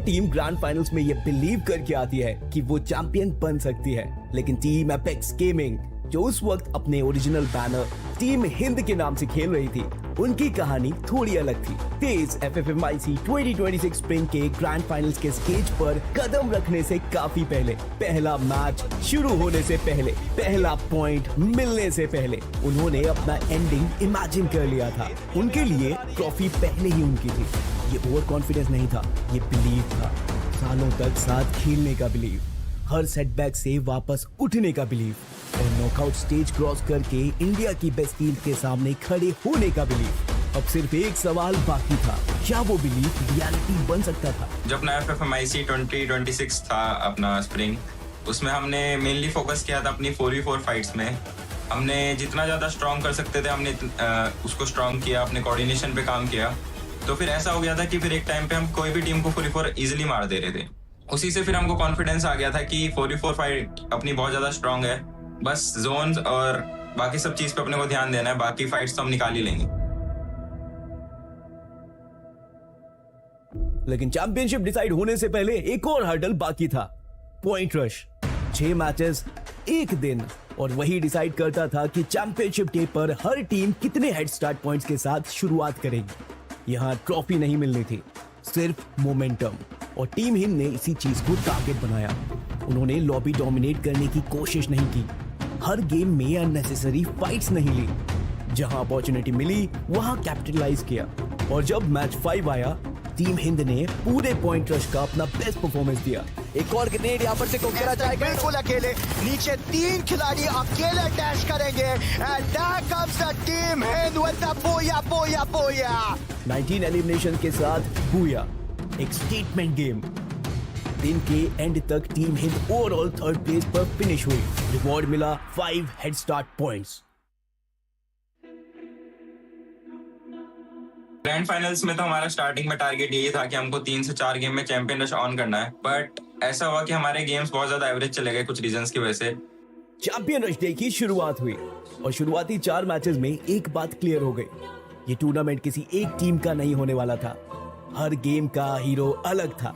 Team grand finals में ये believe करके आती है कि वो चैंपियन बन सकती है, लेकिन टीम एपेक्स गेमिंग जो उस वक्त अपने ओरिजिनल बैनर टीम हिंद के नाम से खेल रही थी, उनकी कहानी थोड़ी अलग थी। तेज FFMIC 2026 स्प्रिंग के ग्रैंड फाइनल्स के स्टेज पर कदम रखने से काफी पहले, पहला मैच शुरू होने से पहले, पहला पॉइंट मिलने से पहले उन्होंने अपना एंडिंग इमेजिन कर लिया था। उनके लिए ट्रॉफी पहले ही उनकी थी। ये ओवर कॉन्फिडेंस नहीं था, ये बिलीव था। सालों तक साथ खेलने का बिलीव, हर सेटबैक से वापस उठने का बिलीव और नॉकआउट स्टेज क्रॉस करके इंडिया की बेस्ट टीम के सामने खड़े होने का बिलीव। अब सिर्फ एक सवाल बाकी था, क्या वो बिलीव रियलिटी बन सकता था? जो अपना FFMIC 2026 था अपना स्प्रिंग, उसमें हमने मेनली फोकस किया था अपनी 4v4 फाइट्स में। हमने जितना ज्यादा स्ट्रॉन्ग कर सकते थे हमने उसको स्ट्रॉन्ग किया, अपने कोऑर्डिनेशन पे काम किया। तो फिर ऐसा हो गया था कि फिर एक टाइम पे हम कोई भी टीम को 4v4 इजिली मार दे रहे थे। उसी से फिर हमको कॉन्फिडेंस आ गया था कि 4v4 फाइट अपनी बहुत ज्यादा स्ट्रॉन्ग है, बस जोन्स और बाकी सब चीज पे अपने को ध्यान देना है, बाकी फाइट्स तो हम निकाल ही लेंगे। लेकिन चैंपियनशिप डिसाइड होने से पहले एक और हर्डल बाकी था, पॉइंट रश। 6 मैचेस, एक दिन, और वही डिसाइड करता था कि चैंपियनशिप डे पर हर टीम कितने हेड स्टार्ट पॉइंट्स के साथ शुरुआत करेगी। यहाँ ट्रॉफी नहीं मिलनी थी, सिर्फ मोमेंटम, और टीम हिंद ने इसी चीज को टारगेट बनाया। उन्होंने लॉबी डोमिनेट करने की कोशिश नहीं की, हर गेम में अननेसेसरी फाइट्स नहीं ली, जहां अपॉर्चुनिटी मिली वहां कैपिटलाइज किया। और जब मैच 5 आया, टीम हिंद ने पूरे पॉइंट रश का अपना बेस्ट परफॉर्मेंस दिया। एक और ग्रेनेड यहाँ पर से कोकेरा जाएगा, बिल्कुल अकेले, नीचे 3 खिलाड़ी अकेले डैश करेंगे, and there comes the team Hind with the booyah booyah booyah. 19 elimination के साथ बूया, एक स्टेटमेंट गेम। दिन के एंड तक team Hind overall 3rd place पर फिनिश हुई। रिवॉर्ड मिला 5 head start points. Grand finals में तो हमारा स्टार्टिंग में टारगेट यही था कि हमको 3 से 4 गेम में चैंपियन रश ऑन करना है, बट ऐसा हुआ कि हमारे गेम्स बहुत ज्यादा एवरेज चले गए कुछ रीजंस की वजह से। चैंपियन रश डे की शुरुआत हुई और शुरुआती 4 मैचेस में एक बात क्लियर हो गई, ये टूर्नामेंट किसी एक टीम का नहीं होने वाला था। हर गेम का हीरो अलग था।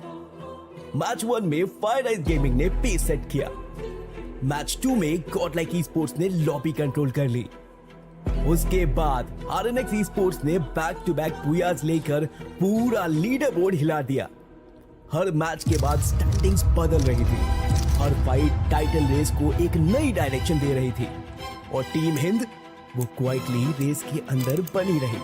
मैच 1 में फायर आइज गेमिंग ने पेस सेट किया। मैच 2 में गॉडलाइक Esports ने लॉबी कंट्रोल कर ली। उसके बाद RNX Esports ने बैक टू बैक बूयाज लेकर पूरा लीडर बोर्ड हिला दिया। हर मैच के बाद स्टैंडिंग्स बदल रही थी, हर फाइट टाइटल रेस को एक नई डायरेक्शन दे रही थी, और टीम हिंद वो क्वाइटली रेस के अंदर बनी रही।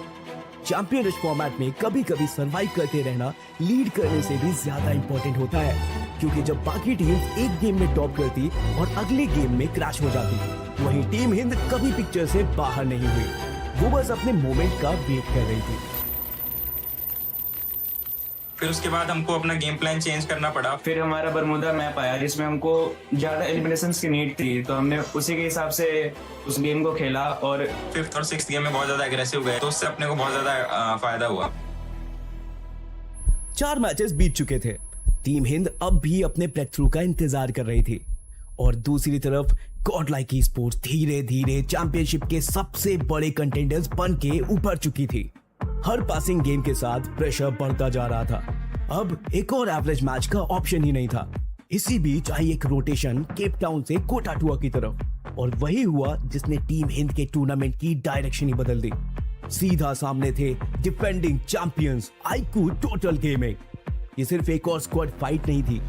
चैंपियन रश फॉर्मेट में कभी कभी सरवाइव करते रहना लीड करने से भी ज्यादा इंपॉर्टेंट होता है, क्योंकि जब बाकी टीम एक गेम में टॉप करती और अगले गेम में क्रैश हो जाती, वहीं टीम हिंद कभी पिक्चर से बाहर नहीं हुई, वो बस अपने मोमेंट का वेट कर रही थी। फिर उसके बाद हमको अपना गेम प्लान चेंज करना पड़ा। फिर हमारा बरमुदा मैप आया जिसमें हमको ज्यादा एलिमिनेशंस की नीड थी, तो हमने उसी के हिसाब से उस गेम को खेला और 5th और 6th गेम में बहुत ज्यादा एग्रेसिव गए, तो उससे अपने को बहुत ज्यादा फायदा हुआ। 4 मैचेस बीत चुके थे। टीम हिंद अब भी अपने ब्रेक थ्रू का इंतजार कर रही थी, और दूसरी तरफ गॉडलाइक Esports धीरे धीरे चैंपियनशिप के सबसे बड़े कंटेंडर्स बन के उभर चुकी थी। हर पासिंग गेम के साथ प्रेशर बढ़ता जा रहा था। अब एक और एवरेज मैच का ऑप्शन ही नहीं था। इसी बीच आई एक रोटेशन केप टाउन से कोटाटुआ की तरफ, और वही हुआ जिसने टीम हिंद के टूर्नामेंट की डायरेक्शन ही बदल दी। सीधा सामने थे defending champions IQ total gaming. ये सिर्फ एक और स्क्वाड फाइट नहीं थी,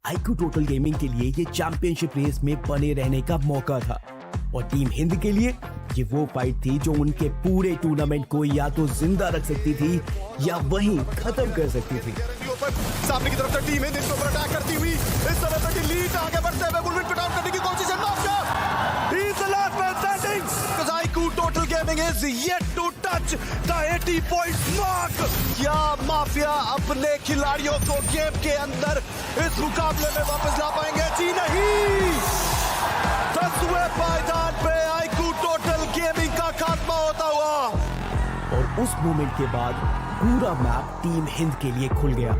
आईक्यू टोटल गेमिंग के लिए ये चैंपियनशिप रेस में बने रहने का मौका था, और टीम हिंद के लिए ये वो फाइट थी जो उनके पूरे टूर्नामेंट को या तो जिंदा रख सकती थी या वहीं खत्म कर सकती थी। सामने की तरफ से टीम हिंद इसके ऊपर अटैक करती हुई इस समय पर लीड आगे बढ़ते हुए बुलविन को डाउन करने की कोशिश है। He is the last man standing because IQ Total Gaming is yet to touch the 80 points mark। क्या माफिया अपने खिलाड़ियों को गेम के अंदर इस मुकाबले में वापस ला पाएंगे? जी नहीं। 10वें पायदान पे IQ Total Gaming का खात्मा होता हुआ, और उस मोमेंट के बाद पूरा मैप टीम हिंद के लिए खुल गया,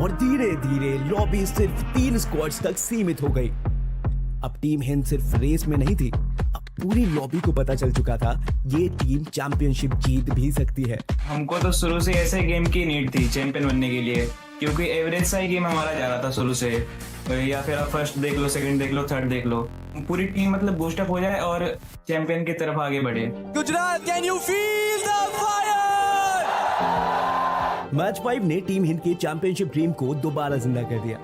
और धीरे धीरे लॉबी सिर्फ 3 स्क्वाड्स तक सीमित हो गई। अब टीम हिंद सिर्फ रेस में नहीं थी, अब पूरी लॉबी को पता चल चुका था ये टीम चैंपियनशिप जीत भी सकती है। हमको तो शुरू से ऐसे गेम की नीड थी चैंपियन बनने के लिए, क्योंकि एवरेज सा ही गेम हमारा जा रहा था शुरू से, या फिर आप फर्स्ट देख लो, सेकंड देख लो, थर्ड देख लो, पूरी टीम मतलब बूस्टअप हो जाए और चैंपियन की तरफ आगे बढ़े। Gujarat, can you feel the fire? Match 5 ने टीम हिंद के चैंपियनशिप ड्रीम को दोबारा जिंदा कर दिया,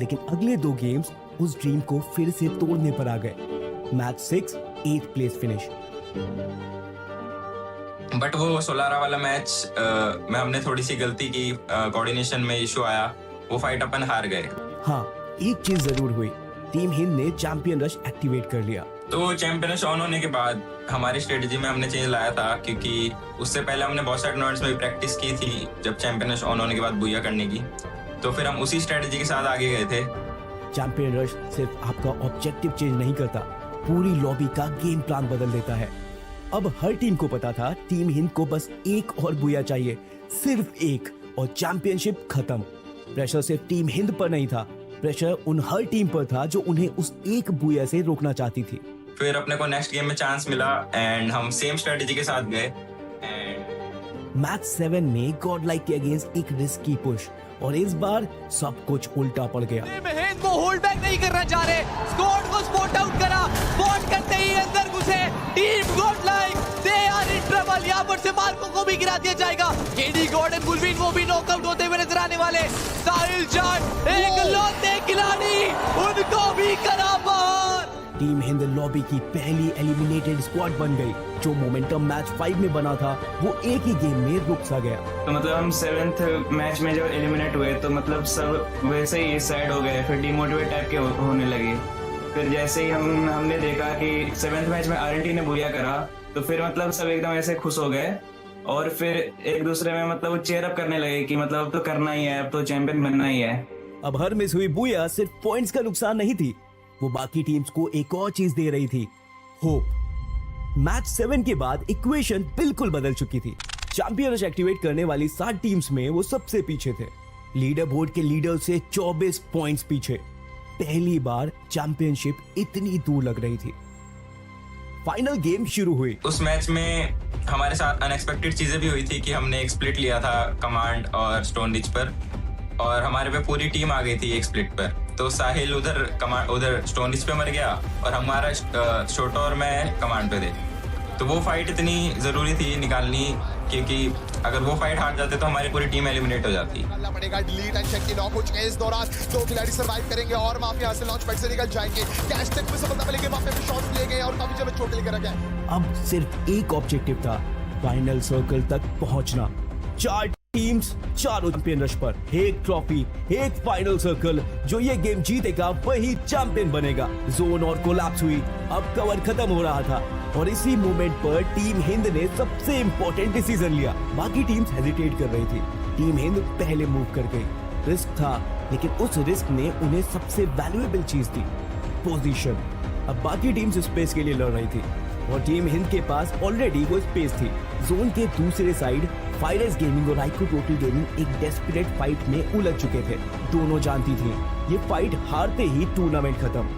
लेकिन अगले 2 गेम्स उस ड्रीम को फिर से तोड़ने पर आ गए। Match 6 8th place finish. But वो 16 वाला मैच में हमने थोड़ी सी गलती की, कोऑर्डिनेशन में इशू आया, वो फाइट अपन हार गए। हाँ, एक चीज जरूर हुई, टीम हिंद ने चैंपियन रश एक्टिवेट कर लिया। तो चैंपियन रश ऑन होने के बाद हमारी स्ट्रेटजी में हमने चेंज लाया था, क्योंकि उससे पहले हमने बहुत सारे टूर्नामेंट्स में भी प्रैक्टिस की थी जब चैंपियन रश ऑन होने के बाद बूया करने की, तो फिर हम उसी स्ट्रेटजी के साथ आगे गए थे। चैंपियन रश सिर्फ आपका ऑब्जेक्टिव चेंज नहीं करता, पूरी लॉबी का गेम प्लान बदल देता है। अब हर टीम को पता था टीम हिंद को बस एक और बूया चाहिए, सिर्फ एक, और चैंपियनशिप खत्म। प्रेशर सिर्फ टीम हिंद पर नहीं था, प्रेशर उन हर टीम पर था जो उन्हें उस एक बूया से रोकना चाहती थी। फिर अपने को नेक्स्ट गेम में चांस मिला एंड हम सेम स्ट्रेटजी के साथ गए। मैच 7 में गॉडलाइक के अगेंस्ट एक रिस्की पुश, और इस बार सब कुछ उल्टा पड़ गया। हिंद को होल्ड बैक नहीं करना चाह रहे, स्क्वाड को स्पॉट आउट करा, स्पॉट करते ही अंदर घुसे team godlike, they are in trouble. यहाँ पर से मार्को को भी गिरा दिया जाएगा, केडी गॉड एंड बुलविन वो भी नॉकआउट होते हुए नजर आने वाले। साहिल जाट एक लौते खिलाड़ी, उनको भी करा बाहर। टीम हिंद लॉबी की पहली एलिमिनेटेड स्क्वाड बन गई। जो मोमेंटम मैच 5 में बना था वो एक ही गेम में रुक सा गया। तो मतलब हम 7th मैच में जब एलिमिनेट हुए तो मतलब सब वैसे ही सैड हो गए, फिर डिमोटिवेट टाइप के होने लगे। फिर जैसे ही हमने देखा कि 7th मैच में आरएनटी ने बूया करा, तो फिर मतलब सब एकदम ऐसे खुश हो गए और फिर एक दूसरे में मतलब चेयर अप करने लगे कि मतलब अब तो करना ही है, अब तो चैंपियन बनना ही है। अब हर मिस हुई बूया सिर्फ पॉइंट्स का नुकसान नहीं थी, वो बाकी टीम्स को एक और चीज दे रही थी, होप। मैच 7 के बाद इक्वेशन बिल्कुल बदल चुकी थी। चैंपियन रश एक्टिवेट करने वाली 7 टीम्स में वो सबसे पीछे थे, लीडर बोर्ड के लीडर से 24 पॉइंट्स पीछे। पहली बार चैंपियनशिप इतनी दूर लग रही थी। फाइनल गेम शुरू हुई। उस मैच में हमारे साथ अनएक्सपेक्टेड चीजें भी हुई थी कि हमने एक स्प्लिट लिया था कमांड और स्टोन रिच पर, और हमारे पे पूरी टीम आ गई थी एक स्प्लिट पर। तो साहिल उधर स्टोन रिच पे मर गया और हमारा शोटो और मैं कमांड पे थे। तो वो फाइट इतनी जरूरी थी निकालनी, क्योंकि अगर वो फाइट हार जाते तो हमारी पूरी टीम एलिमिनेट हो जाती। पड़ेगा डिलीट एंड चेक की नॉक हो चुके हैं। इस दौरान 2 खिलाड़ी सर्वाइव करेंगे और माफिया यहाँ से लॉन्च पैड से निकल जाएंगे। कैश टेक में सफलता मिलेगी, माफिया पे शॉट लिए गए और काफी जगह चोट लेकर रखा है। अब सिर्फ एक ऑब्जेक्टिव था, फाइनल सर्कल तक पहुंचना। 4 टीम्स, 4 चैंपियन रश पर, एक ट्रॉफी, एक फाइनल सर्कल। जो ये गेम जीतेगा वही चैंपियन बनेगा। जोन और कोलैप्स हुई, अब कवर खत्म हो रहा था और इसी मोमेंट पर टीम हिंद ने सबसे इंपॉर्टेंट डिसीजन लिया। बाकी टीम्स हेजिटेट कर रही थी, टीम हिंद पहले मूव कर गई। रिस्क था, लेकिन उस रिस्क ने उन्हें सबसे वैल्यूएबल चीज दी, पोजीशन। अब बाकी टीम्स स्पेस के लिए लड़ रही थी और टीम हिंद के पास ऑलरेडी वो स्पेस थी। जोन के दूसरे साइड फायरस गेमिंग और आइको टोटल गेमिंग एक डेस्परेट फाइट में उलझ चुके थे। दोनों जानती थी ये फाइट हारते ही टूर्नामेंट खत्म।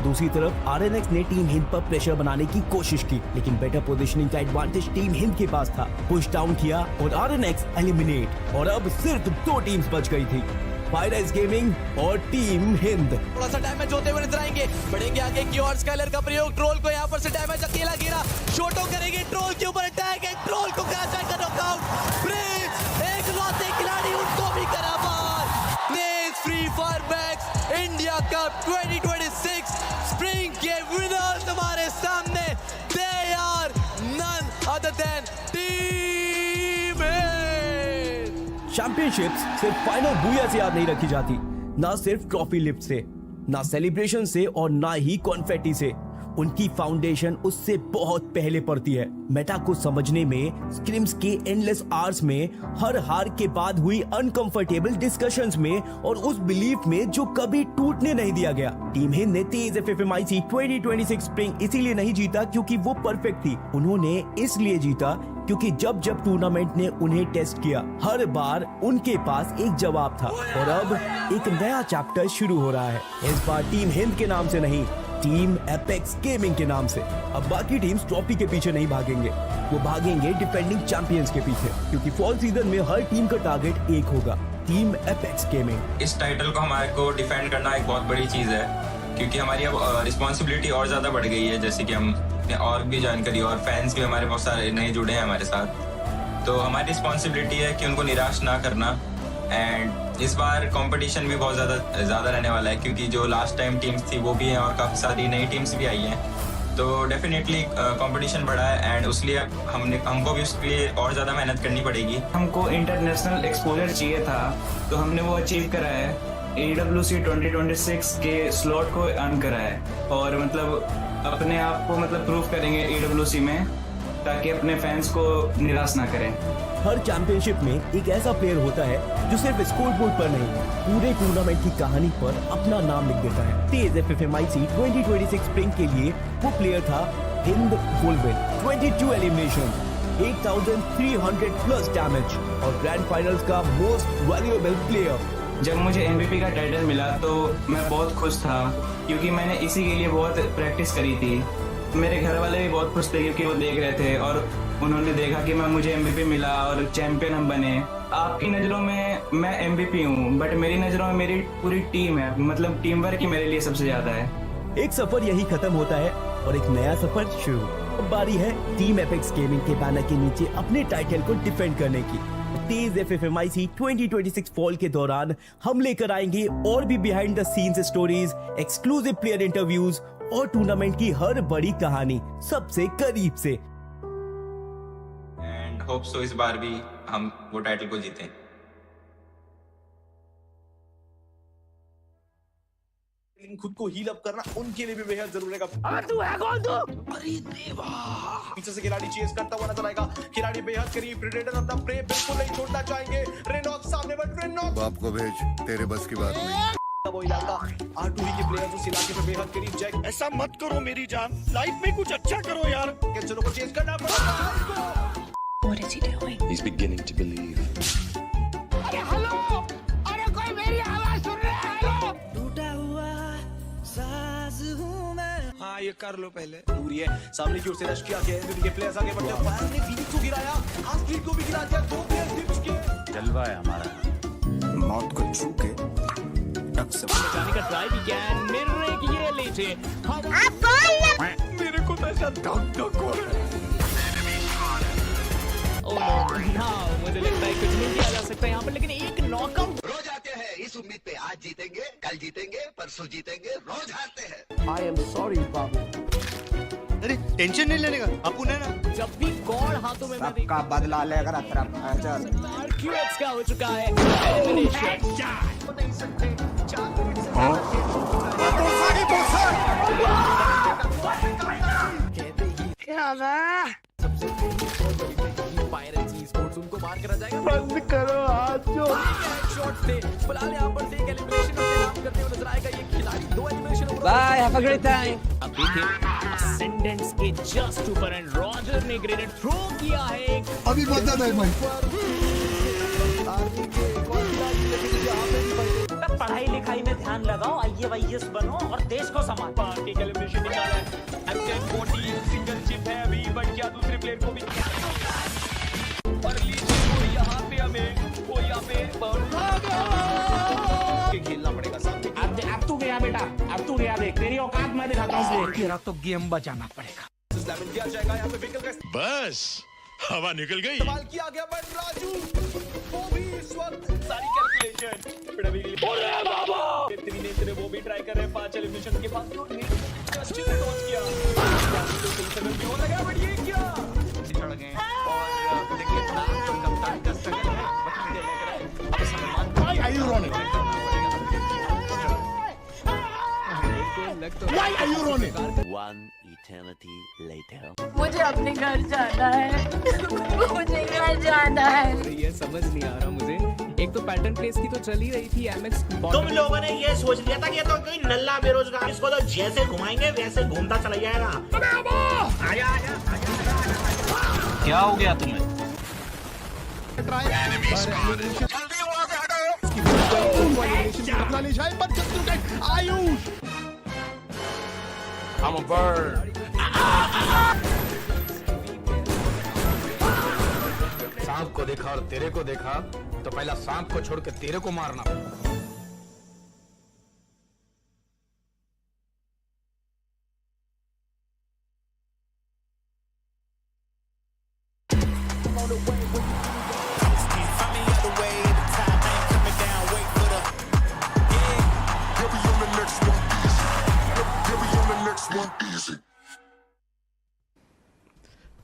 दूसरी तरफ आरएनएक्स ने टीम हिंद पर प्रेशर बनाने की कोशिश की, लेकिन बेटर पोजीशनिंग का एडवांटेज टीम हिंद के पास था। पुश डाउन किया और आरएनएक्स एलिमिनेट, और अब सिर्फ 2 टीम्स बच गई थी, फायरस गेमिंग और टीम हिंद। थोड़ा सा डैमेज होते हुए नजर आएंगे, बढ़ेंगे आगे की और स्काइलर का प्रयोग, ट्रोल को यहाँ पर से डैमेज अकेला गिरा, शॉटो करेंगे ट्रोल के ऊपर अटैक है, ट्रोल को करा जाएगा नॉकआउट। प्रिंस एक लौते खिलाड़ी, उनको भी करा बाहर। नेज Free Fire Max India Cup 2026 spring के विनर्स हमारे सामने, they are none other than team Hind. Championships सिर्फ फाइनल बूया से याद नहीं रखी जाती, ना सिर्फ ट्रॉफी लिफ्ट से, ना सेलिब्रेशन से और ना ही कॉन्फेटी से। उनकी फाउंडेशन उससे बहुत पहले पड़ती है। मेटा को समझने में, स्क्रिम्स के एंडलेस आवर्स में, हर हार के बाद हुई अनकंफर्टेबल डिस्कशंस में और उस बिलीफ में जो कभी टूटने नहीं दिया गया। टीम हिंद ने तेज FFMIC 2026 स्प्रिंग इसीलिए नहीं जीता क्योंकि वो परफेक्ट थी, उन्होंने इसलिए जीता क्योंकि जब जब टूर्नामेंट ने उन्हें टेस्ट किया, हर बार उनके पास एक जवाब था। और अब एक नया चैप्टर शुरू हो रहा है। इस बार टीम हिंद के नाम से नहीं, टीम एपेक्स गेमिंग के नाम से। अब बाकी टीम्स ट्रॉफी के पीछे नहीं भागेंगे, वो भागेंगे डिफेंडिंग चैंपियंस के पीछे, क्योंकि फॉल सीजन में हर टीम का टारगेट एक होगा, टीम एपेक्स गेमिंग। इस टाइटल को हमारे को डिफेंड करना एक बहुत बड़ी चीज़ है, क्योंकि हमारी अब रिस्पॉन्सिबिलिटी और ज़्यादा बढ़ गई है। जैसे कि हम और भी जानकारी और फैंस भी हमारे बहुत सारे नए जुड़े हैं हमारे साथ, तो हमारी रिस्पॉन्सिबिलिटी है कि उनको निराश ना करना। एंड इस बार कंपटीशन भी बहुत ज़्यादा रहने वाला है, क्योंकि जो लास्ट टाइम टीम्स थी वो भी हैं और काफ़ी सारी नई टीम्स भी आई हैं, तो डेफिनेटली कंपटीशन बढ़ा है एंड उसलिए हमको भी उसके लिए और ज़्यादा मेहनत करनी पड़ेगी। हमको इंटरनेशनल एक्सपोजर चाहिए था, तो हमने वो अचीव करा है। AWC 2026 के स्लॉट को अर्न करा है और मतलब अपने आप को मतलब प्रूव करेंगे AWC में, ताकि अपने फैंस को निराश ना करें। हर चैंपियनशिप में एक ऐसा प्लेयर होता है जो सिर्फ स्कोर बोर्ड पर नहीं, पूरे टूर्नामेंट की कहानी पर अपना नाम लिख देता है। TEZ FFMIC 2026 स्प्रिंग के लिए वो प्लेयर था हिंद बुलविन। 22 एलिमिनेशन, 8300 प्लस डैमेज और ग्रैंड फाइनल्स का मोस्ट वैल्यूएबल प्लेयर। जब मुझे MVP का टाइटल मिला तो मैं बहुत खुश था, क्योंकि मैंने इसी के लिए बहुत प्रैक्टिस करी थी। मेरे घर वाले भी बहुत खुश थे, क्योंकि वो देख रहे थे और उन्होंने देखा कि मुझे MVP मिला और चैंपियन हम बने। आपकी नज़रों में मैं MVP हूँ, बट मेरी नज़रों में मेरी पूरी टीम है, मतलब टीम वर्क ही मेरे लिए सबसे ज़्यादा है। एक सफर यही खत्म होता है और एक नया सफर शुरू। अब बारी है टीम एपेक्स गेमिंग के बैनर के नीचे अपने टाइटल को डिफेंड करने की। TEZ FFMIC 2026 फॉल के दौरान हम लेकर आएंगे और भी behind the scenes stories, exclusive player interviews और टूर्नामेंट की हर बड़ी कहानी सबसे करीब से। एंड होप सो इस बार भी हम वो टाइटल को जीतें। खुद को हील अप करना उनके लिए भी बेहद जरूरी है। तू है कौन तू? अरे देवा, पीछे से खिलाड़ी चेस करता हुआ नजर आएगा। खिलाड़ी बेहद करीब, प्रेडेटर अपना प्रे बिल्कुल नहीं छोड़ना चाहेंगे। रेनॉक सामने बट रेनॉक बाप को भेज, तेरे बस की बात नहीं। वो इलाका R2 के प्लेयर्स उस इलाके में बेहद करीब। जैक, ऐसा मत करो मेरी जान, लाइफ में कुछ अच्छा करो यार। चलो को चेस करना पड़ेगा। What is he doing? He's beginning to believe. अरे हेलो, अरे कोई मेरी आवाज सुन रहा है? हेलो, टूटा हुआ साज हूँ मैं। हाँ ये कर लो पहले। दूरी है, सामने की ओर से रश किया गया है, के प्लेयर्स आगे बढ़ते हैं। फायर ने फीनिक्स को गिराया, आस्ट्रीट को भी गिरा दिया। दो प्लेयर गिर चुके। जलवा है हमारा। मौत को छू के टक से बचाने का ट्राई भी किया है, मिर्रे की ये लेटे। मेरे को तो ऐसा धक हो रहा है। मुझे लगता है कुछ नहीं किया जा सकता यहाँ पर, लेकिन एक नॉकआउट। रोज आते हैं इस उम्मीद पे, आज जीतेंगे, कल जीतेंगे, परसों जीतेंगे, रोज हारते हैं। I am sorry बाबू। अरे टेंशन नहीं लेने का, अपन है ना। जब भी गॉड हाथों में सबका बदला लेकर अतरफ QX का हो चुका है एलिमिनेशन। क्या था? Esports उनको मार कर आ जाएगा। बंद करो हाथ जो। शॉट से फिलहाल यहाँ पर से एक एलिमिनेशन अपने नाम करते हुए नजर आएगा ये खिलाड़ी। 2 elimination over. Bye, have a great time. अब देखिए असेंडेंस के जस्ट ऊपर एंड रॉजर ने ग्रेनेड थ्रो किया है। अभी बता दे भाई। पढ़ाई लिखाई में ध्यान लगाओ, IAS बनो और देश को संभालो। पार्टी का एलिमिनेशन निकाला है। M1040 सिंगल चिप है अभी, बट क्या दूसरे प्लेयर को भी अर्ली को यहाँ पे हमें वो यहाँ पे खेलना पड़ेगा सामने। अब तू गया बेटा, अब तू गया, देख तेरी औकात मैं दिखाता हूँ। तेरा तो गेम बचाना पड़ेगा। स्लैमिंग किया जाएगा यहाँ पे। व्हीकल का बस हवा निकल गई। इस्तेमाल किया गया, बट राजू वो भी इस वक्त सारी कैलकुलेशन फिर अभी बाबा नेत्र वो भी ट्राई कर रहे हैं। 5 एलिमिनेशन के बाद अच्छे से टॉस किया, तो सही समय भी हो लगा, बट ये क्या चढ़ गए और देखिए कप्तान का स्ट्रगल है। बट मुझे लग रहा है अब सलमान भाई are you running? Why are you running? One eternity later. मुझे अपने घर जाना है। मुझे घर जाना है। ये समझ नहीं आ रहा मुझे। एक तो पैटर्न प्लेस की तो चल ही रही थी MX। तुम लोगों ने ये सोच लिया था कि ये तो कोई नल्ला बेरोजगार, इसको तो जैसे घुमाएंगे वैसे घूमता चला जाएगा। आजा आजा आजा। क्या हो गया तुम्हें? जल्दी वहाँ से हटो। Ayush I'm a bird. सांप को देखा और तेरे को देखा तो पहला सांप को छोड़ के तेरे को मारना.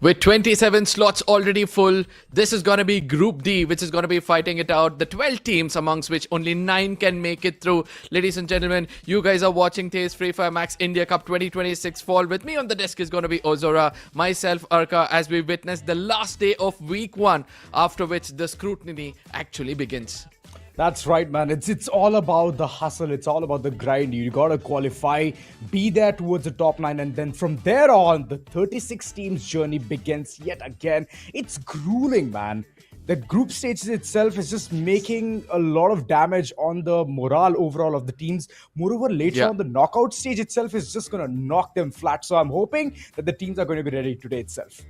With 27 slots already full, this is going to be Group D, which is going to be fighting it out. The 12 teams, amongst which only 9 can make it through. Ladies and gentlemen, you guys are watching TEZ FFMIC India Cup 2026 fall. With me on the desk is going to be Ozora, myself, Arka, as we witness the last day of week 1, after which the scrutiny actually begins. That's right, man. It's all about the hustle. It's all about the grind. You got to qualify, be there towards the top 9, and then from there on, the 36 teams journey begins yet again. It's grueling, man. The group stages itself is just making a lot of damage on the morale overall of the teams. Moreover, later on, the knockout stage itself is just going to knock them flat. So I'm hoping that the teams are going to be ready today itself.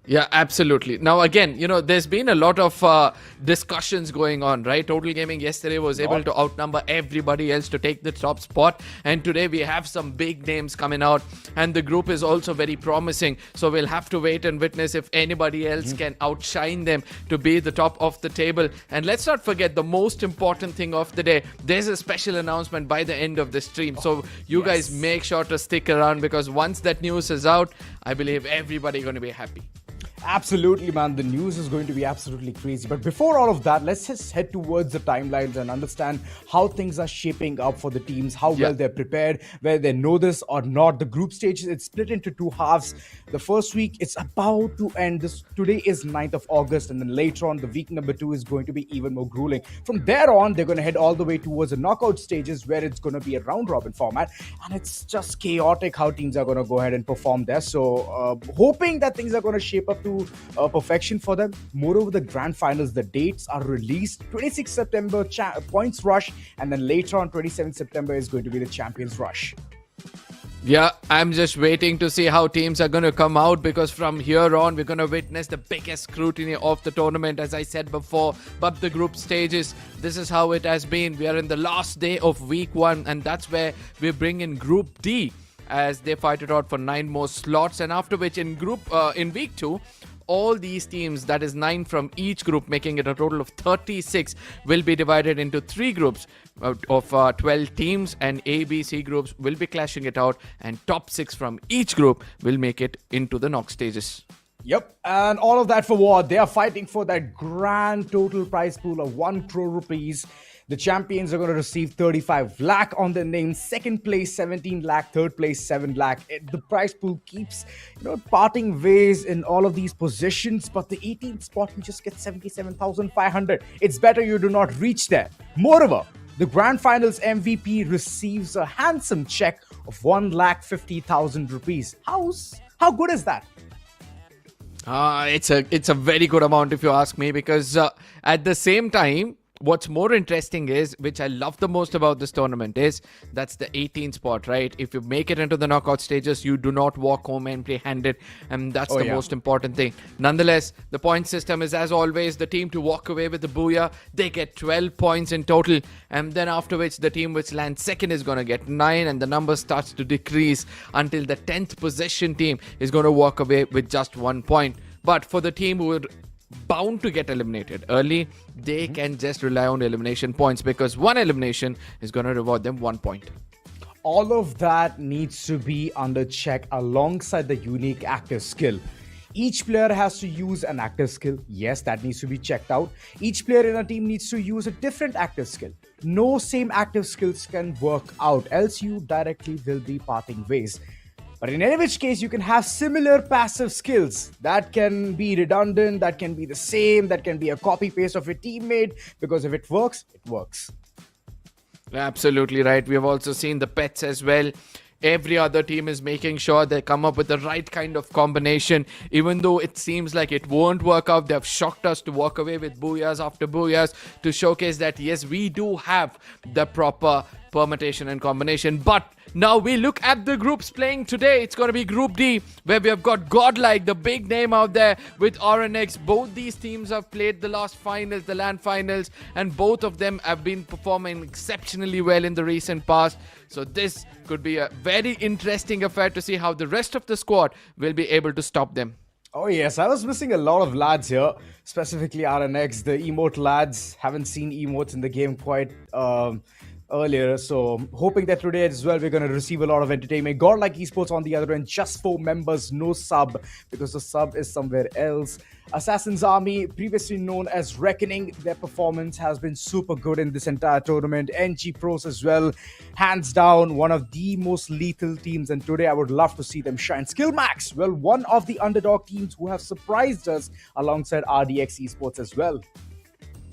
Yeah, absolutely. Now, again, you know, there's been a lot of discussions going on, right? Total Gaming yesterday was able to outnumber everybody else to take the top spot. And today we have some big names coming out. And the group is also very promising. So we'll have to wait and witness if anybody else can outshine them to be the top of the table. And let's not forget the most important thing of the day. There's a special announcement by the end of the stream. So you guys make sure to stick around, because once that news is out, I believe everybody's going to be happy. Absolutely, man. The news is going to be absolutely crazy. But before all of that, let's just head towards the timelines and understand how things are shaping up for the teams, how well they're prepared, whether they know this or not. The group stages, it's split into 2 halves. The first week, it's about to end. Today is 9th of August, and then later on, the week number 2 is going to be even more grueling. From there on, they're going to head all the way towards the knockout stages, where it's going to be a round-robin format. And it's just chaotic how teams are going to go ahead and perform there. So, hoping that things are going to shape up to perfection for them. Moreover, the grand finals, the dates are released. 26 September points rush, and then later on 27 September is going to be the champions rush. Yeah, I'm just waiting to see how teams are going to come out, because from here on, we're going to witness the biggest scrutiny of the tournament, as I said before. But the group stages, this is how it has been. We are in the last day of week 1, and that's where we bring in Group D, as they fight it out for 9 more slots. And after which, in week 2, all these teams, that is 9 from each group, making it a total of 36, will be divided into 3 groups of 12 teams, and A, B, C groups will be clashing it out, and top 6 from each group will make it into the knock stages. Yep, and all of that for what? They are fighting for that grand total prize pool of 1 crore rupees. The champions are going to receive 35 lakh on their name. Second place, 17 lakh. Third place, 7 lakh. The prize pool keeps, parting ways in all of these positions. But the 18th spot, you just get 77,500. It's better you do not reach there. Moreover, the grand finals MVP receives a handsome check of 1,50,000 rupees. How good is that? It's a very good amount, if you ask me, because at the same time, what's more interesting is, which I love the most about this tournament, is that's the 18th spot, right? If you make it into the knockout stages, you do not walk home empty-handed, and that's the most important thing. Nonetheless, the point system is, as always, the team to walk away with the BOOYAH, they get 12 points in total, and then after which the team which lands second is going to get 9, and the number starts to decrease until the 10th position team is going to walk away with just 1 point. But for the team who are bound to get eliminated early, they can just rely on elimination points, because 1 elimination is going to reward them 1 point. All of that needs to be under check alongside the unique active skill. Each player has to use an active skill. Yes, that needs to be checked out. Each player in a team needs to use a different active skill. No same active skills can work out, else you directly will be parting ways. But in any which case, you can have similar passive skills that can be redundant, that can be the same, that can be a copy-paste of your teammate, because if it works, it works. Absolutely right. We have also seen the pets as well. Every other team is making sure they come up with the right kind of combination. Even though it seems like it won't work out, they have shocked us to walk away with BOOYAHs after BOOYAHs to showcase that, yes, we do have the proper permutation and combination. But Now we look at the groups playing today. It's going to be Group D, where we have got GODLIKE, the big name out there, with RNX. Both these teams have played the last finals, the LAN finals, and both of them have been performing exceptionally well in the recent past. So this could be a very interesting affair to see how the rest of the squad will be able to stop them. Oh yes, I was missing a lot of lads here, specifically RNX. The emote lads, haven't seen emotes in the game quite earlier, so hoping that today as well we're going to receive a lot of entertainment. GODLIKE Esports on the other end, just 4 members, no sub, because the sub is somewhere else. Assassin's Army, previously known as Reckoning, their performance has been super good in this entire tournament. NG Pros as well, hands down one of the most lethal teams, and today I would love to see them shine. SKILLMAX, well, one of the underdog teams who have surprised us alongside RDX Esports as well.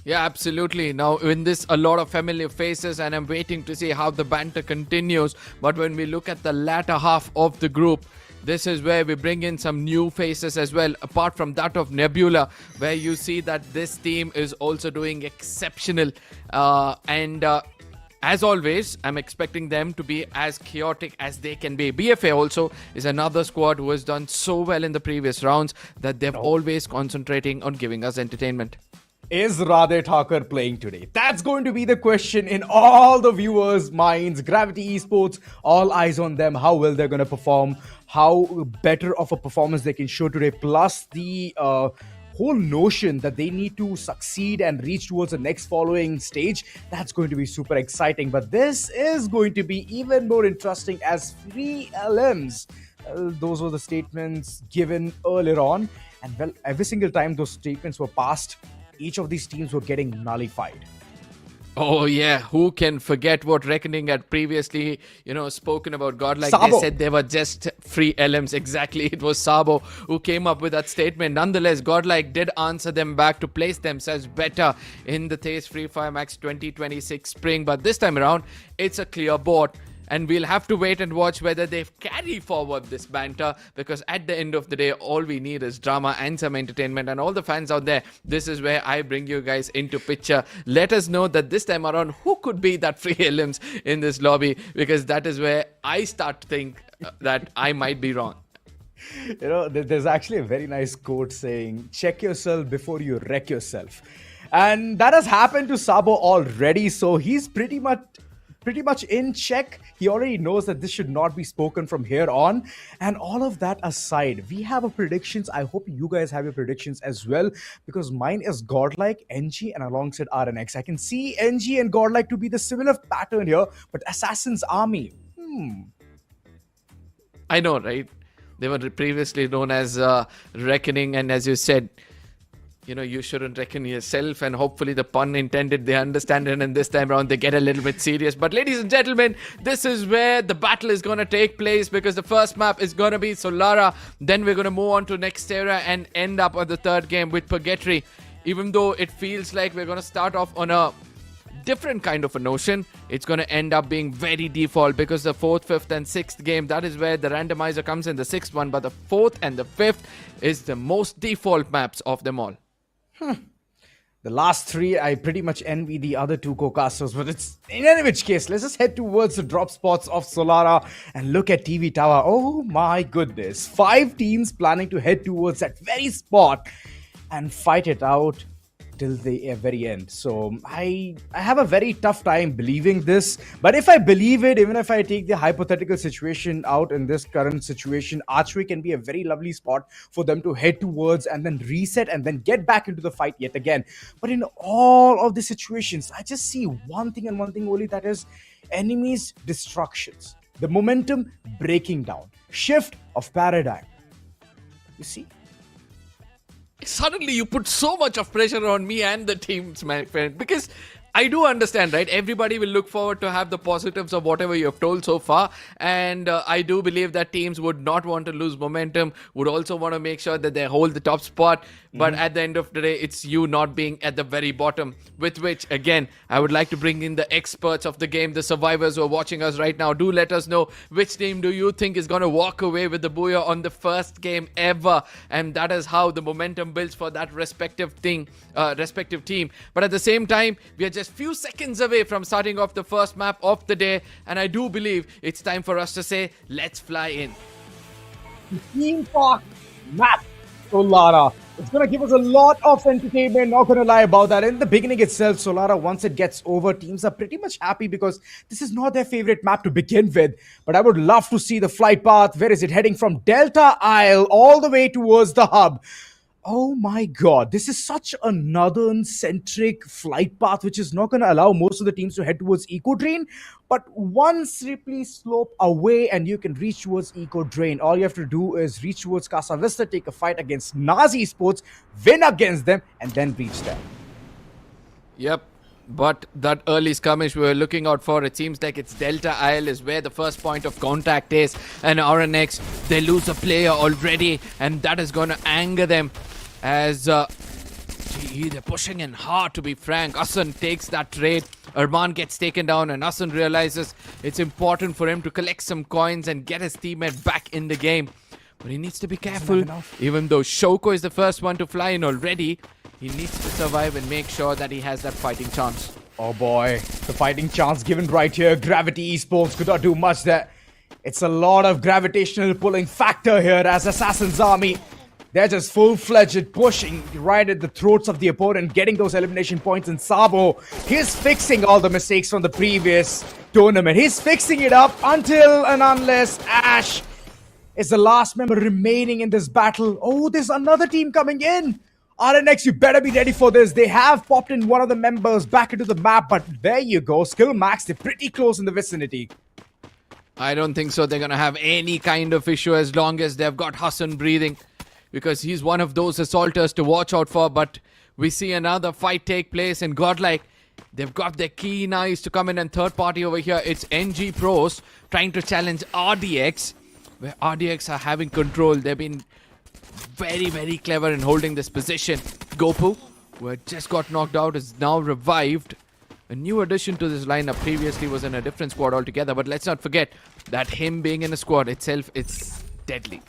Yeah, absolutely. Now, in this, a lot of familiar faces, and I'm waiting to see how the banter continues. But when we look at the latter half of the group, this is where we bring in some new faces as well, apart from that of NEBULA, where you see that this team is also doing exceptional. As always, I'm expecting them to be as chaotic as they can be. BFA also is another squad who has done so well in the previous rounds that they're always concentrating on giving us entertainment. Is Radhe Thakur playing today? That's going to be the question in all the viewers' minds. Gravity Esports, all eyes on them. How well they're going to perform, how better of a performance they can show today, plus the whole notion that they need to succeed and reach towards the next following stage. That's going to be super exciting. But this is going to be even more interesting as free LMs. Those were the statements given earlier on. And well, every single time those statements were passed, each of these teams were getting nullified. Oh yeah, who can forget what Reckoning had previously, spoken about GODLIKE. Sabo. They said they were just free LMs. Exactly, it was Sabo who came up with that statement. Nonetheless, GODLIKE did answer them back to place themselves better in the TEZ FFMIC 2026 spring. But this time around, it's a clear board. And we'll have to wait and watch whether they carry forward this banter, because at the end of the day, all we need is drama and some entertainment. And all the fans out there, this is where I bring you guys into picture. Let us know that this time around, who could be that free LMs in this lobby, because that is where I start to think that I might be wrong. There's actually a very nice quote saying, check yourself before you wreck yourself. And that has happened to Sabo already, so he's pretty much in check. He already knows that this should not be spoken from here on. And all of that aside, we have our predictions. I hope you guys have your predictions as well, because mine is GODLIKE, NG, and alongside RNX. I can see NG and GODLIKE to be the similar pattern here, but Assassin's Army, I know, right? They were previously known as Reckoning, and as you said, you shouldn't reckon yourself, and hopefully the pun intended, they understand it, and this time around they get a little bit serious. But ladies and gentlemen, this is where the battle is going to take place, because the first map is going to be Solara. Then we're going to move on to NEXTERRA and end up at the third game with Purgatory. Even though it feels like we're going to start off on a different kind of a notion, it's going to end up being very default, because the 4th, 5th and 6th game, that is where the randomizer comes in, the 6th one, but the 4th and the 5th is the most default maps of them all. The last 3, I pretty much envy the other 2 co-casters, but it's in any which case, let's just head towards the drop spots of Solara and look at TV Tower. Oh my goodness, 5 teams planning to head towards that very spot and fight it out till the very end. So I have a very tough time believing this, but if I believe it, even if I take the hypothetical situation out in this current situation, archery can be a very lovely spot for them to head towards and then reset and then get back into the fight yet again. But in all of the situations, I just see one thing and one thing only, that is enemies' destructions, the momentum breaking down, shift of paradigm. You see? Suddenly you put so much of pressure on me and the teams, my friend, because I do understand, right? Everybody will look forward to have the positives of whatever you have told so far. And I do believe that teams would not want to lose momentum, would also want to make sure that they hold the top spot. But at the end of the day, it's you not being at the very bottom. With which, again, I would like to bring in the experts of the game, the survivors who are watching us right now. Do let us know, which team do you think is going to walk away with the BOOYAH on the first game ever? And that is how the momentum builds for that respective team. But at the same time, we are just just few seconds away from starting off the first map of the day. And I do believe it's time for us to say, let's fly in. Theme park map, Solara. It's going to give us a lot of entertainment, not going to lie about that. In the beginning itself, Solara, once it gets over, teams are pretty much happy because this is not their favorite map to begin with. But I would love to see the flight path. Where is it heading from? Delta Isle all the way towards the hub. Oh my god, this is such a northern-centric flight path which is not going to allow most of the teams to head towards Eco Drain. But one slippery slope away and you can reach towards Eco Drain. All you have to do is reach towards Casa Vista, take a fight against NAAZ Esports, win against them, and then reach them. Yep. But that early skirmish we were looking out for, it seems like it's Delta Isle is where the first point of contact is. And RNX, they lose a player already. And that is going to anger them as gee, they're pushing in hard, to be frank. Asan takes that trade. Arman gets taken down and Asan realizes it's important for him to collect some coins and get his teammate back in the game. But he needs to be careful. Even though Shoko is the first one to fly in already, he needs to survive and make sure that he has that fighting chance. Oh boy, the fighting chance given right here. Gravity Esports could not do much there. It's a lot of gravitational pulling factor here as Assassin's Army. They're just full-fledged pushing right at the throats of the opponent, getting those elimination points. And Sabo, he's fixing all the mistakes from the previous tournament. He's fixing it up until and unless Ash is the last member remaining in this battle. Oh, there's another team coming in. RNX, you better be ready for this. They have popped in one of the members back into the map, but there you go. SKILLMAX, they're pretty close in the vicinity. I don't think so. They're going to have any kind of issue as long as they've got Hassan breathing, because he's one of those assaulters to watch out for. But we see another fight take place in GODLIKE. They've got their keen eyes to come in, and third party over here, it's NG Pros trying to challenge RDX, where RDX are having control. They've been very, very clever in holding this position. Gopu, who had just got knocked out, is now revived. A new addition to this lineup. Previously was in a different squad altogether, but let's not forget that him being in a squad itself, it's deadly.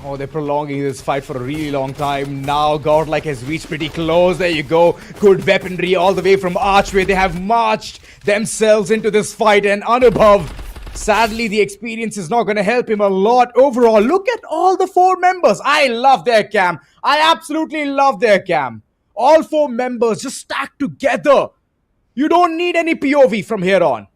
Oh, they're prolonging this fight for a really long time. Now GODLIKE has reached pretty close. There you go. Good weaponry all the way from Archway. They have marched themselves into this fight, and Anubhav, sadly, the experience is not going to help him a lot overall. Look at all the 4 members. I love their cam. I absolutely love their cam. All 4 members just stacked together. You don't need any POV from here on.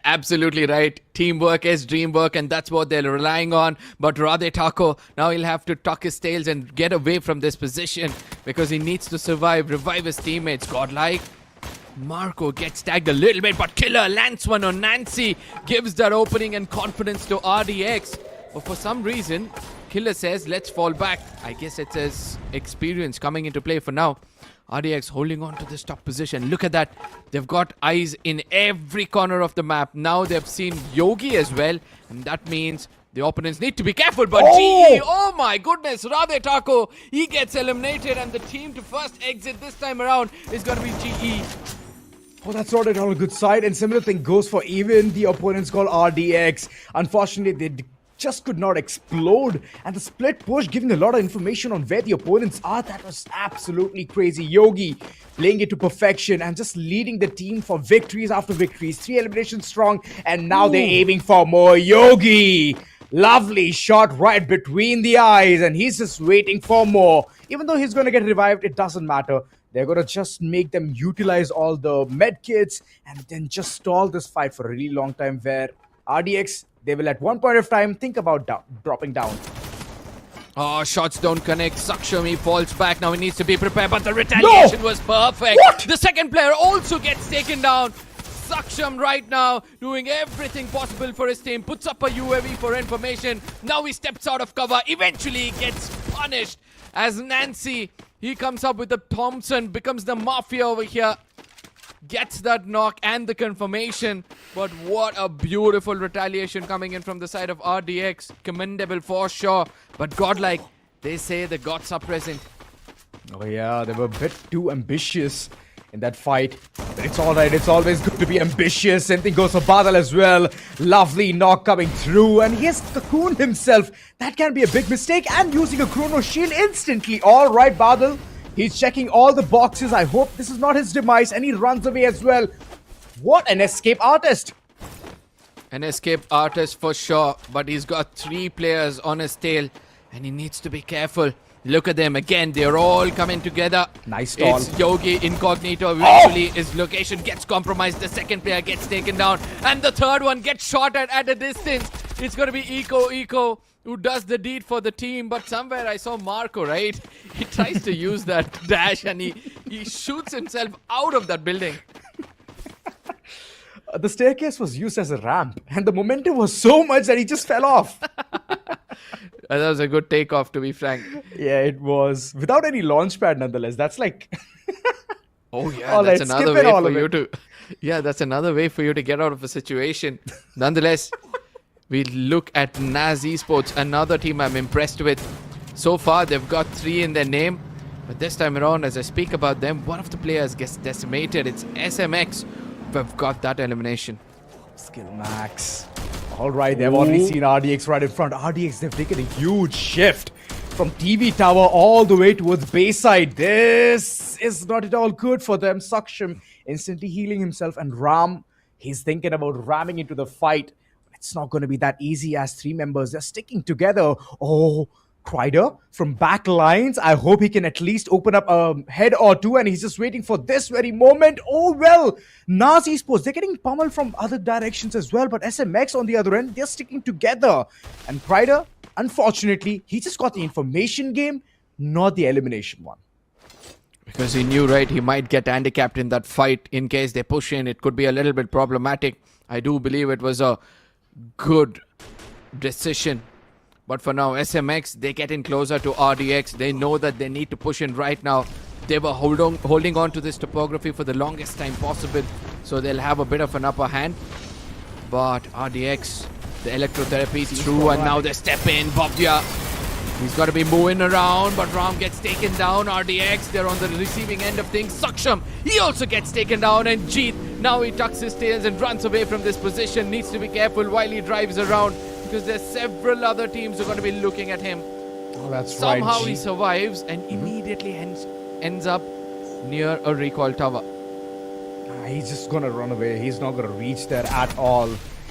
Absolutely right. Teamwork is dreamwork, and that's what they're relying on. But Radhe Taco, now he'll have to tuck his tails and get away from this position because he needs to survive, revive his teammates. GODLIKE. Marco gets tagged a little bit, but Killer lands one on Nancy, gives that opening and confidence to RDX. But for some reason, Killer says, let's fall back. I guess it's his experience coming into play for now. RDX holding on to this top position. Look at that. They've got eyes in every corner of the map. Now they've seen Yogi as well, and that means the opponents need to be careful. But GE, oh my goodness, Radhe Taco, he gets eliminated, and the team to first exit this time around is going to be GE. Oh, that's not at all a good side. And similar thing goes for even the opponents called RDX. Unfortunately, they just could not explode. And the split push giving a lot of information on where the opponents are. That was absolutely crazy. Yogi playing it to perfection and just leading the team for victories after victories. 3 eliminations strong. And now they're aiming for more. Yogi! Lovely shot right between the eyes. And he's just waiting for more. Even though he's going to get revived, it doesn't matter. They're going to just make them utilize all the med kits and then just stall this fight for a really long time, where RDX, they will at one point of time think about dropping down. Oh, shots don't connect. Sakshami falls back. Now he needs to be prepared, but the retaliation was perfect. What? The second player also gets taken down. Saksham right now doing everything possible for his team. Puts up a UAV for information. Now he steps out of cover. Eventually gets punished as Nancy, he comes up with the Thompson, becomes the Mafia over here. Gets that knock and the confirmation. But what a beautiful retaliation coming in from the side of RDX. Commendable for sure. But GODLIKE, they say the gods are present. Oh yeah, they were a bit too ambitious in that fight. But it's alright, it's always good to be ambitious. Same thing goes for Badal as well. Lovely knock coming through. And he has cocooned himself. That can be a big mistake. And using a chrono shield instantly. Alright, Badal. He's checking all the boxes. I hope this is not his demise. And he runs away as well. What an escape artist. An escape artist for sure, but he's got 3 players on his tail and he needs to be careful. Look at them again, they're all coming together. Nice stall. It's Yogi Incognito. Eventually his location gets compromised. The second player gets taken down and the third one gets shot at a distance. It's going to be Eco who does the deed for the team, but somewhere I saw Marco, right? He tries to use that dash and he shoots himself out of that building. The staircase was used as a ramp, and the momentum was so much that he just fell off. That was a good takeoff, to be frank. Yeah, it was. Without any launch pad, nonetheless. That's like... Oh, yeah, that's another way for you to... Yeah, that's another way for you to get out of a situation. Nonetheless, we look at NAAZ Esports, another team I'm impressed with. So far, they've got 3 in their name. But this time around, as I speak about them, one of the players gets decimated. It's SMX. We've got that elimination. SKILLMAX. All right, they've already seen RDX right in front. RDX, they've taken a huge shift from TV tower all the way towards Bayside. This is not at all good for them. Saksham instantly healing himself, and Ram, he's thinking about ramming into the fight. It's not going to be that easy as 3 members. They're sticking together. Oh, Kryder from back lines. I hope he can at least open up a head or 2, and he's just waiting for this very moment. Oh well, NAAZ Esports, they're getting pummeled from other directions as well, but SMX on the other end, they're sticking together. And Kryder, unfortunately, he just got the information game, not the elimination one. Because he knew, right, he might get handicapped in that fight. In case they push in, it could be a little bit problematic. I do believe it was a good decision. But for now, SMX, they get in closer to RDX. They know that they need to push in right now. They were holding on to this topography for the longest time possible. So they'll have a bit of an upper hand. But RDX, the electrotherapy through, and now they step in. BOOYAH, he's got to be moving around, but Ram gets taken down. RDX, they're on the receiving end of things. Saksham, he also gets taken down. And Jeet, now he tucks his tails and runs away from this position. Needs to be careful while he drives around, because there's several other teams who are going to be looking at him. Oh, that's Somehow right. he survives and immediately ends up near a recoil tower. He's just going to run away. He's not going to reach there at all.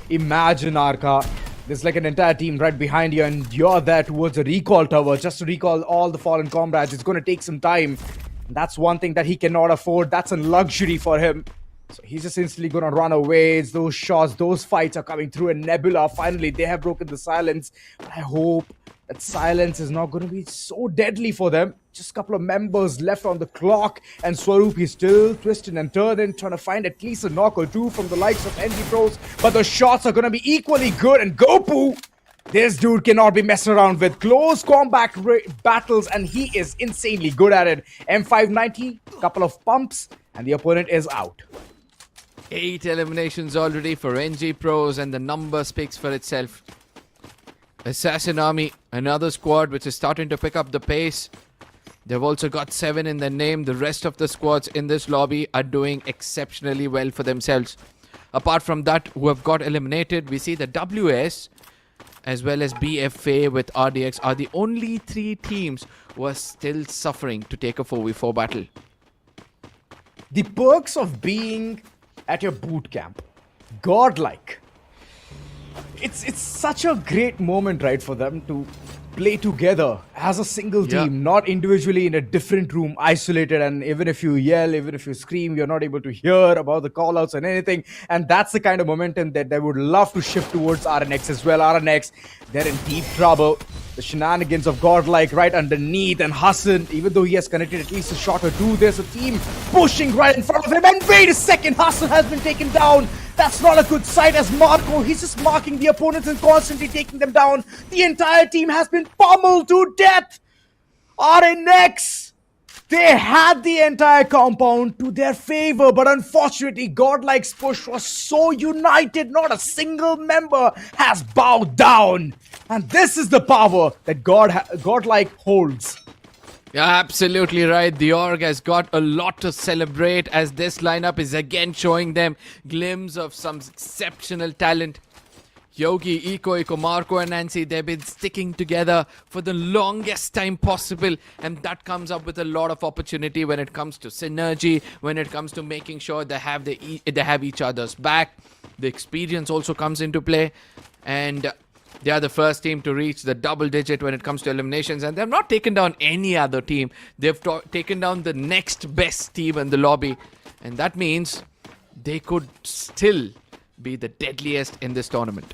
Imagine, Arka, there's like an entire team right behind you, and you're there towards a recall tower just to recall all the fallen comrades. It's going to take some time. That's one thing that he cannot afford. That's a luxury for him. So he's just instantly going to run away. It's those shots, those fights are coming through. And Nebula, finally, they have broken the silence. But I hope that silence is not going to be so deadly for them. Just a couple of members left on the clock. And Swaroop is still twisting and turning, trying to find at least a knock or 2 from the likes of NG Pros. But the shots are going to be equally good. And Gopu, this dude cannot be messing around with close combat battles. And he is insanely good at it. M590, couple of pumps, and the opponent is out. 8 eliminations already for NG Pros, and the number speaks for itself. Assassin Army, another squad which is starting to pick up the pace. They've also got 7 in their name. The rest of the squads in this lobby are doing exceptionally well for themselves. Apart from that, who have got eliminated, we see the WS as well as BFA with RDX are the only 3 teams who are still suffering to take a 4v4 battle. The perks of being at your boot camp. Godlike. It's such a great moment, right, for them to play together as a single team, not individually in a different room, isolated, and even if you yell, even if you scream, you're not able to hear about the callouts and anything. And that's the kind of momentum that they would love to shift towards RNX as well. RNX, they're in deep trouble. The shenanigans of Godlike right underneath, and Hassan, even though he has connected at least a shot or 2, there's a team pushing right in front of him. And wait a second, Hassan has been taken down. That's not a good sight as Marco, he's just marking the opponents and constantly taking them down. The entire team has been pummeled to death. RNX, they had the entire compound to their favor, but unfortunately, Godlike's push was so united, not a single member has bowed down. And this is the power that Godlike holds. Yeah, absolutely right. The org has got a lot to celebrate as this lineup is again showing them glimpse of some exceptional talent. Yogi, Iko, Marco and Nancy, they've been sticking together for the longest time possible, and that comes up with a lot of opportunity when it comes to synergy, when it comes to making sure they have each other's back. The experience also comes into play, and they are the first team to reach the double digit when it comes to eliminations, and they've not taken down any other team. They've taken down the next best team in the lobby, and that means they could still be the deadliest in this tournament.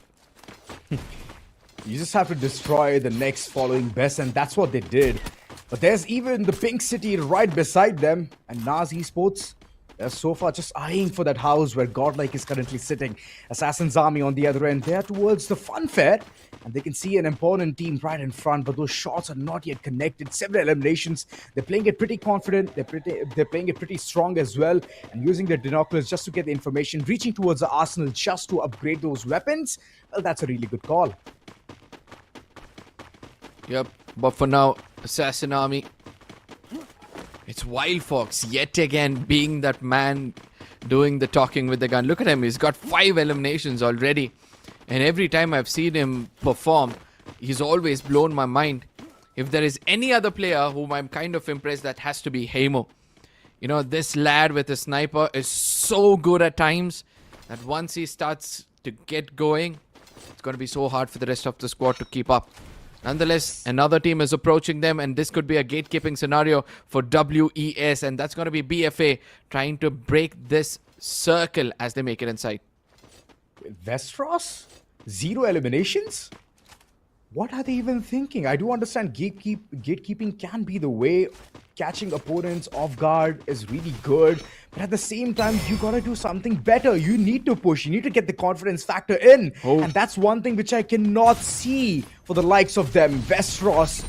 You just have to destroy the next following best, and that's what they did. But there's even the Pink City right beside them, and NAAZ Esports, they're so far just eyeing for that house where GODLIKE is currently sitting. Assassin's Army on the other end, they're towards the fun fair, and they can see an opponent team right in front, but those shots are not yet connected. Several eliminations. They're playing it pretty confident. They're playing it pretty strong as well, and using their binoculars just to get the information, reaching towards the arsenal just to upgrade those weapons. Well, that's a really good call. Yep, but for now, Assassin Army, it's Wild Fox yet again being that man doing the talking with the gun. Look at him, he's got 5 eliminations already. And every time I've seen him perform, he's always blown my mind. If there is any other player whom I'm kind of impressed, that has to be Hamo. You know, this lad with a sniper is so good at times that once he starts to get going, it's going to be so hard for the rest of the squad to keep up. Nonetheless, another team is approaching them, and this could be a gatekeeping scenario for WES, and that's going to be BFA trying to break this circle as they make it inside. Westeros? 0 eliminations? What are they even thinking? I do understand gatekeeping can be the way. Catching opponents off guard is really good, but at the same time, you gotta do something better. You need to push. You need to get the confidence factor in. And that's one thing which I cannot see for the likes of them. Westeros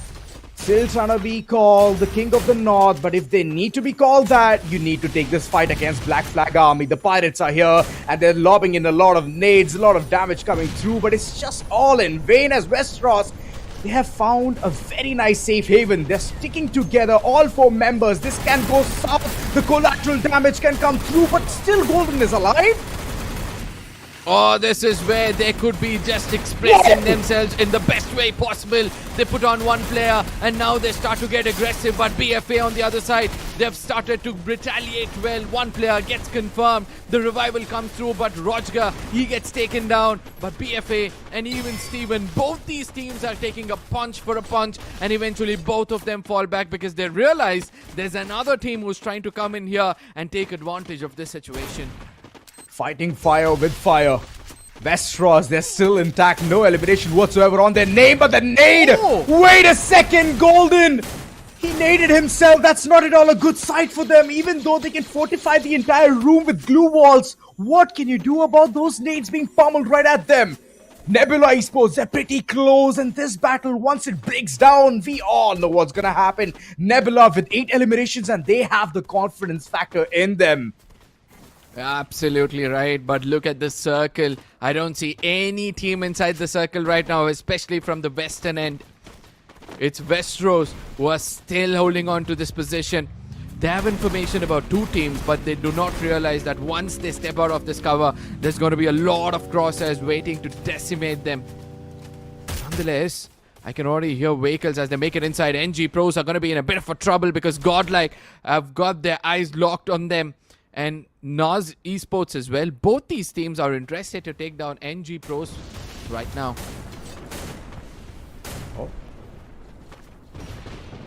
still trying to be called the King of the North, but if they need to be called that, you need to take this fight against Black Flag Army. The pirates are here, and they're lobbing in a lot of nades, a lot of damage coming through, but it's just all in vain as Westeros, they have found a very nice safe haven. They're sticking together, all 4 members. This can go south, the collateral damage can come through, but still Golden is alive. Oh, this is where they could be just expressing themselves in the best way possible. They put on one player and now they start to get aggressive, but BFA on the other side, they've started to retaliate well. One player gets confirmed, the revival comes through, but Rojga, he gets taken down. But BFA and even Steven, both these teams are taking a punch for a punch, and eventually both of them fall back because they realize there's another team who's trying to come in here and take advantage of this situation. Fighting fire with fire. Westeros, they're still intact. No elimination whatsoever on their name, but the nade! Oh. Wait a second, Golden! He naded himself. That's not at all a good sight for them. Even though they can fortify the entire room with glue walls, what can you do about those nades being pummeled right at them? Nebula Esports, they're pretty close, and this battle, once it breaks down, we all know what's gonna happen. Nebula with 8 eliminations, and they have the confidence factor in them. Absolutely right, but look at the circle. I don't see any team inside the circle right now, especially from the western end. It's Westeros who are still holding on to this position. They have information about 2 teams, but they do not realize that once they step out of this cover, there's going to be a lot of crosshairs waiting to decimate them. Nonetheless, I can already hear vehicles as they make it inside. NG Pros are going to be in a bit of a trouble because GODLIKE have got their eyes locked on them. And NAAZ Esports as well. Both these teams are interested to take down NG Pros right now. Oh.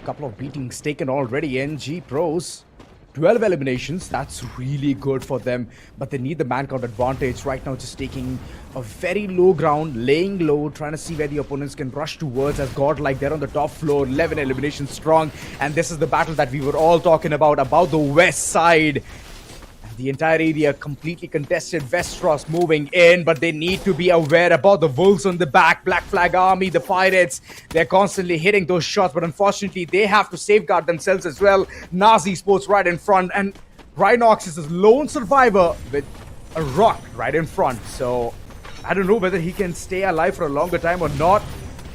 Couple of beatings taken already. NG Pros. 12 eliminations. That's really good for them. But they need the man count advantage. Right now just taking a very low ground. Laying low. Trying to see where the opponents can rush towards. As GODLIKE, they're on the top floor. 11 eliminations strong. And this is the battle that we were all talking about the west side. The entire area completely contested. Westeros moving in, but they need to be aware about the wolves on the back. Black Flag Army, the pirates, they're constantly hitting those shots, but unfortunately they have to safeguard themselves as well. NAAZ Esports right in front, and Rhinox is a lone survivor with a rock right in front. So I don't know whether he can stay alive for a longer time or not,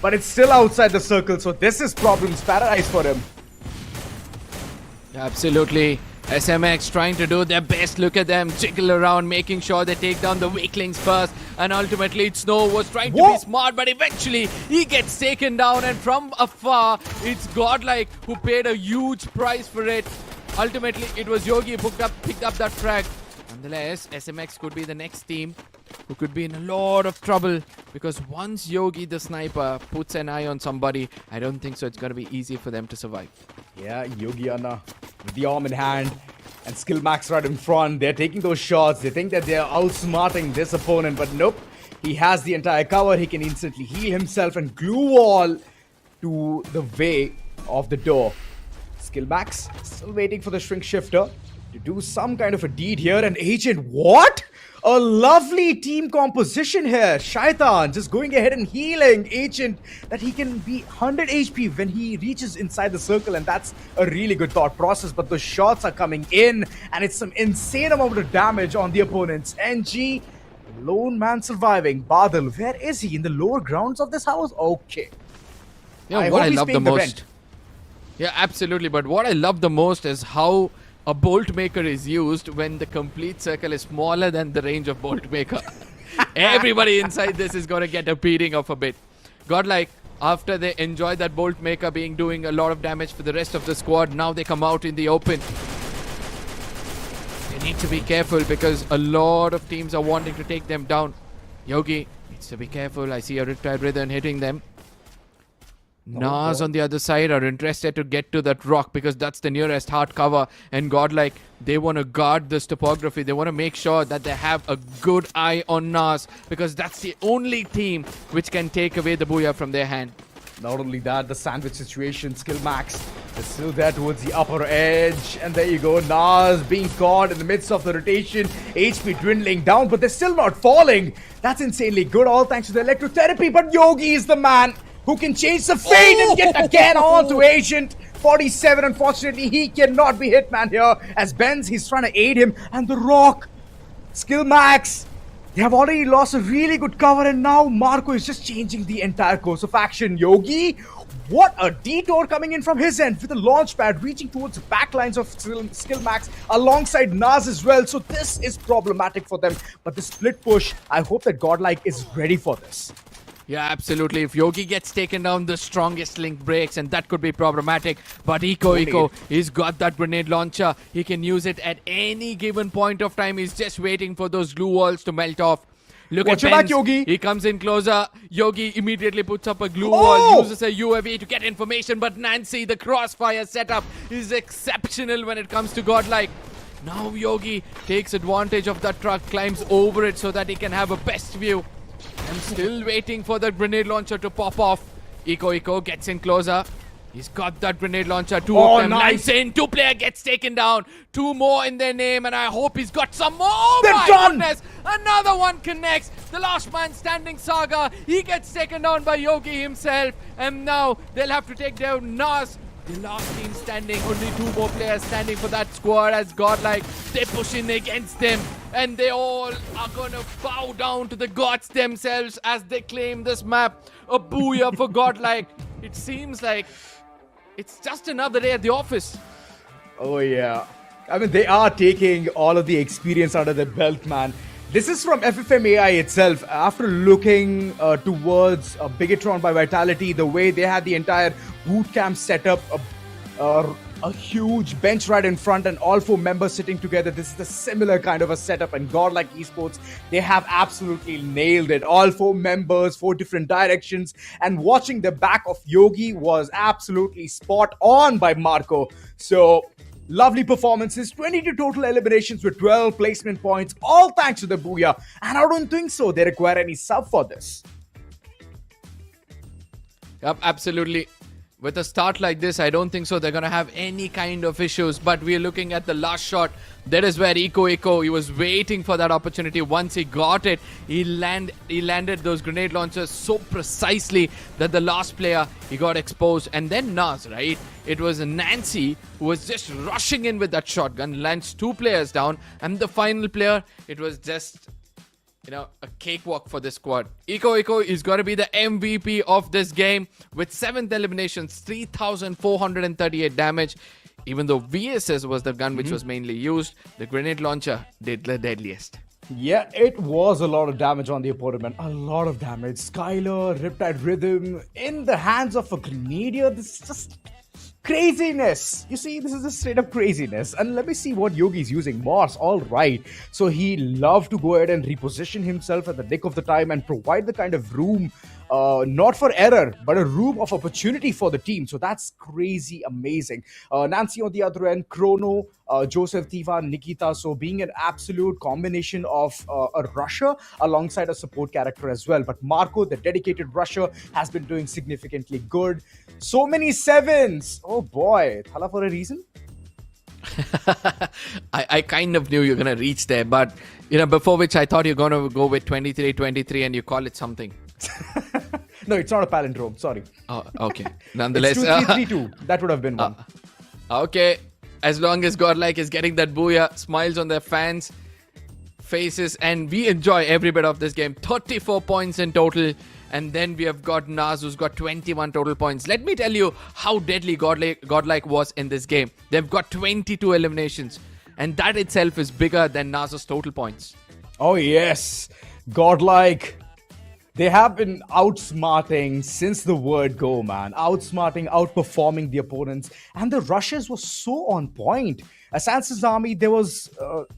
but it's still outside the circle, so this is problems paradise for him. Absolutely. SMX trying to do their best. Look at them jiggle around, making sure they take down the weaklings first. And ultimately, Snow was trying to be smart, but eventually he gets taken down. And from afar, it's Godlike who paid a huge price for it. Ultimately, it was Yogi who picked up that frag. Nonetheless, SMX could be the next team who could be in a lot of trouble, because once Yogi the sniper puts an eye on somebody, I don't think so it's going to be easy for them to survive. Yeah, Yogi Anna with the arm in hand and SKILLMAX right in front. They're taking those shots. They think that they're outsmarting this opponent, but nope. He has the entire cover. He can instantly heal himself and glue wall to the way of the door. SKILLMAX still waiting for the shrink shifter to do some kind of a deed here. And Agent, what? A lovely team composition here. Shaitan just going ahead and healing Agent that he can be 100 HP when he reaches inside the circle, and that's a really good thought process. But the shots are coming in and it's some insane amount of damage on the opponents. NG, lone man surviving. Badal, where is he? In the lower grounds of this house? Okay. Yeah, what I love the most. Yeah, absolutely. But what I love the most is how a bolt maker is used when the complete circle is smaller than the range of bolt maker. Everybody inside this is going to get a beating of a bit. Godlike, after they enjoy that bolt maker doing a lot of damage for the rest of the squad, now they come out in the open. They need to be careful because a lot of teams are wanting to take them down. Yogi needs to be careful. I see a retired Rhythm hitting them. NAAZ on the other side are interested to get to that rock because that's the nearest hard cover, and Godlike, they want to guard this topography. They want to make sure that they have a good eye on NAAZ because that's the only team which can take away the BOOYAH from their hand. Not only that, the sandwich situation, SKILLMAX is still there towards the upper edge. And there you go, NAAZ being caught in the midst of the rotation. HP dwindling down, but they're still not falling. That's insanely good, all thanks to the electrotherapy. But Yogi is the man who can change the fate and get again on to Agent 47. Unfortunately, he cannot be Hitman here. As Benz, he's trying to aid him. And the Rock, SKILLMAX, they have already lost a really good cover. And now Marco is just changing the entire course of action. Yogi, what a detour coming in from his end with the launch pad reaching towards the back lines of SKILLMAX alongside NAAZ as well. So this is problematic for them. But the split push, I hope that Godlike is ready for this. Yeah, absolutely. If Yogi gets taken down, the strongest link breaks, and that could be problematic. But Eco, he's got that grenade launcher. He can use it at any given point of time. He's just waiting for those glue walls to melt off. Look at Benz. Yogi. He comes in closer. Yogi immediately puts up a glue wall, uses a UAV to get information. But Nancy, the crossfire setup is exceptional when it comes to Godlike. Now Yogi takes advantage of that truck, climbs over it so that he can have a best view. I'm still waiting for the grenade launcher to pop off. Eco gets in closer. He's got that grenade launcher. Two of them lands in. Two player gets taken down. Two more in their name, and I hope he's got some more. Oh my goodness! Another one connects. The last man standing Saga. He gets taken down by Yogi himself, and now they'll have to take down NAAZ. The last team standing, only two more players standing for that squad as Godlike. They push in against them, and they all are gonna bow down to the gods themselves as they claim this map. A BOOYAH for Godlike. It seems like it's just another day at the office. Oh yeah. I mean, they are taking all of the experience out of their belt, man. This is from FFMIC itself. After looking towards Bigatron by Vitality, the way they had the entire boot camp set up, a huge bench right in front and all four members sitting together. This is a similar kind of a setup, and Godlike Esports, they have absolutely nailed it. All four members, four different directions, and watching the back of Yogi was absolutely spot on by Marco. So lovely performances, 22 total eliminations with 12 placement points, all thanks to the BOOYAH. And I don't think so they require any sub for this. Yep, absolutely. With a start like this, I don't think so they're going to have any kind of issues. But we're looking at the last shot. That is where Eco, he was waiting for that opportunity. Once he got it, he landed those grenade launchers so precisely that the last player, he got exposed. And then NAAZ, right? It was Nancy who was just rushing in with that shotgun, lands two players down. And the final player, it was just, a cakewalk for this squad. Eco is going to be the MVP of this game with 7th eliminations, 3,438 damage. Even though VSS was the gun which was mainly used, the grenade launcher did the deadliest. Yeah, it was a lot of damage on the opponent, man. A lot of damage. Skylar, Riptide Rhythm in the hands of a Grenadier. This is just craziness. You see, this is just straight up craziness. And let me see what Yogi's using. Morse, all right. So he loved to go ahead and reposition himself at the nick of the time and provide the kind of room, not for error, but a room of opportunity for the team. So that's crazy amazing. Nancy on the other end, Chrono, Joseph, Tiva, Nikita. So being an absolute combination of a rusher alongside a support character as well. But Marco, the dedicated rusher, has been doing significantly good. So many sevens. Oh boy. Thala for a reason? I kind of knew you were going to reach there, but before which I thought you were going to go with 23-23 and you call it something. No, it's not a palindrome. Sorry. Oh, okay. Nonetheless, it's 2-3-3-2. That would have been one. Okay. As long as Godlike is getting that booyah, smiles on their fans' faces, and we enjoy every bit of this game. 34 points in total. And then we have got NAAZ, who's got 21 total points. Let me tell you how deadly Godlike was in this game. They've got 22 eliminations. And that itself is bigger than NAAZ's total points. Oh, yes. Godlike. They have been outsmarting since the word go, man. Outsmarting, outperforming the opponents. And the rushes were so on point. Assance's army, there was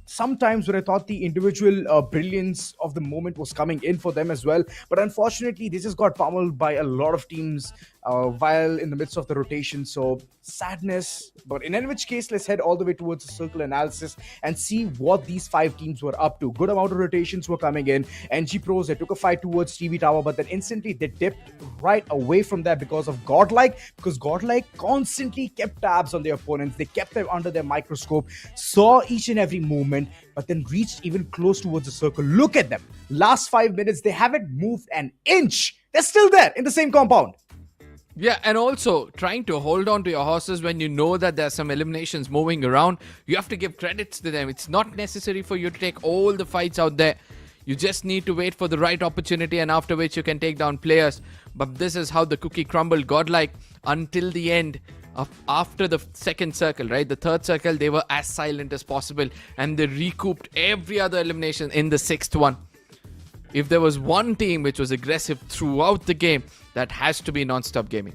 some times where I thought the individual brilliance of the moment was coming in for them as well. But unfortunately, they just got pummeled by a lot of teams while in the midst of the rotation. So sadness. But in any which case, let's head all the way towards the circle analysis and see what these 5 teams were up to. Good amount of rotations were coming in. NG Pros, they took a fight towards TV Tower, but then instantly they dipped right away from that because of Godlike. Because Godlike constantly kept tabs on their opponents. They kept them under their microscope, saw each and every movement, but then reached even close towards the circle. Look at them. Last 5 minutes, they haven't moved an inch. They're still there in the same compound. Yeah, and also trying to hold on to your horses when you know that there's some eliminations moving around. You have to give credits to them. It's not necessary for you to take all the fights out there. You just need to wait for the right opportunity, and after which you can take down players. But this is how the cookie crumbled. Godlike until the end. After the second circle, right? The third circle, they were as silent as possible. And they recouped every other elimination in the 6th one. If there was one team which was aggressive throughout the game, that has to be Non-Stop Gaming.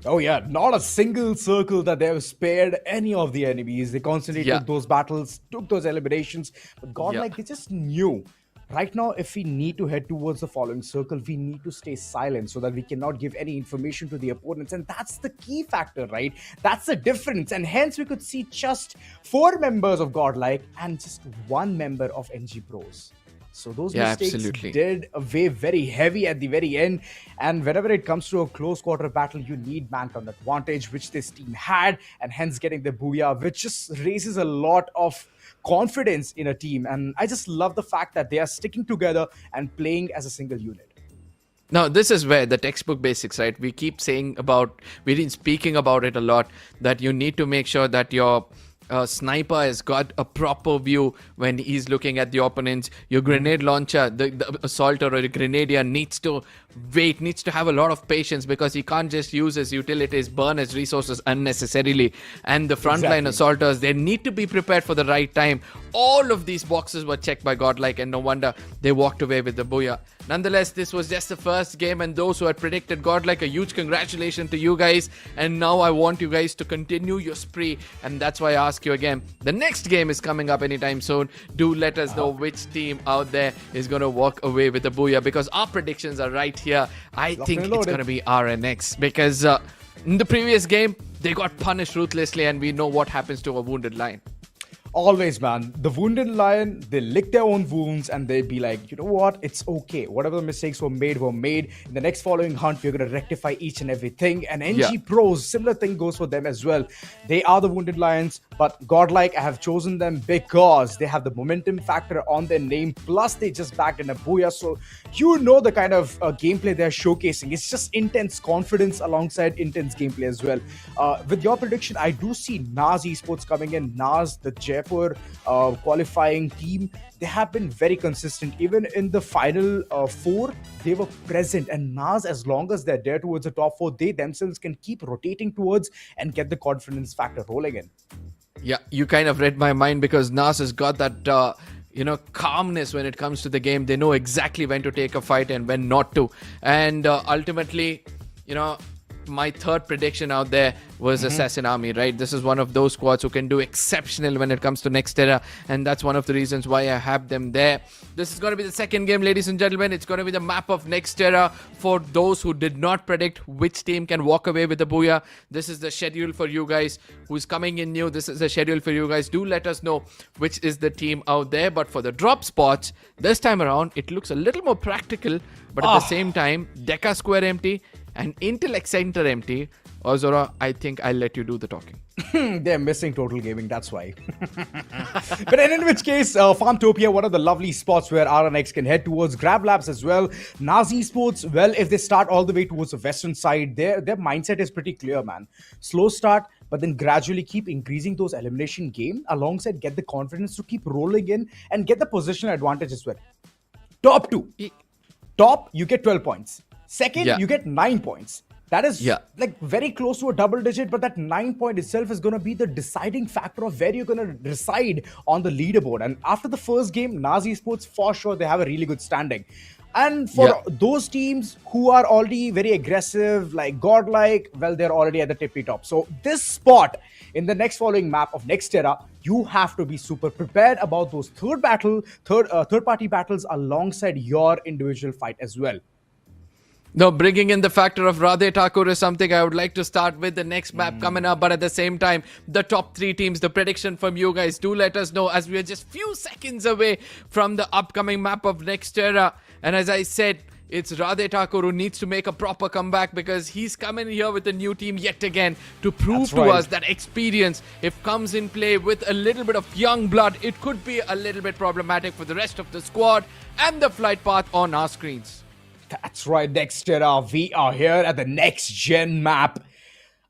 Oh yeah, not a single circle that they have spared any of the enemies. They constantly took those battles, took those eliminations. But Godlike, they just knew. Right now, if we need to head towards the following circle, we need to stay silent so that we cannot give any information to the opponents. And that's the key factor, right? That's the difference. And hence, we could see just 4 members of Godlike and just 1 member of NG Pros. So those mistakes did weigh very heavy at the very end. And whenever it comes to a close quarter battle, you need man-count advantage, which this team had, and hence getting the booyah, which just raises a lot of confidence in a team. And I just love the fact that they are sticking together and playing as a single unit. Now, this is where the textbook basics, right? We keep saying about, we've been speaking about it a lot, that you need to make sure that your sniper has got a proper view when he's looking at the opponents. Your grenade launcher, the assaulter or the grenadier needs to wait, needs to have a lot of patience, because he can't just use his utilities, burn his resources unnecessarily. And the frontline assaulters, they need to be prepared for the right time. All of these boxes were checked by Godlike, and no wonder they walked away with the booyah. Nonetheless, this was just the first game, and those who had predicted Godlike, a huge congratulations to you guys. And now I want you guys to continue your spree, and that's why I ask you again, the next game is coming up anytime soon. Do let us know which team out there is going to walk away with the booyah, because our predictions are right here. I think it's going to be RNX, because in the previous game, they got punished ruthlessly, and we know what happens to a wounded lion. Always, man. The wounded lion, they lick their own wounds and they'd be like, you know what? It's okay. Whatever mistakes were made were made. In the next following hunt, we're going to rectify each and everything. And NG Pros, similar thing goes for them as well. They are the wounded lions, but Godlike, I have chosen them because they have the momentum factor on their name. Plus, they just backed in a booyah. So you know the kind of gameplay they're showcasing. It's just intense confidence alongside intense gameplay as well. With your prediction, I do see NAAZ Esports coming in. NAAZ, the Jet Jaipur qualifying team, they have been very consistent. Even in the final 4, they were present. And NAAZ, as long as they're there towards the top 4, they themselves can keep rotating towards and get the confidence factor rolling in. Yeah, you kind of read my mind because NAAZ has got that, calmness when it comes to the game. They know exactly when to take a fight and when not to. And ultimately, my third prediction out there was Assassin Army, right? This is one of those squads who can do exceptional when it comes to next era, and that's one of the reasons why I have them there. This is going to be the second game, ladies and gentlemen. It's going to be the map of next era for those who did not predict which team can walk away with the Booyah. This is the schedule for you guys who's coming in new. This is the schedule for you guys. Do let us know which is the team out there. But for the drop spots, this time around, it looks a little more practical, but at the same time, Deca Square empty and Intellect Center empty. Ozora, I think I'll let you do the talking. They're missing Total Gaming, that's why. But in which case, Farmtopia, one of the lovely spots where RNX can head towards. Grab Labs as well. NAAZ Esports, well, if they start all the way towards the western side, their mindset is pretty clear, man. Slow start, but then gradually keep increasing those elimination game, alongside get the confidence to keep rolling in and get the positional advantage as well. Top 2. Top, you get 12 points. Second, you get 9 points. That is like very close to a double digit, but that 9 point itself is going to be the deciding factor of where you're going to reside on the leaderboard. And after the first game, NAAZ Esports, for sure, they have a really good standing. And for those teams who are already very aggressive, like GODLIKE, well, they're already at the tippy top. So this spot in the next following map of next era, you have to be super prepared about those third-party battles alongside your individual fight as well. Now, bringing in the factor of Radhe Thakur is something I would like to start with the next map coming up. But at the same time, the top 3 teams, the prediction from you guys, do let us know as we are just few seconds away from the upcoming map of next era. And as I said, it's Radhe Thakur who needs to make a proper comeback because he's coming here with a new team yet again to prove to us that experience, if comes in play with a little bit of young blood, it could be a little bit problematic for the rest of the squad and the flight path on our screens. That's right, next era, we are here at the next gen map.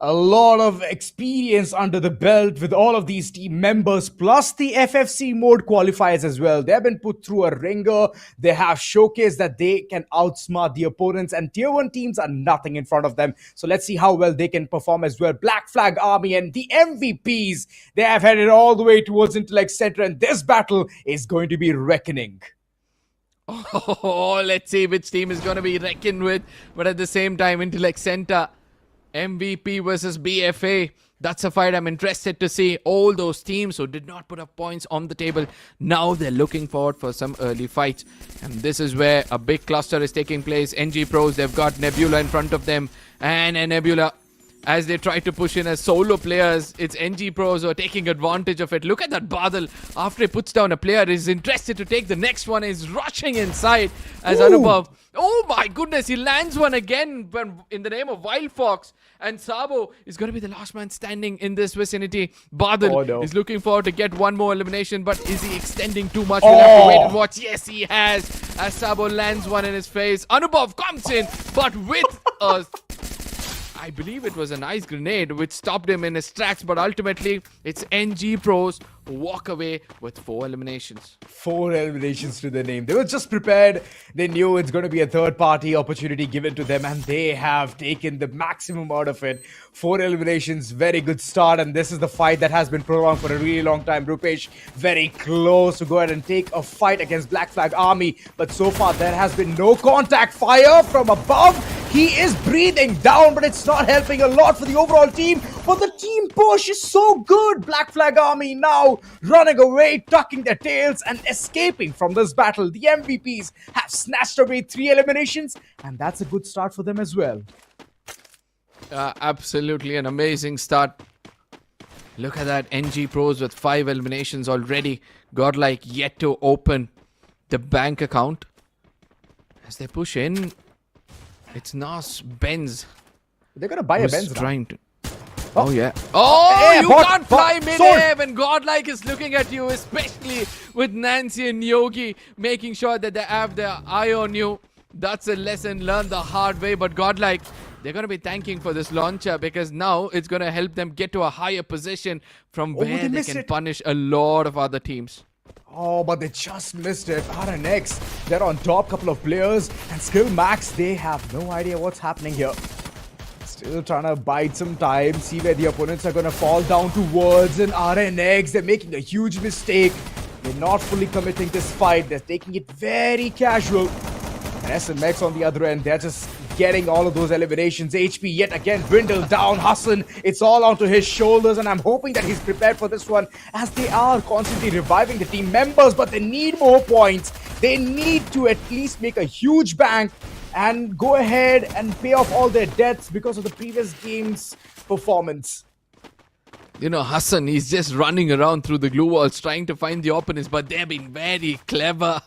A lot of experience under the belt with all of these team members, plus the FFC mode qualifiers as well. They've been put through a ringer. They have showcased that they can outsmart the opponents, and tier 1 teams are nothing in front of them. So let's see how well they can perform as well. Black Flag Army and the MVPs, they have headed all the way towards Intellect Center, and this battle is going to be reckoning. Oh, let's see which team is going to be reckoned with. But at the same time, Intellect Center, MVP versus BFA. That's a fight I'm interested to see. All those teams who did not put up points on the table, now they're looking forward for some early fights. And this is where a big cluster is taking place. NG Pros, they've got Nebula in front of them. And Nebula, as they try to push in as solo players, it's NG Pros who are taking advantage of it. Look at that Badal. After he puts down a player, is interested to take the next one. Is rushing inside as Anubhav. Oh my goodness, he lands one again in the name of Wild Fox. And Sabo is going to be the last man standing in this vicinity. Badal is looking forward to get one more elimination, but is he extending too much? We'll have to wait and watch. Yes, he has. As Sabo lands one in his face. Anubhav comes in, but with a... I believe it was a nice grenade which stopped him in his tracks, but ultimately it's NG Pros who walk away with 4 eliminations. 4 eliminations to the name. They were just prepared. They knew it's going to be a third-party opportunity given to them, and they have taken the maximum out of it. 4 eliminations, very good start, and this is the fight that has been prolonged for a really long time. Rupesh very close to go ahead and take a fight against Black Flag Army, but so far there has been no contact fire from above. He is breathing down, but it's not helping a lot for the overall team. But the team push is so good. Black Flag Army now running away, tucking their tails and escaping from this battle. The MVPs have snatched away 3 eliminations, and that's a good start for them as well. Absolutely an amazing start. Look at that, NG Pros with 5 eliminations already. GODLIKE yet to open the bank account. As they push in, it's NAAZ Benz. They're going to buy a Benz trying to... Oh, yeah. Oh, you can't fly mid-air when GODLIKE is looking at you, especially with Nancy and Yogi making sure that they have their eye on you. That's a lesson learned the hard way, but GODLIKE, they're going to be thanking for this launcher because now it's going to help them get to a higher position from where they can punish a lot of other teams. Oh, but they just missed it. RNX, they're on top, couple of players, and SKILLMAX, they have no idea what's happening here. Still trying to bide some time, see where the opponents are going to fall down towards. And RNX, they're making a huge mistake. They're not fully committing this fight. They're taking it very casual. And SMX on the other end, they're just getting all of those eliminations. HP yet again dwindled down. Hassan, it's all onto his shoulders, and I'm hoping that he's prepared for this one as they are constantly reviving the team members, but they need more points. They need to at least make a huge bank and go ahead and pay off all their debts because of the previous game's performance. You know, Hassan, he's just running around through the glue walls trying to find the opponents, but they've been very clever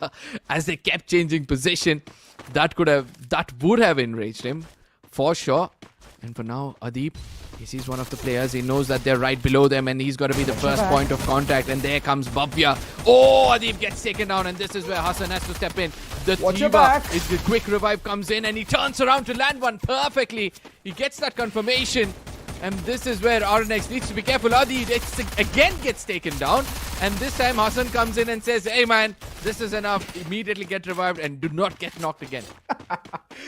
as they kept changing position. That would have enraged him for sure. And for now, Adib, he sees one of the players. He knows that they're right below them, and he's got to be the first point of contact. And there comes BOOYAH. Oh, Adib gets taken down, and this is where Hassan has to step in. The quick revive comes in, and he turns around to land one perfectly. He gets that confirmation. And this is where RNX needs to be careful. Adi again gets taken down. And this time Hassan comes in and says, hey man, this is enough. Immediately get revived and do not get knocked again.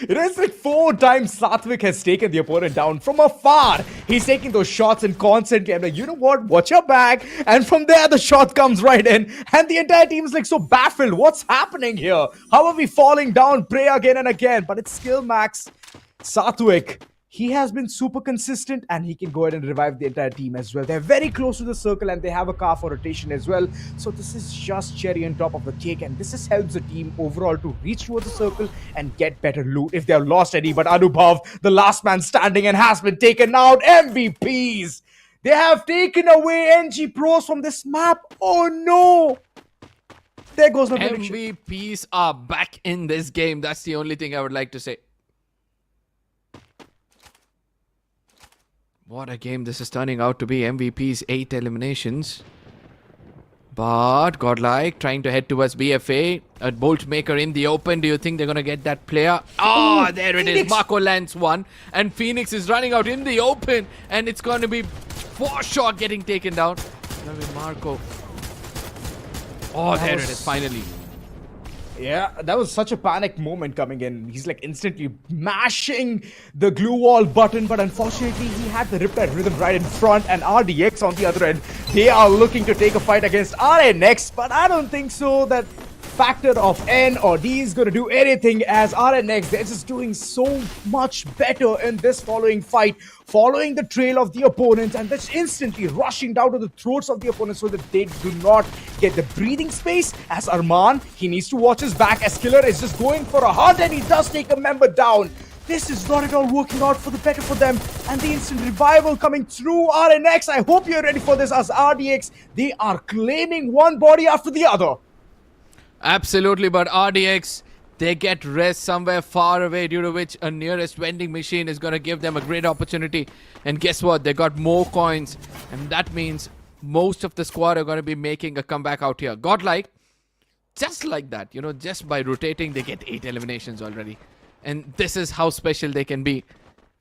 It is like 4 times Satvik has taken the opponent down from afar. He's taking those shots in constantly. I'm like, you know what? Watch your back. And from there, the shot comes right in. And the entire team is like so baffled. What's happening here? How are we falling down? Pray again and again. But it's SKILLMAX. Satvik, he has been super consistent and he can go ahead and revive the entire team as well. They're very close to the circle and they have a car for rotation as well. So this is just cherry on top of the cake, and this just helps the team overall to reach towards the circle and get better loot if they have lost any. But Anubhav, the last man standing, and has been taken out. MVPs! They have taken away NG Pros from this map. Oh no! There goes the prediction. MVPs are back in this game. That's the only thing I would like to say. What a game this is turning out to be. MVP's 8 eliminations. But GODLIKE trying to head towards BFA. A bolt maker in the open. Do you think they're going to get that player? Oh, there it is. Marco lands one. And Phoenix is running out in the open. And it's going to be for sure getting taken down. Marco. Oh, there it is. Finally. Yeah, that was such a panic moment coming in. He's like instantly mashing the glue wall button, but unfortunately he had the Riptide Rhythm right in front, and RDX on the other end. They are looking to take a fight against RNX, but I don't think so that factor of N or D is going to do anything, as RNX, they're just doing so much better in this following fight, following the trail of the opponents and just instantly rushing down to the throats of the opponents so that they do not get the breathing space. As Arman, he needs to watch his back as Killer is just going for a hunt, and he does take a member down. This is not at all working out for the better for them, and the instant revival coming through RNX. I hope you're ready for this, as RDX, they are claiming one body after the other. Absolutely, but RDX, they get rest somewhere far away, due to which a nearest vending machine is going to give them a great opportunity. And guess what? They got more coins, and that means most of the squad are going to be making a comeback out here. GODLIKE, just like that, you know, just by rotating, they get 8 eliminations already. And this is how special they can be.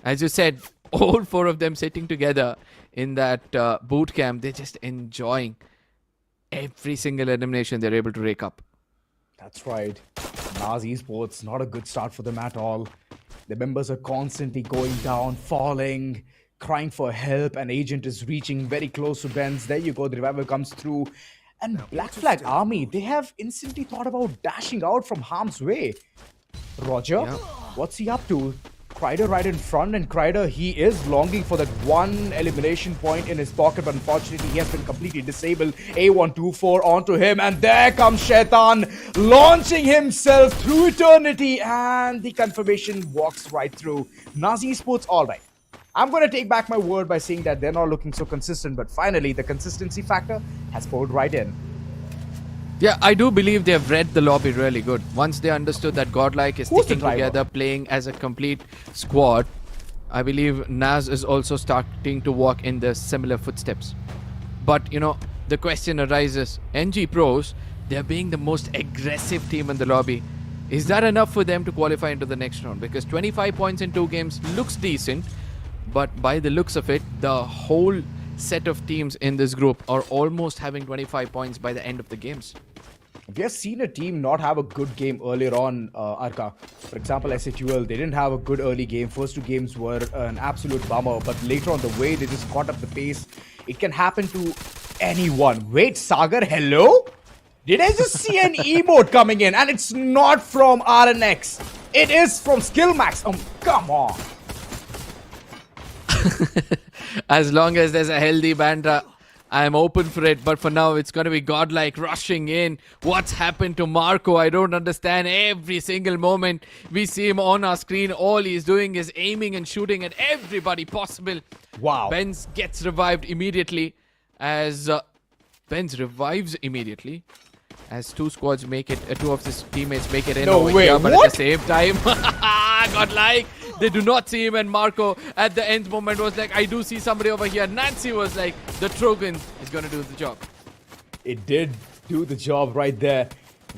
As you said, all 4 of them sitting together in that boot camp, they're just enjoying every single elimination they're able to rake up. That's right. NAAZ Esports, not a good start for them at all. The members are constantly going down, falling, crying for help. An agent is reaching very close to Benz. There you go, the revival comes through. And Black Flag Army, they have instantly thought about dashing out from harm's way. Roger, what's he up to? Kryder right in front, and Kryder, he is longing for that one elimination point in his pocket, but unfortunately he has been completely disabled. A124 onto him, and there comes Shaitan launching himself through eternity, and the confirmation walks right through. NAAZ Esports, alright. I'm going to take back my word by saying that they're not looking so consistent, but finally the consistency factor has poured right in. Yeah, I do believe they have read the lobby really good. Once they understood that GODLIKE is sticking together, playing as a complete squad, I believe NAAZ is also starting to walk in the similar footsteps. But, you know, the question arises, NG Pros, they're being the most aggressive team in the lobby. Is that enough for them to qualify into the next round? Because 25 points in 2 games looks decent, but by the looks of it, the whole set of teams in this group are almost having 25 points by the end of the games. We have seen a team not have a good game earlier on, Arka. For example, SATUL, they didn't have a good early game. First 2 games were an absolute bummer, but later on the way, they just caught up the pace. It can happen to anyone. Wait, Sagar, hello? Did I just see an emote coming in? And it's not from RNX. It is from SKILLMAX. Come on. As long as there's a healthy banter, I'm open for it. But for now, it's going to be godlike rushing in. What's happened to Marco? I don't understand. Every single moment we see him on our screen, all he's doing is aiming and shooting at everybody possible. Wow. Benz gets revived immediately as Benz revives immediately. As 2 squads make it, 2 of his teammates make it in No over way, here, but what? at the same time, godlike, they do not see him, and Marco at the end moment was like, I do see somebody over here. Nancy was like, the Trogan is going to do the job. It did do the job right there.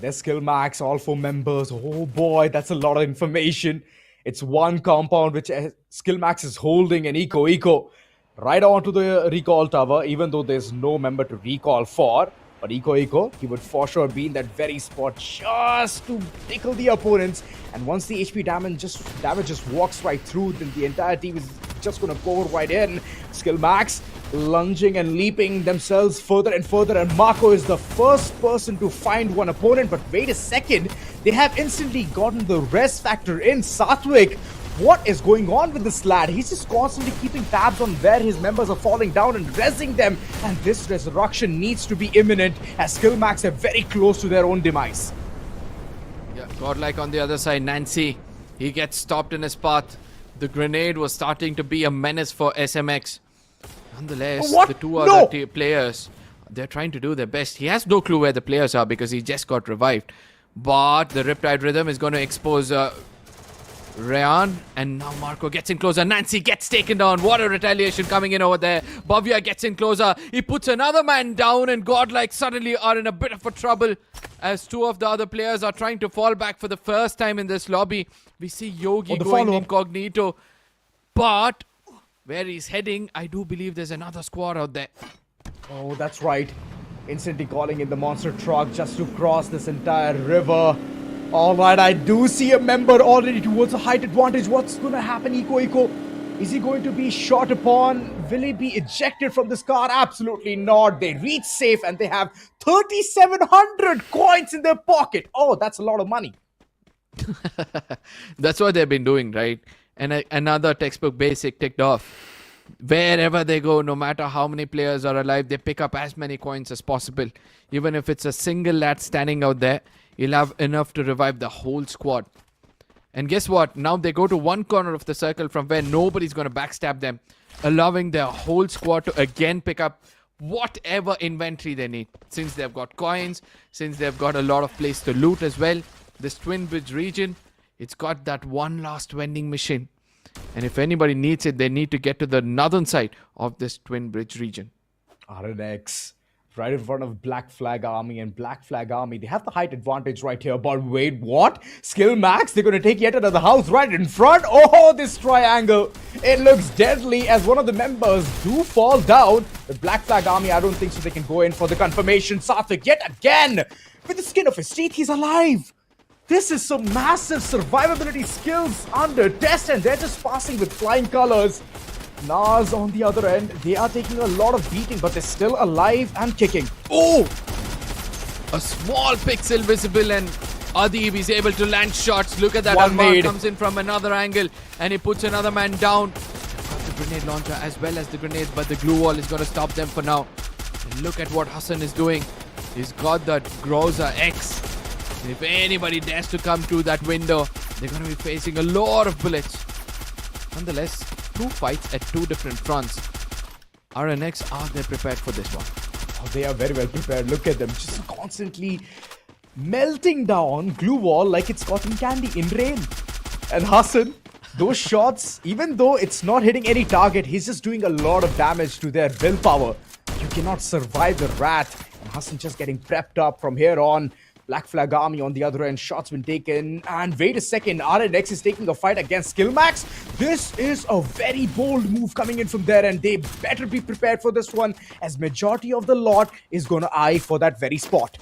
There's SKILLMAX, all 4 members. Oh boy, that's a lot of information. It's one compound which SKILLMAX is holding an Eco right onto the recall tower, even though there's no member to recall for. But Eco, he would for sure be in that very spot just to tickle the opponents. And once the HP damage just walks right through, then the entire team is just going to go right in. SKILLMAX lunging and leaping themselves further and further. And Marco is the first person to find one opponent. But wait a second, they have instantly gotten the res factor in. Satvik, what is going on with this lad? He's just constantly keeping tabs on where his members are falling down and rezzing them. And this resurrection needs to be imminent as SKILLMAX are very close to their own demise. Yeah, godlike on the other side. Nancy, he gets stopped in his path. The grenade was starting to be a menace for SMX. Nonetheless, the 2 other players, they're trying to do their best. He has no clue where the players are because he just got revived. But the Riptide Rhythm is going to expose Rayan, and now Marco gets in closer. Nancy gets taken down. What a retaliation coming in over there. BOOYAH gets in closer. He puts another man down, and godlike suddenly are in a bit of a trouble as 2 of the other players are trying to fall back for the first time in this lobby. We see Yogi going incognito, but where he's heading, I do believe there's another squad out there. Oh, that's right. Instantly calling in the monster truck just to cross this entire river. Alright, I do see a member already towards a height advantage. What's going to happen, Eco? Is he going to be shot upon? Will he be ejected from this car? Absolutely not. They reach safe and they have 3,700 coins in their pocket. Oh, that's a lot of money. That's what they've been doing, right? And another textbook basic ticked off. Wherever they go, no matter how many players are alive, they pick up as many coins as possible. Even if it's a single lad standing out there, he'll have enough to revive the whole squad. And guess what? Now they go to one corner of the circle from where nobody's going to backstab them, allowing their whole squad to again pick up whatever inventory they need. Since they've got coins, since they've got a lot of place to loot as well, this Twin Bridge region, it's got that one last vending machine. And if anybody needs it, they need to get to the northern side of this Twin Bridge region. RNX. Right in front of Black Flag Army, and Black Flag Army, they have the height advantage right here. But wait, what? SKILLMAX, they're going to take yet another house right in front. Oh, this triangle. It looks deadly as one of the members do fall down. The Black Flag Army, I don't think so they can go in for the confirmation. Satvik yet again. With the skin of his teeth, he's alive. This is some massive survivability skills under test, and they're just passing with flying colors. NAAZ on the other end, they are taking a lot of beating, but they're still alive and kicking. Oh! A small pixel visible, and Adib is able to land shots. Look at that. Almar comes in from another angle and he puts another man down. Got the grenade launcher as well as the grenades, but the glue wall is going to stop them for now. And look at what Hassan is doing. He's got that Groza X. And if anybody dares to come through that window, they're going to be facing a lot of bullets. Nonetheless, 2 fights at 2 different fronts. RNX, are they prepared for this one? Oh, they are very well prepared. Look at them, just constantly melting down glue wall like it's cotton candy in rain. And Hassan, those shots, even though it's not hitting any target, he's just doing a lot of damage to their willpower. You cannot survive the rat. And Hassan just getting prepped up from here on. Black Flag Army on the other end, shots been taken. And wait a second, RNX is taking a fight against SKILLMAX. This is a very bold move coming in from there, and they better be prepared for this one, as majority of the lot is going to eye for that very spot.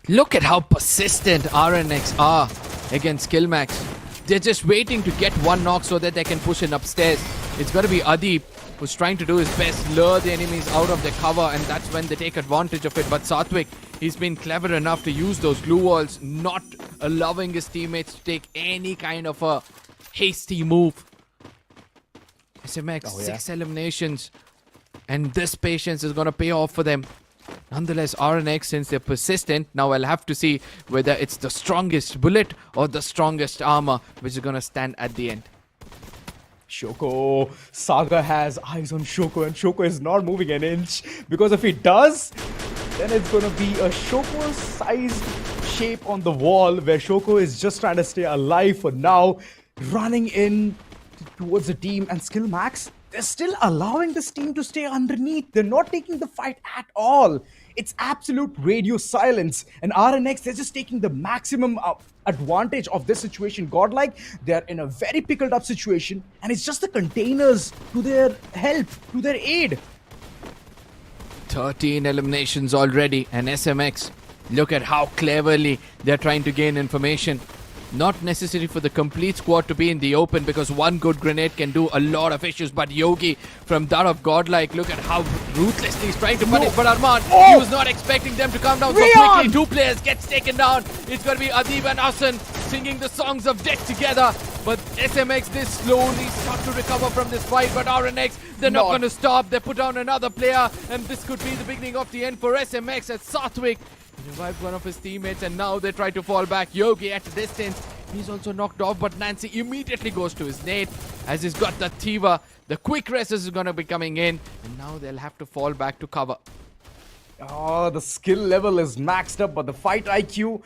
Look at how persistent RNX are against SKILLMAX. They're just waiting to get one knock so that they can push in upstairs. It's going to be Adib who's trying to do his best, lure the enemies out of their cover, and that's when they take advantage of it. But Satvik, he's been clever enough to use those glue walls, not allowing his teammates to take any kind of a hasty move. SMX, 6 eliminations, and this patience is going to pay off for them. Nonetheless, RNX, since they're persistent, now I'll have to see whether it's the strongest bullet or the strongest armor which is going to stand at the end. Shoko, Saga has eyes on Shoko, and Shoko is not moving an inch, because if he does, then it's going to be a Shoko-sized shape on the wall where Shoko is just trying to stay alive for now, running in towards the team. And SKILLMAX, they're still allowing this team to stay underneath. They're not taking the fight at all. It's absolute radio silence. And RNX, they're just taking the maximum advantage of this situation. Godlike, they're in a very pickled up situation, and it's just the containers to their help, to their aid. 13 eliminations already, and SMX, look at how cleverly they're trying to gain information. Not necessary for the complete squad to be in the open, because one good grenade can do a lot of issues. But Yogi from that of Godlike, look at how ruthlessly he's trying to punish. But Arman, he was not expecting them to come down so quickly. 2 players gets taken down. It's going to be Adib and Hassan singing the songs of death together. But SMX, they slowly start to recover from this fight. But RNX, they're not going to stop. They put down another player, and this could be the beginning of the end for SMX at Satvik. He revived one of his teammates, and now they try to fall back. Yogi at a distance, he's also knocked off, but Nancy immediately goes to his nade as he's got the Tiva. The quick rest is going to be coming in, and now they'll have to fall back to cover. Oh, the skill level is maxed up, but the fight IQ,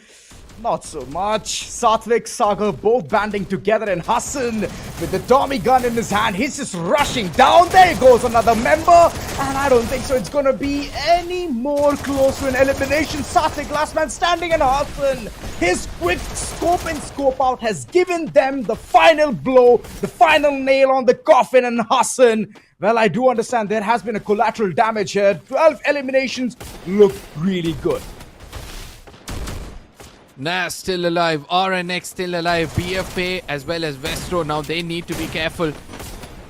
not so much. Satvik, Saga both banding together, and Hassan with the Tommy gun in his hand, he's just rushing down. There goes another member, and I don't think so it's gonna be any more close to an elimination. Satvik, last man standing, and Hassan, his quick scope and scope out has given them the final blow, the final nail on the coffin. And Hassan, well, I do understand there has been a collateral damage here. 12 eliminations look really good. NAAZ still alive, RNX still alive, BFA as well as Westero. Now they need to be careful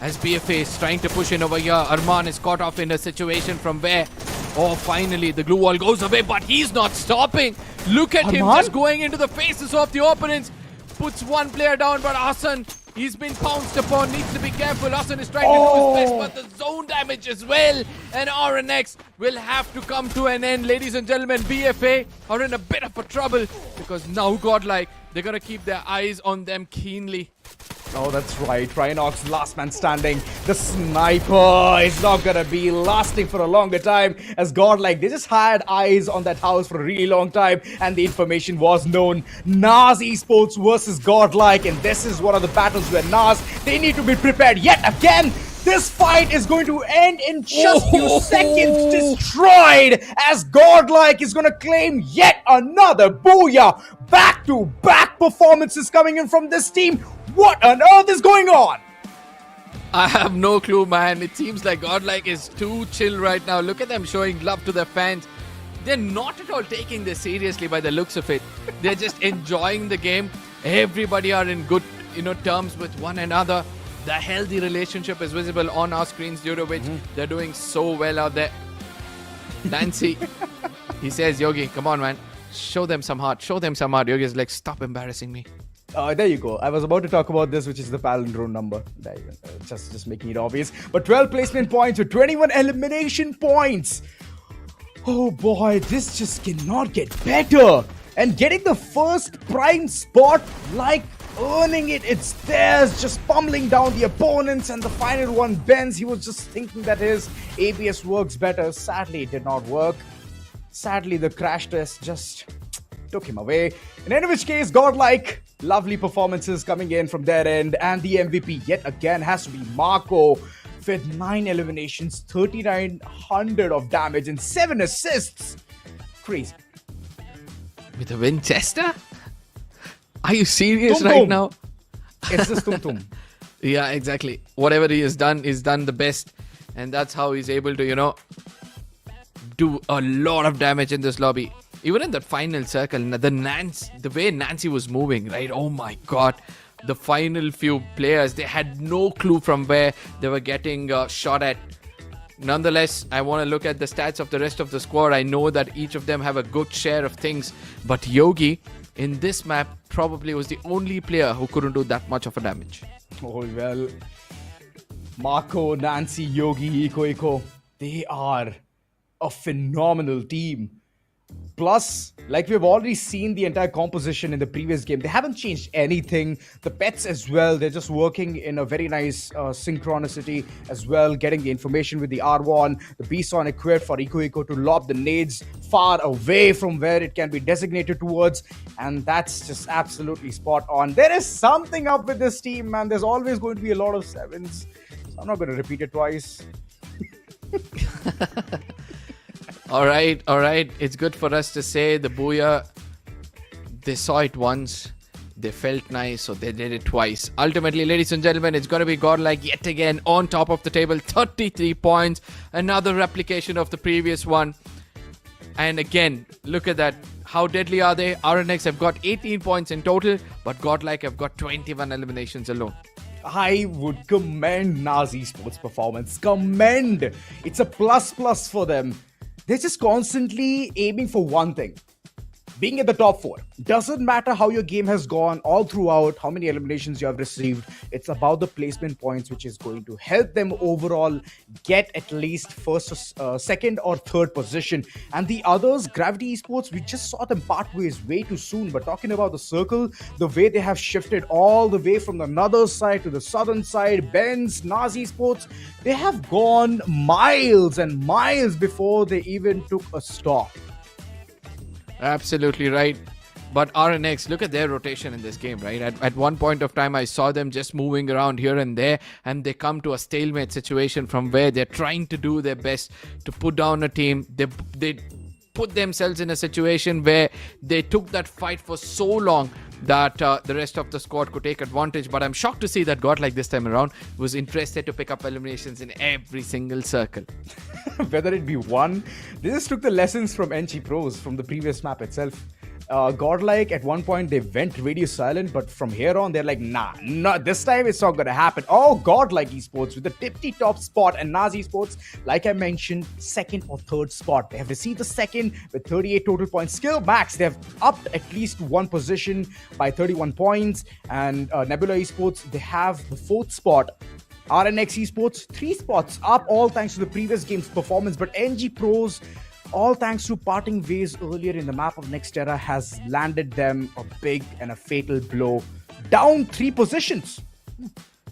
as BFA is trying to push in over here. Arman is caught off in a situation from where, oh, finally the glue wall goes away, but he's not stopping. Look at him just going into the faces of the opponents. Puts one player down, but Hassan, he's been pounced upon, needs to be careful. Hassan is trying to do his best, but the zone damage as well. And RNX will have to come to an end. Ladies and gentlemen, BFA are in a bit of a trouble, because now Godlike, they're going to keep their eyes on them keenly. Oh, that's right. Rhinox, last man standing. The sniper is not gonna be lasting for a longer time, as Godlike, they just had eyes on that house for a really long time, and the information was known. NAAZ Esports versus Godlike, and this is one of the battles where NAAZ, they need to be prepared yet again. This fight is going to end in just few seconds. Destroyed, as Godlike is going to claim yet another booyah. Back-to-back performances coming in from this team. What on earth is going on? I have no clue, man. It seems like Godlike is too chill right now. Look at them showing love to their fans. They're not at all taking this seriously by the looks of it. They're just enjoying the game. Everybody are in good, terms with one another. The healthy relationship is visible on our screens, due to which they're doing so well out there. Nancy, he says, Yogi, come on, man. Show them some heart. Show them some heart. Yogi's like, stop embarrassing me. There you go. I was about to talk about this, which is the palindrome number. There you go. Just making it obvious. But 12 placement points with 21 elimination points. Oh boy, this just cannot get better. And getting the first prime spot, like earning it, it's theirs, just pummeling down the opponents. And the final one, Benz, he was just thinking that his ABS works better. Sadly, it did not work. Sadly, the crash test just took him away. In any which case, Godlike, lovely performances coming in from their end. And the MVP yet again has to be Marco, with 9 eliminations, 3,900 of damage, and 7 assists. Crazy. With a Winchester? Are you serious Tum right tum. now? It's just tum tum. Yeah, exactly. Whatever he has done, he's done the best. And that's how he's able to, do a lot of damage in this lobby. Even in that final circle, the way Nancy was moving, right? Oh my god. The final few players, they had no clue from where they were getting shot at. Nonetheless, I want to look at the stats of the rest of the squad. I know that each of them have a good share of things. But Yogi, in this map, probably was the only player who couldn't do that much of a damage. Oh, well. Marco, Nancy, Yogi, Iko, they are a phenomenal team. Plus, like we've already seen the entire composition in the previous game, they haven't changed anything. The pets as well, they're just working in a very nice synchronicity as well, getting the information with the R1, the B-Son equipped for Iko to lob the nades far away from where it can be designated towards, and that's just absolutely spot on. There is something up with this team, man. There's always going to be a lot of sevens. So I'm not going to repeat it twice. All right. It's good for us to say the BOOYAH, they saw it once, they felt nice, so they did it twice. Ultimately, ladies and gentlemen, it's going to be godlike yet again on top of the table. 33 points, another replication of the previous one. And again, look at that. How deadly are they? RNX have got 18 points in total, but godlike have got 21 eliminations alone. I would commend NAAZ Esports' performance. Commend! It's a plus for them. They're just constantly aiming for one thing. Being at the top 4. Doesn't matter how your game has gone all throughout, how many eliminations you have received. It's about the placement points, which is going to help them overall get at least second or third position. And the others, Gravity Esports, we just saw them part ways way too soon. But talking about the circle, the way they have shifted all the way from the northern side to the southern side, Benz, NAAZ Esports, they have gone miles and miles before they even took a stop. Absolutely right. But RNX, look at their rotation in this game, right? At one point of time, I saw them just moving around here and there, and they come to a stalemate situation from where they're trying to do their best to put down a team. They put themselves in a situation where they took that fight for so long that the rest of the squad could take advantage. But I'm shocked to see that godlike this time around was interested to pick up eliminations in every single circle. Whether it be one, they just took the lessons from NG Pros from the previous map itself. Godlike, at one point, they went radio silent, but from here on, they're like, nah, this time it's not going to happen. Oh, Godlike Esports with the tippy-top spot, and NAAZ Esports, like I mentioned, second or third spot. They have received the second with 38 total points. SKILLMAX, they have upped at least one position by 31 points, and NEBULA Esports, they have the fourth spot. RNX Esports, 3 spots up, all thanks to the previous game's performance, but NG Pros, all thanks to parting ways earlier in the map of Nextera, has landed them a big and a fatal blow. Down 3 positions.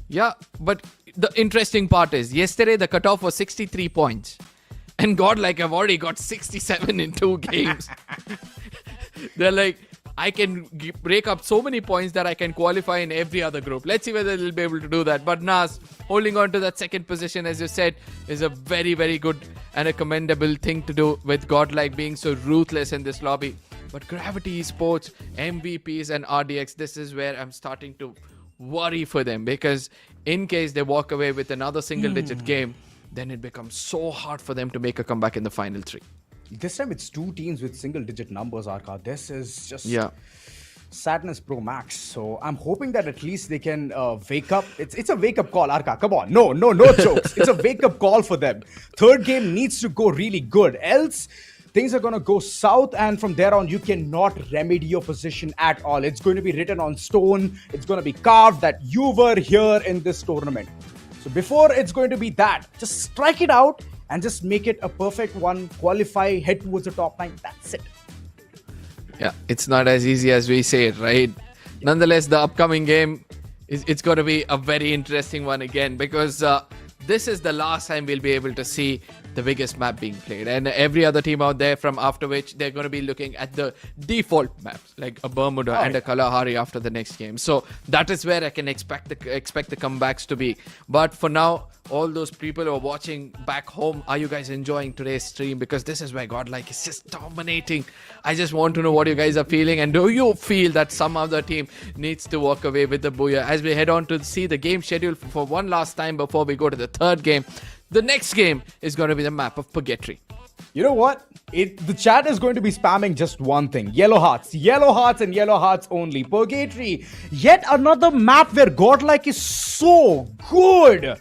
Yeah, but the interesting part is, yesterday the cutoff was 63 points. And godlike have already got 67 in 2 games. They're like, I can break up so many points that I can qualify in every other group. Let's see whether they'll be able to do that. But NAAZ, holding on to that second position, as you said, is a very, very good and a commendable thing to do, with godlike being so ruthless in this lobby. But Gravity Esports, MVPs and RDX, this is where I'm starting to worry for them, because in case they walk away with another single-digit game, then it becomes so hard for them to make a comeback in the final 3. This time it's 2 teams with single-digit numbers, Arka. This is just sadness pro max. So I'm hoping that at least they can wake up. It's a wake-up call, Arka. Come on. No jokes. It's a wake-up call for them. Third game needs to go really good. Else, things are going to go south, and from there on, you cannot remedy your position at all. It's going to be written on stone. It's going to be carved that you were here in this tournament. So before it's going to be that, just strike it out and just make it a perfect one, qualify, head towards the top 9. That's it. Yeah, it's not as easy as we say it, right? Nonetheless, the upcoming game, it's going to be a very interesting one again, because this is the last time we'll be able to see the biggest map being played, and every other team out there from after which they're going to be looking at the default maps like a Bermuda and a Kalahari after the next game. So that is where I can expect the comebacks to be. But for now, all those people who are watching back home, are you guys enjoying today's stream? Because this is where Godlike is just dominating. I just want to know what you guys are feeling, and do you feel that some other team needs to walk away with the Booyah? As we head on to see the game schedule for one last time before we go to the third game. The next game is going to be the map of Purgatory. You know what? The chat is going to be spamming just one thing. Yellow hearts and yellow hearts only. Purgatory. Yet another map where Godlike is so good.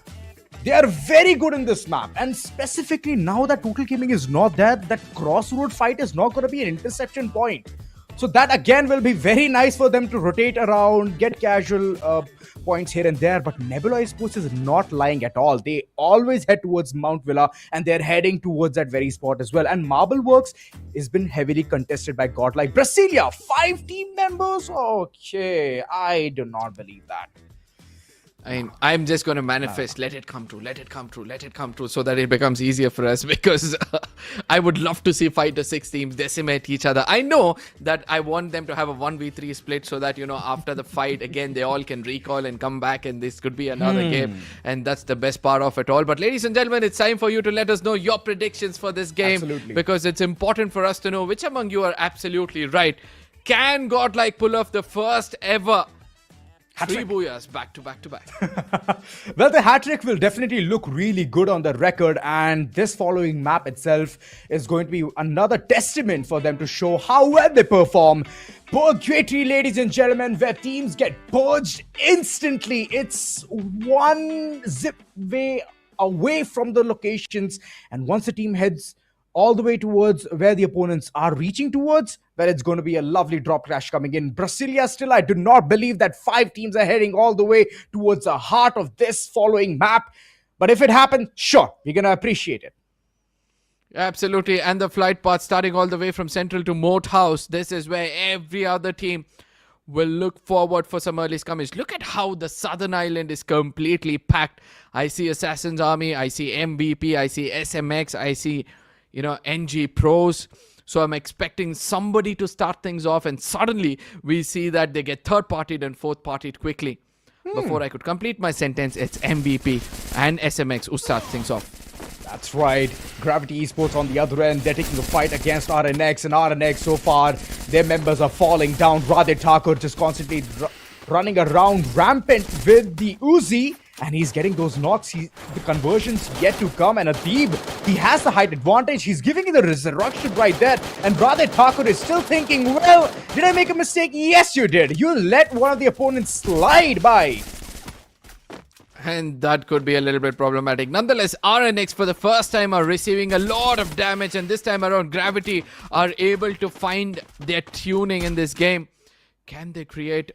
They are very good in this map. And specifically now that Total Gaming is not there, that crossroad fight is not going to be an interception point. So that again will be very nice for them to rotate around, get casual points here and there. But NEBULA Esports is not lying at all. They always head towards Mount Villa, and they're heading towards that very spot as well. And Marble Works has been heavily contested by Godlike. Brasilia, 5 team members? Okay, I do not believe that. I'm just going to manifest, let it come true, so that it becomes easier for us, because I would love to see 5 to 6 teams decimate each other. I know that I want them to have a 1v3 split so that, after the fight, again, they all can recall and come back, and this could be another game. And that's the best part of it all. But ladies and gentlemen, it's time for you to let us know your predictions for this game. Absolutely. Because it's important for us to know which among you are absolutely right. Can Godlike pull off the first ever 3 Booyahs back to back to back? Well, the hat-trick will definitely look really good on the record, and this following map itself is going to be another testament for them to show how well they perform. Purgatory, ladies and gentlemen, where teams get purged instantly. It's one zip way away from the locations, and once the team heads all the way towards where the opponents are reaching towards, where it's going to be a lovely drop crash coming in. Brasilia, still, I do not believe that 5 teams are heading all the way towards the heart of this following map. But if it happens, sure, we're going to appreciate it. Absolutely. And the flight path starting all the way from Central to Moat House. This is where every other team will look forward for some early skirmish. Look at how the Southern Island is completely packed. I see Assassin's Army, I see MVP, I see SMX, I see NG Pros. So I'm expecting somebody to start things off, and suddenly we see that they get third-partied and fourth-partied quickly. Before I could complete my sentence, it's MVP and SMX who start things off. That's right. Gravity Esports on the other end, they're taking a fight against RNX, and RNX so far, their members are falling down. Radhe Thakur just constantly running around rampant with the Uzi. And he's getting those knocks. The conversions yet to come. And Adib, he has the height advantage. He's giving you the resurrection right there. And Radhe Thakur is still thinking, well, did I make a mistake? Yes, you did. You let one of the opponents slide by. And that could be a little bit problematic. Nonetheless, RNX for the first time are receiving a lot of damage. And this time around, Gravity are able to find their tuning in this game. Can they create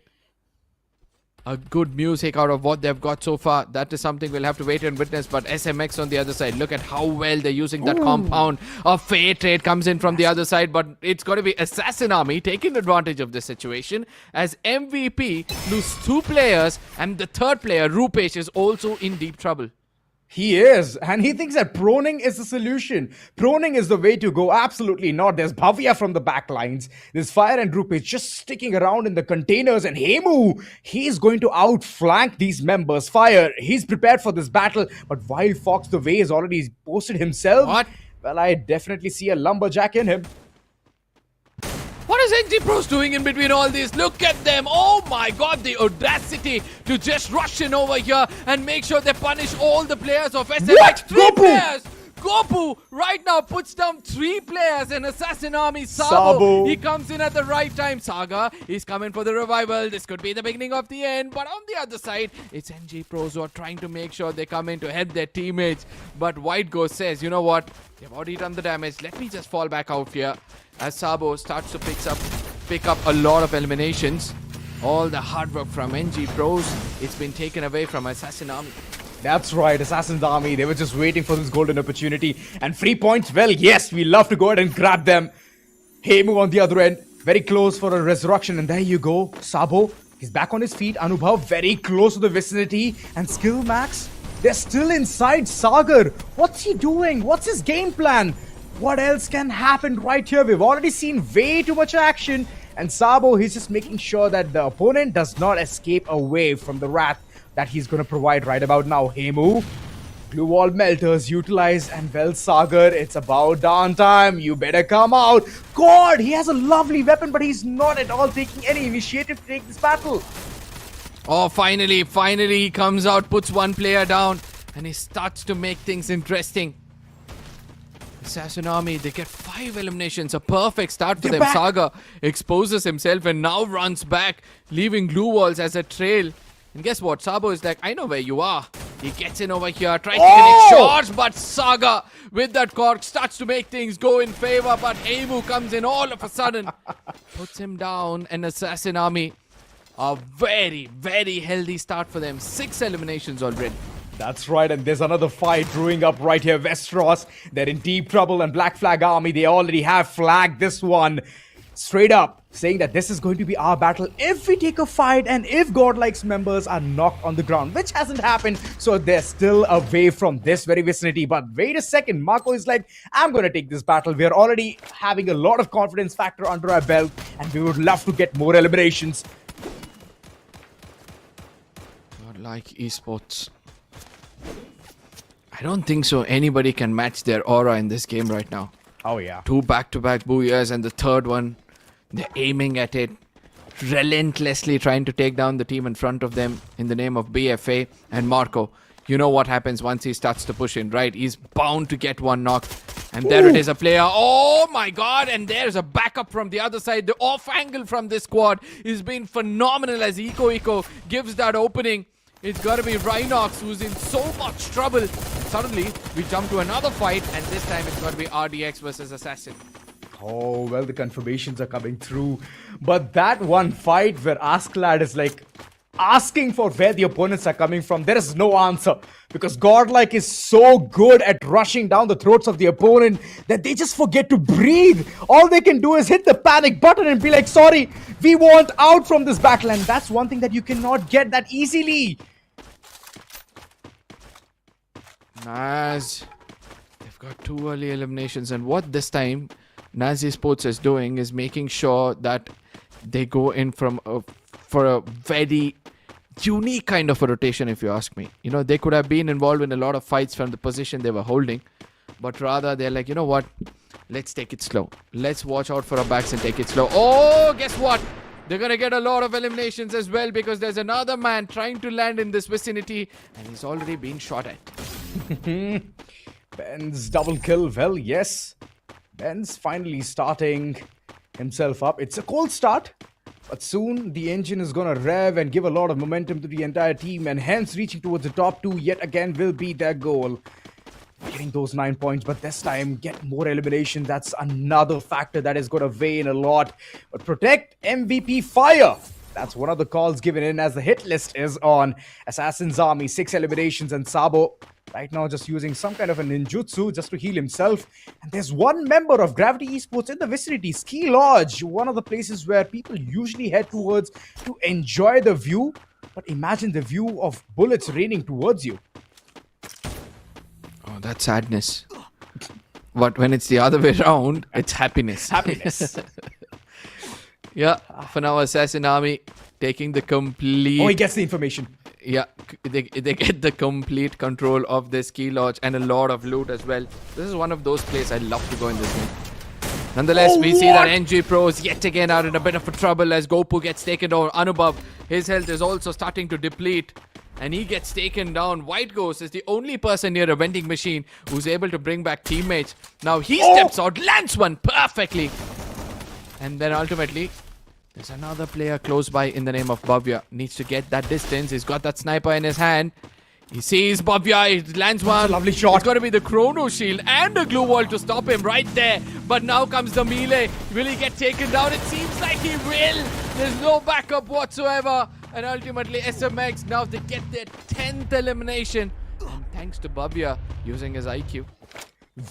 a good music out of what they've got so far? That is something we'll have to wait and witness. But SMX on the other side, look at how well they're using that compound. A Fate trade comes in from the other side, but it's got to be Assassin Army taking advantage of this situation, as MVP lose 2 players, and the third player, Rupesh, is also in deep trouble. He is, and he thinks that proning is the solution. Proning is the way to go. Absolutely not. There's Bhavya from the back lines. There's Fire and Rupesh just sticking around in the containers, and Hemu, he's going to outflank these members. Fire, he's prepared for this battle, but Wild Fox the way has already posted himself. What? Well, I definitely see a lumberjack in him. What is NG Pros doing in between all this? Look at them. Oh my god, the audacity to just rush in over here and make sure they punish all the players of SMX. What? 3 players! Gopu right now puts down 3 players in Assassin Army. Sabo, he comes in at the right time. Saga, he's coming for the revival. This could be the beginning of the end. But on the other side, it's NG Pros who are trying to make sure they come in to help their teammates. But White Ghost says, you know what? They've already done the damage. Let me just fall back out here. As Sabo starts to pick up a lot of eliminations. All the hard work from NG Pros, it's been taken away from Assassin Army. That's right, Assassin's Army. They were just waiting for this golden opportunity. And free points, well, yes, we love to go ahead and grab them. Hemu on the other end, very close for a resurrection. And there you go, Sabo. He's back on his feet. Anubhav very close to the vicinity. And SKILLMAX, They're still inside Sagar. What's he doing? What's his game plan? What else can happen right here? We've already seen way too much action. And Sabo, he's just making sure that the opponent does not escape away from the wrath that he's going to provide right about now. Hemu, glue wall melters utilized, and well, Sagar, it's about downtime. You better come out. God, he has a lovely weapon, but he's not at all taking any initiative to take this battle. Oh, finally he comes out, puts one player down, and he starts to make things interesting. Assassin Army, they get 5 eliminations, a perfect start for them. Back. Saga exposes himself and now runs back, leaving glue walls as a trail. And guess what? Sabo is like, I know where you are. He gets in over here, tries to connect shots, but Saga with that cork starts to make things go in favor. But Emu comes in all of a sudden, puts him down, and Assassin Army, a very, very healthy start for them. 6 eliminations already. That's right, and there's another fight brewing up right here. Westeros, they're in deep trouble, and Black Flag Army, they already have flagged this one straight up, saying that this is going to be our battle if we take a fight and if Godlike's members are knocked on the ground, which hasn't happened, so they're still away from this very vicinity. But wait a second, Marco is like, I'm going to take this battle. We're already having a lot of confidence factor under our belt, and we would love to get more eliminations. Godlike Esports. I don't think so anybody can match their aura in this game right now. Oh yeah. 2 back-to-back BOOYAHs, and the third one, they're aiming at it, relentlessly trying to take down the team in front of them in the name of BFA. And Marco, you know what happens once he starts to push in, right? He's bound to get one knock. And there it is, a player. Oh my god, and there's a backup from the other side. The off angle from this squad is been phenomenal as Eco gives that opening. It's got to be Rhinox who's in so much trouble. And suddenly, we jump to another fight, and this time it's got to be RDX versus Assassin. Oh, well, the confirmations are coming through. But that one fight where Asklad is like asking for where the opponents are coming from, there is no answer. Because Godlike is so good at rushing down the throats of the opponent that they just forget to breathe. All they can do is hit the panic button and be like, sorry, we want out from this battle. And that's one thing that you cannot get that easily. NAAZ, they've got 2 early eliminations, and what this time NAAZ Esports is doing is making sure that they go in for a very unique kind of a rotation, if you ask me. You know, they could have been involved in a lot of fights from the position they were holding, but rather they're like, you know what, let's take it slow. Let's watch out for our backs and take it slow. Oh, guess what? They're going to get a lot of eliminations as well, because there's another man trying to land in this vicinity, and he's already been shot at. Ben's double kill. Well, yes. Ben's finally starting himself up. It's a cold start, but soon the engine is going to rev and give a lot of momentum to the entire team, and hence reaching towards the top 2 yet again will be their goal. Getting those 9 points, but this time get more elimination. That's another factor that is going to weigh in a lot. But protect MVP Fire. That's one of the calls given in, as the hit list is on Assassin's Army. 6 eliminations, and Sabo right now just using some kind of a ninjutsu just to heal himself. And there's one member of Gravity Esports in the vicinity, Ski Lodge, one of the places where people usually head towards to enjoy the view. But imagine the view of bullets raining towards you. Oh, that's sadness. But when it's the other way around, it's happiness. Happiness. Yeah, for now, Assassin Army taking the complete... Oh, he gets the information. Yeah, they get the complete control of this key lodge and a lot of loot as well. This is one of those places I love to go in this game. Nonetheless, we see that NG Pros yet again are in a bit of a trouble as Gopu gets taken down. Anubhav, his health is also starting to deplete, and he gets taken down. White Ghost is the only person near a vending machine who's able to bring back teammates. Now he steps out, lands one perfectly. And then ultimately, there's another player close by in the name of BOOYAH. Needs to get that distance. He's got that sniper in his hand. He sees BOOYAH. He lands one. Lovely shot. It's got to be the Chrono Shield and a glue wall to stop him right there. But now comes the melee. Will he get taken down? It seems like he will. There's no backup whatsoever. And ultimately, SMX, now they get their 10th elimination. And thanks to BOOYAH using his IQ.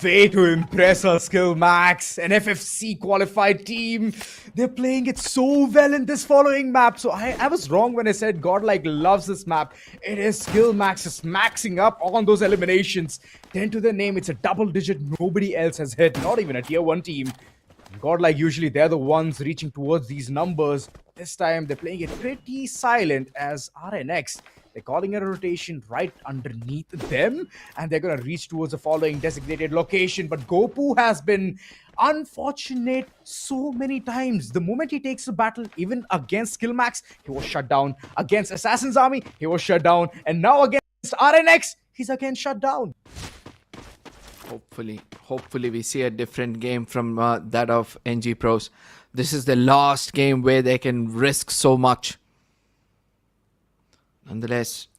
Way to impress our SKILLMAX, an FFC qualified team. They're playing it so well in this following map. So I was wrong when I said GODLIKE loves this map. It is SKILLMAX is maxing up on those eliminations. 10 to the name, it's a double digit nobody else has hit, not even a tier 1 team. GODLIKE, usually they're the ones reaching towards these numbers. This time they're playing it pretty silent as RNX. They're calling a rotation right underneath them, and they're going to reach towards the following designated location. But Gopu has been unfortunate so many times. The moment he takes a battle, even against SKILLMAX, he was shut down. Against Assassin's Army, he was shut down. And now against RNX, he's again shut down. Hopefully we see a different game from that of NG Pros. This is the last game where they can risk so much. Nonetheless,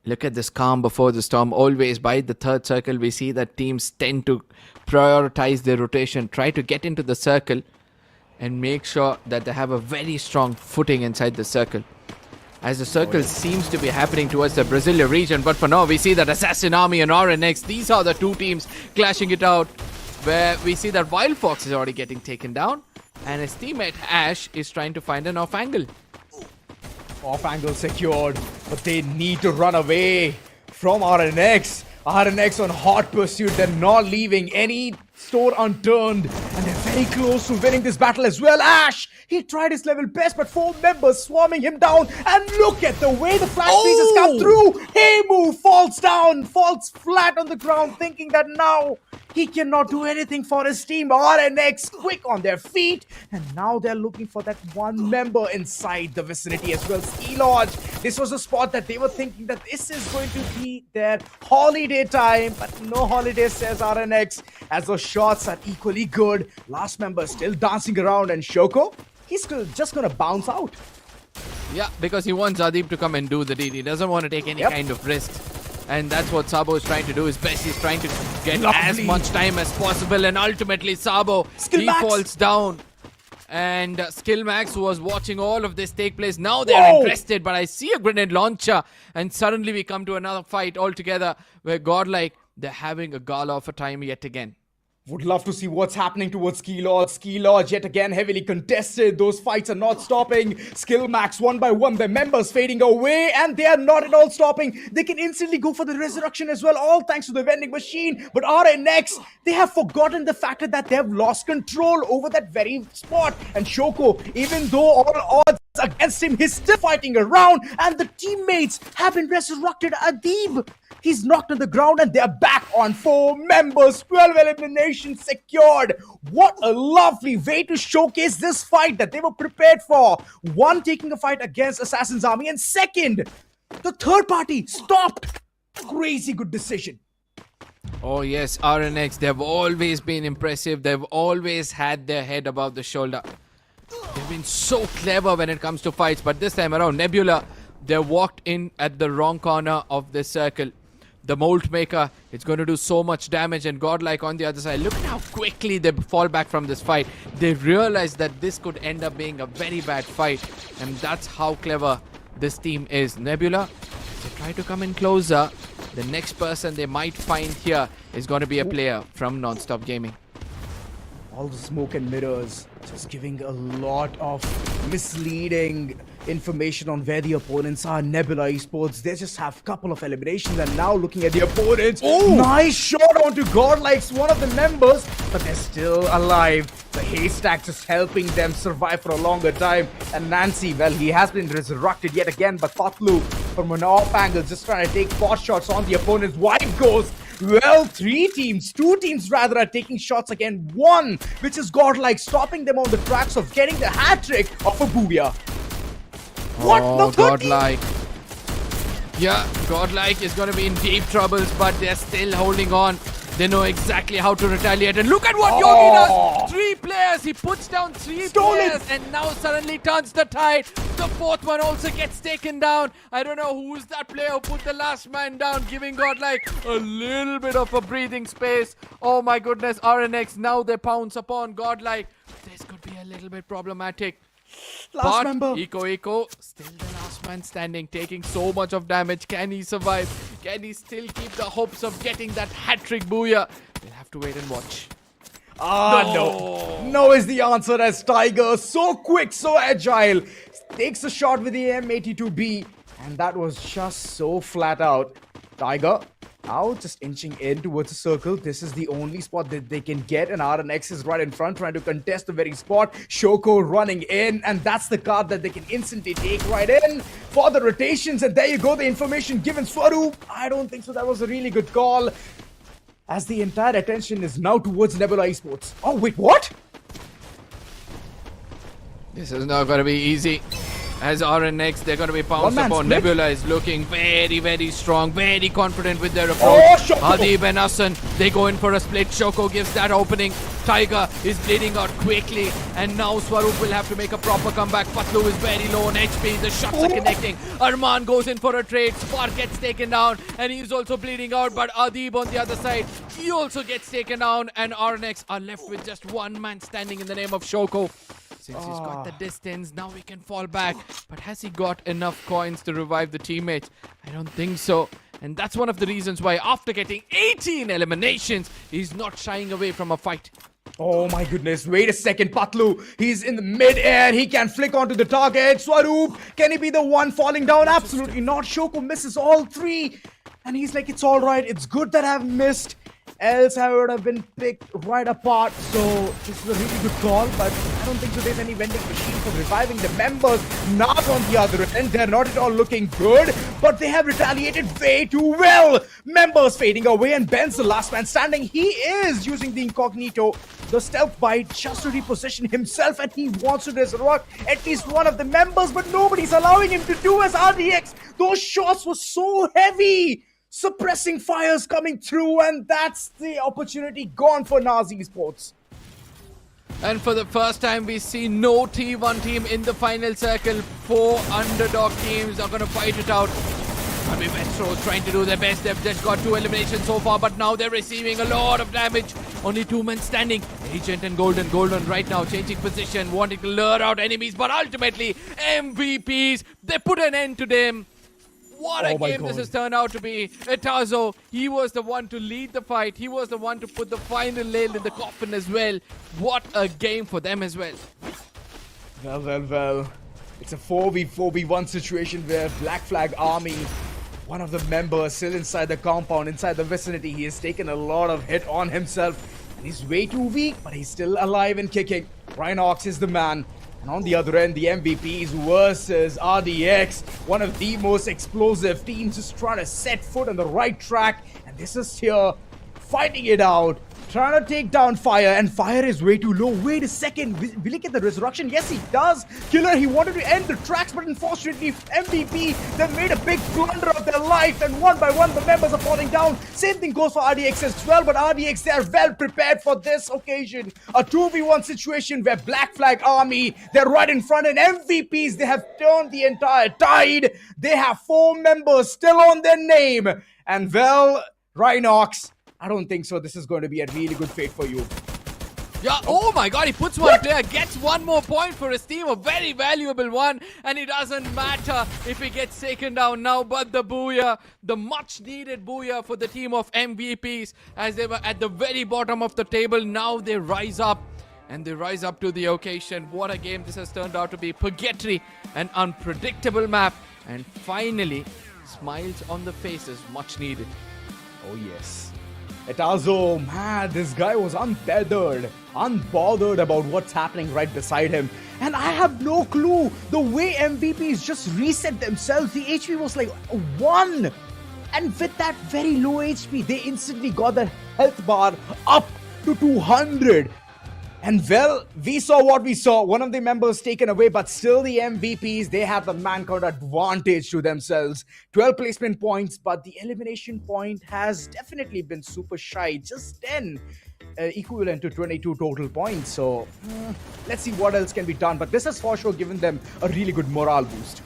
look at this calm before the storm. Always by the third circle, we see that teams tend to prioritize their rotation, try to get into the circle and make sure that they have a very strong footing inside the circle. As the circle seems to be happening towards the Brasilia region, but for now we see that Assassin Army and RNX, these are the two teams clashing it out, where we see that Wild Fox is already getting taken down and his teammate Ash is trying to find an off angle. Off angle secured, but they need to run away from RNX. RNX on hot pursuit. They're not leaving any stone unturned, and they're very close to winning this battle as well. Ash, he tried his level best, but 4 members swarming him down, and look at the way the flash pieces come through. Heimu falls down, falls flat on the ground, thinking that now he cannot do anything for his team. RNX quick on their feet, and now they're looking for that one member inside the vicinity as well. Ski Lodge, this was a spot that they were thinking that this is going to be their holiday time, but no holiday, says RNX, as those shots are equally good. Last member still dancing around, and Shoko, he's just gonna bounce out. Yeah, because he wants Adeep to come and do the deed. He doesn't want to take any kind of risks. And that's what Sabo is trying to do. His best, he's trying to get as much time as possible. And ultimately, Sabo, he falls down. And SKILLMAX, who was watching all of this take place, now they're interested. But I see a grenade launcher. And suddenly we come to another fight altogether where GODLIKE, they're having a gala of a time yet again. Would love to see what's happening towards Ski Lodge. Ski Lodge yet again heavily contested. Those fights are not stopping. SKILLMAX one by one, their members fading away, and they are not at all stopping. They can instantly go for the resurrection as well, all thanks to the vending machine. But RNX, they have forgotten the fact that they have lost control over that very spot. And Shoko, even though all odds against him, he's still fighting around, and the teammates have been resurrected. Adib, he's knocked on the ground, and they're back on 4 members. 12 eliminations secured. What a lovely way to showcase this fight that they were prepared for. One, taking a fight against Assassin's Army, and second, the third party stopped. Crazy good decision. Oh yes, RNX, they've always been impressive. They've always had their head above the shoulder. They've been so clever when it comes to fights, but this time around, Nebula, they walked in at the wrong corner of the circle. The Molt Maker, it's going to do so much damage, and GODLIKE on the other side. Look at how quickly they fall back from this fight. They realize that this could end up being a very bad fight, and that's how clever this team is. Nebula, they try to come in closer. The next person they might find here is going to be a player from Nonstop Gaming. All the smoke and mirrors just giving a lot of misleading information on where the opponents are. Nebula Esports, they just have a couple of eliminations, and now looking at the opponents. Nice shot onto GODLIKE's one of the members, but they're still alive. The haystack just helping them survive for a longer time. And Nancy, well, he has been resurrected yet again, but Patlu from an off angle just trying to take pot shots on the opponent's White Ghost. Well, 2 teams rather, are taking shots again. One, which is GODLIKE, stopping them on the tracks of getting the hat-trick of a BOOYAH. What? Oh, GODLIKE. Yeah, GODLIKE is going to be in deep troubles, but they're still holding on. They know exactly how to retaliate. And look at what Yogi does. 3 players. He puts down 3 players and now suddenly turns the tide. The 4th one also gets taken down. I don't know who's that player who put the last man down, giving GODLIKE a little bit of a breathing space. Oh my goodness, RNX, now they pounce upon GODLIKE. This could be a little bit problematic. Last member. Eco, still the last man standing, taking so much of damage. Can he survive? Can he still keep the hopes of getting that hat-trick BOOYAH? We'll have have to wait and watch. No. No is the answer as Tiger, so quick, so agile, takes a shot with the M82B, and that was just so flat out. Tiger now just inching in towards the circle. This is the only spot that they can get, and RNX is right in front trying to contest the very spot. Shoko running in, and that's the card that they can instantly take right in for the rotations. And there you go, the information given. Swaroop, I don't think so. That was a really good call, as the entire attention is now towards Nebula Esports. Oh, wait, what? This is not going to be easy. As RNX, they're going to be pounced upon. Nebula is looking very, very strong, very confident with their approach. Adib and Asan, they go in for a split. Shoko gives that opening. Tiger is bleeding out quickly, and now Swaroop will have to make a proper comeback. Patlu is very low on HP. The shots are connecting. Arman goes in for a trade. Spark gets taken down, and he's also bleeding out. But Adib on the other side, he also gets taken down, and RNX are left with just one man standing in the name of Shoko. Since he's got the distance, now we can fall back. But has he got enough coins to revive the teammates? I don't think so. And that's one of the reasons why after getting 18 eliminations, he's not shying away from a fight. Oh my goodness, wait a second, Patlu. He's in the mid-air. He can flick onto the target. Swaroop, can he be the one falling down? Absolutely not. Shoko misses all three. And he's like, it's all right. It's good that I've missed. Else I would have been picked right apart. So this is a really good call, but I don't think so there's any vending machine for reviving the members. Not on the other end. They're not at all looking good, but they have retaliated way too well. Members fading away, and Ben's the last man standing. He is using the incognito, the stealth bite, just to reposition himself, and he wants to resurrect at least one of the members, but nobody's allowing him to do as RDX. Those shots were so heavy. Suppressing fires coming through, and that's the opportunity gone for NAAZ Esports. And for the first time, we see no T1 team in the final circle. 4 underdog teams are going to fight it out. I mean, WESTEROS trying to do their best. They've just got 2 eliminations so far, but now they're receiving a lot of damage. Only 2 men standing. Agent and Golden. Golden right now changing position, wanting to lure out enemies, but ultimately, MVPs, they put an end to them. What a game this has turned out to be. Etazo, he was the one to lead the fight. He was the one to put the final nail in the coffin as well. What a game for them as well. Well. It's a 4v1 situation where Black Flag Army, one of the members still inside the compound, inside the vicinity, he has taken a lot of hit on himself. And he's way too weak, but he's still alive and kicking. Rhinox is the man. And on the other end, the MVPs versus RDX, one of the most explosive teams, just trying to set foot on the right track. And this is here, fighting it out, trying to take down Fire, and Fire is way too low. Wait a second, will he get the resurrection? Yes, he does. Killer, he wanted to end the tracks, but unfortunately, MVP, they made a big blunder of their life, and one by one, the members are falling down. Same thing goes for RDX as well, but RDX, they are well prepared for this occasion. A 2v1 situation where Black Flag Army, they're right in front, and MVPs, they have turned the entire tide. They have 4 members still on their name. And well, Rhinox, I don't think so. This is going to be a really good fate for you. Yeah, oh my god, he puts one player, gets one more point for his team, a very valuable one, and it doesn't matter if he gets taken down now, but the BOOYAH, the much needed BOOYAH for the team of MVPs, as they were at the very bottom of the table, now they rise up, and they rise up to the occasion. What a game this has turned out to be. Purgatory, an unpredictable map, and finally, smiles on the faces, much needed. Oh yes. Etazo, man, this guy was untethered, unbothered about what's happening right beside him. And I have no clue. The way MVPs just reset themselves, the HP was like 1. And with that very low HP, they instantly got their health bar up to 200. And well, we saw what we saw. One of the members taken away, but still the MVPs, they have the man count advantage to themselves. 12 placement points, but the elimination point has definitely been super shy. Just 10, equivalent to 22 total points. So let's see what else can be done. But this has for sure given them a really good morale boost.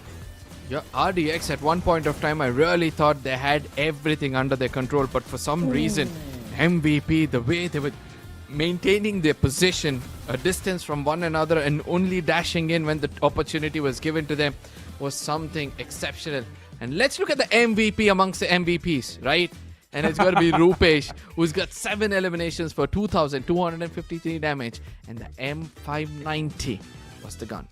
Yeah, RDX at one point of time, I really thought they had everything under their control. But for some reason, MVP, the way they were maintaining their position, a distance from one another, and only dashing in when the opportunity was given to them was something exceptional. And let's look at the MVP amongst the MVPs, right? And it's going to be Rupesh, who's got 7 eliminations for 2,253 damage. And the M590 was the gun.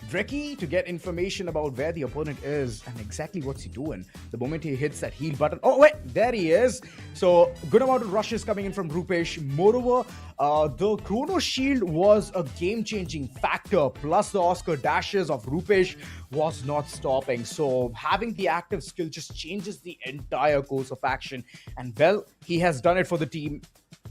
Dreki to get information about where the opponent is and exactly what's he doing the moment he hits that heal button. Oh wait, there he is. So good amount of rushes coming in from Rupesh. Moreover, the Chrono Shield was a game-changing factor. Plus the Oscar dashes of Rupesh was not stopping. So having the active skill just changes the entire course of action. And well, he has done it for the team.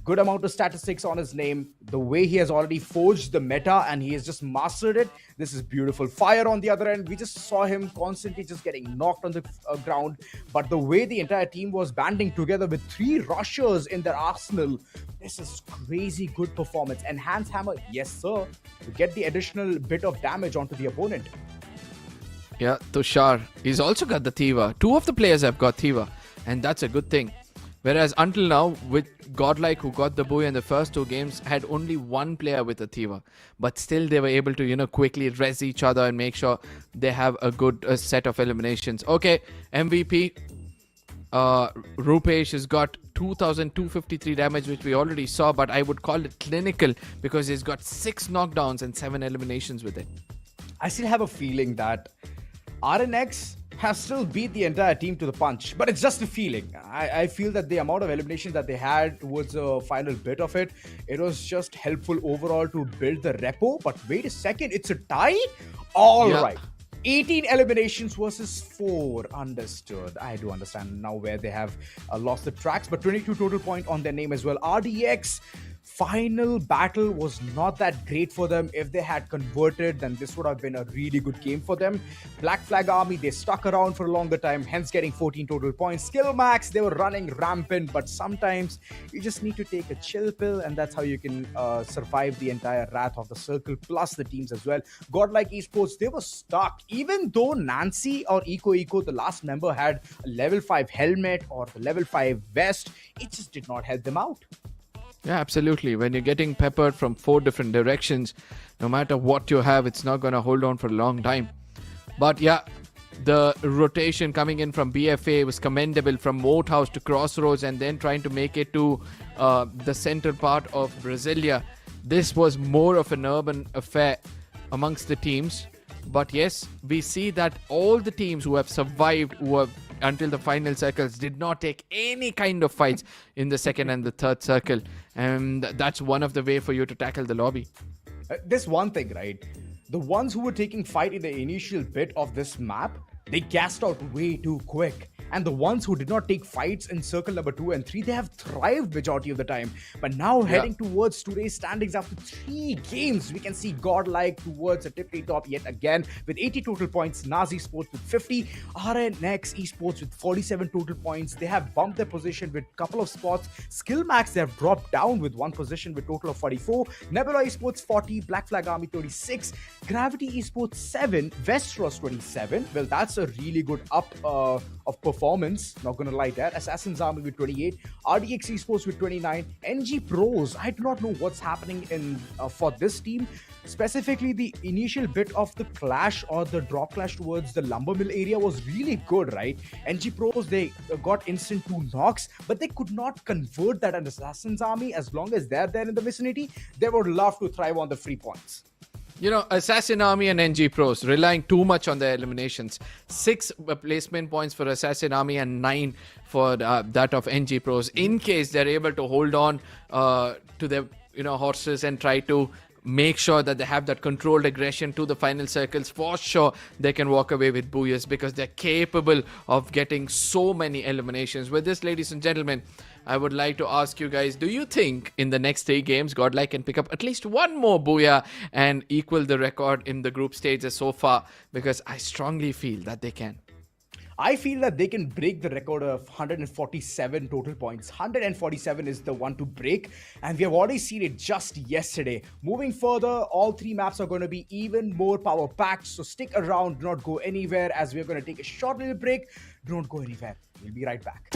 Good amount of statistics on his name. The way he has already forged the meta and he has just mastered it. This is beautiful. Fire on the other end. We just saw him constantly just getting knocked on the ground. But the way the entire team was banding together with 3 rushers in their arsenal, this is crazy good performance. Enhance Hammer, yes sir, to get the additional bit of damage onto the opponent. Yeah, Tushar. He's also got the Thiva. 2 of the players have got Thiva. And that's a good thing. Whereas until now, with GODLIKE, who got the BOOYAH in the first 2 games, had only 1 player with a Thiva. But still, they were able to, quickly res each other and make sure they have a good set of eliminations. Okay, MVP. Rupesh has got 2,253 damage, which we already saw, but I would call it clinical because he's got 6 knockdowns and 7 eliminations with it. I still have a feeling that RNX has still beat the entire team to the punch, but it's just a feeling. I feel that the amount of eliminations that they had towards the final bit of it, it was just helpful overall to build the repo. But wait a second, it's a tie? All right. 18 eliminations versus 4. Understood. I do understand now where they have lost the tracks, but 22 total point on their name as well. RDX, final battle was not that great for them. If they had converted, then this would have been a really good game for them. Black Flag Army, they stuck around for a longer time, hence getting 14 total points. SKILLMAX, they were running rampant, but sometimes you just need to take a chill pill, and that's how you can survive the entire wrath of the circle, plus the teams as well. GODLIKE Esports, they were stuck. Even though Nancy or Eco, the last member, had a level 5 helmet or the level 5 vest, it just did not help them out. Yeah, absolutely. When you're getting peppered from 4 different directions, no matter what you have, it's not going to hold on for a long time. But yeah, the rotation coming in from BFA was commendable, from Moat House to Crossroads and then trying to make it to the central part of Brasilia. This was more of an urban affair amongst the teams. But yes, we see that all the teams who have survived, who have until the final circles, did not take any kind of fights in the second and the third circle. And that's one of the way for you to tackle the lobby. This one thing, right? The ones who were taking fight in the initial bit of this map, they gassed out way too quick. And the ones who did not take fights in circle number 2 and 3, they have thrived majority of the time. But now heading towards today's standings after 3 games, we can see GODLIKE towards a tippy top yet again with 80 total points. NAAZ Esports with 50. RNX Esports with 47 total points. They have bumped their position with a couple of spots. SKILLMAX, they have dropped down with 1 position with total of 44. NEBULA Esports 40. Black Flag Army 36. Gravity Esports 7. WESTEROS 27. Well, that's a really good up of performance, not gonna lie that. Assassin's Army with 28, RDX Esports with 29, NG Pros. I do not know what's happening in for this team. Specifically, the initial bit of the clash or the drop clash towards the lumber mill area was really good, right? NG Pros, they got instant 2 knocks, but they could not convert that on Assassin's Army. As long as they're there in the vicinity, they would love to thrive on the free points. You know, Assassin Army and NG Pros relying too much on their eliminations. 6 placement points for Assassin Army and 9 for that of NG Pros. In case they're able to hold on to their horses and try to make sure that they have that controlled aggression to the final circles, for sure they can walk away with BOOYAHs because they're capable of getting so many eliminations. With this, ladies and gentlemen, I would like to ask you guys, do you think in the next 3 games GODLIKE can pick up at least 1 more BOOYAH and equal the record in the group stages so far? Because I strongly feel that they can. I feel that they can break the record of 147 total points. 147 is the one to break, and we have already seen it just yesterday. Moving further, all 3 maps are going to be even more power packed, so stick around, do not go anywhere, as we are going to take a short little break. Don't go anywhere. We'll be right back.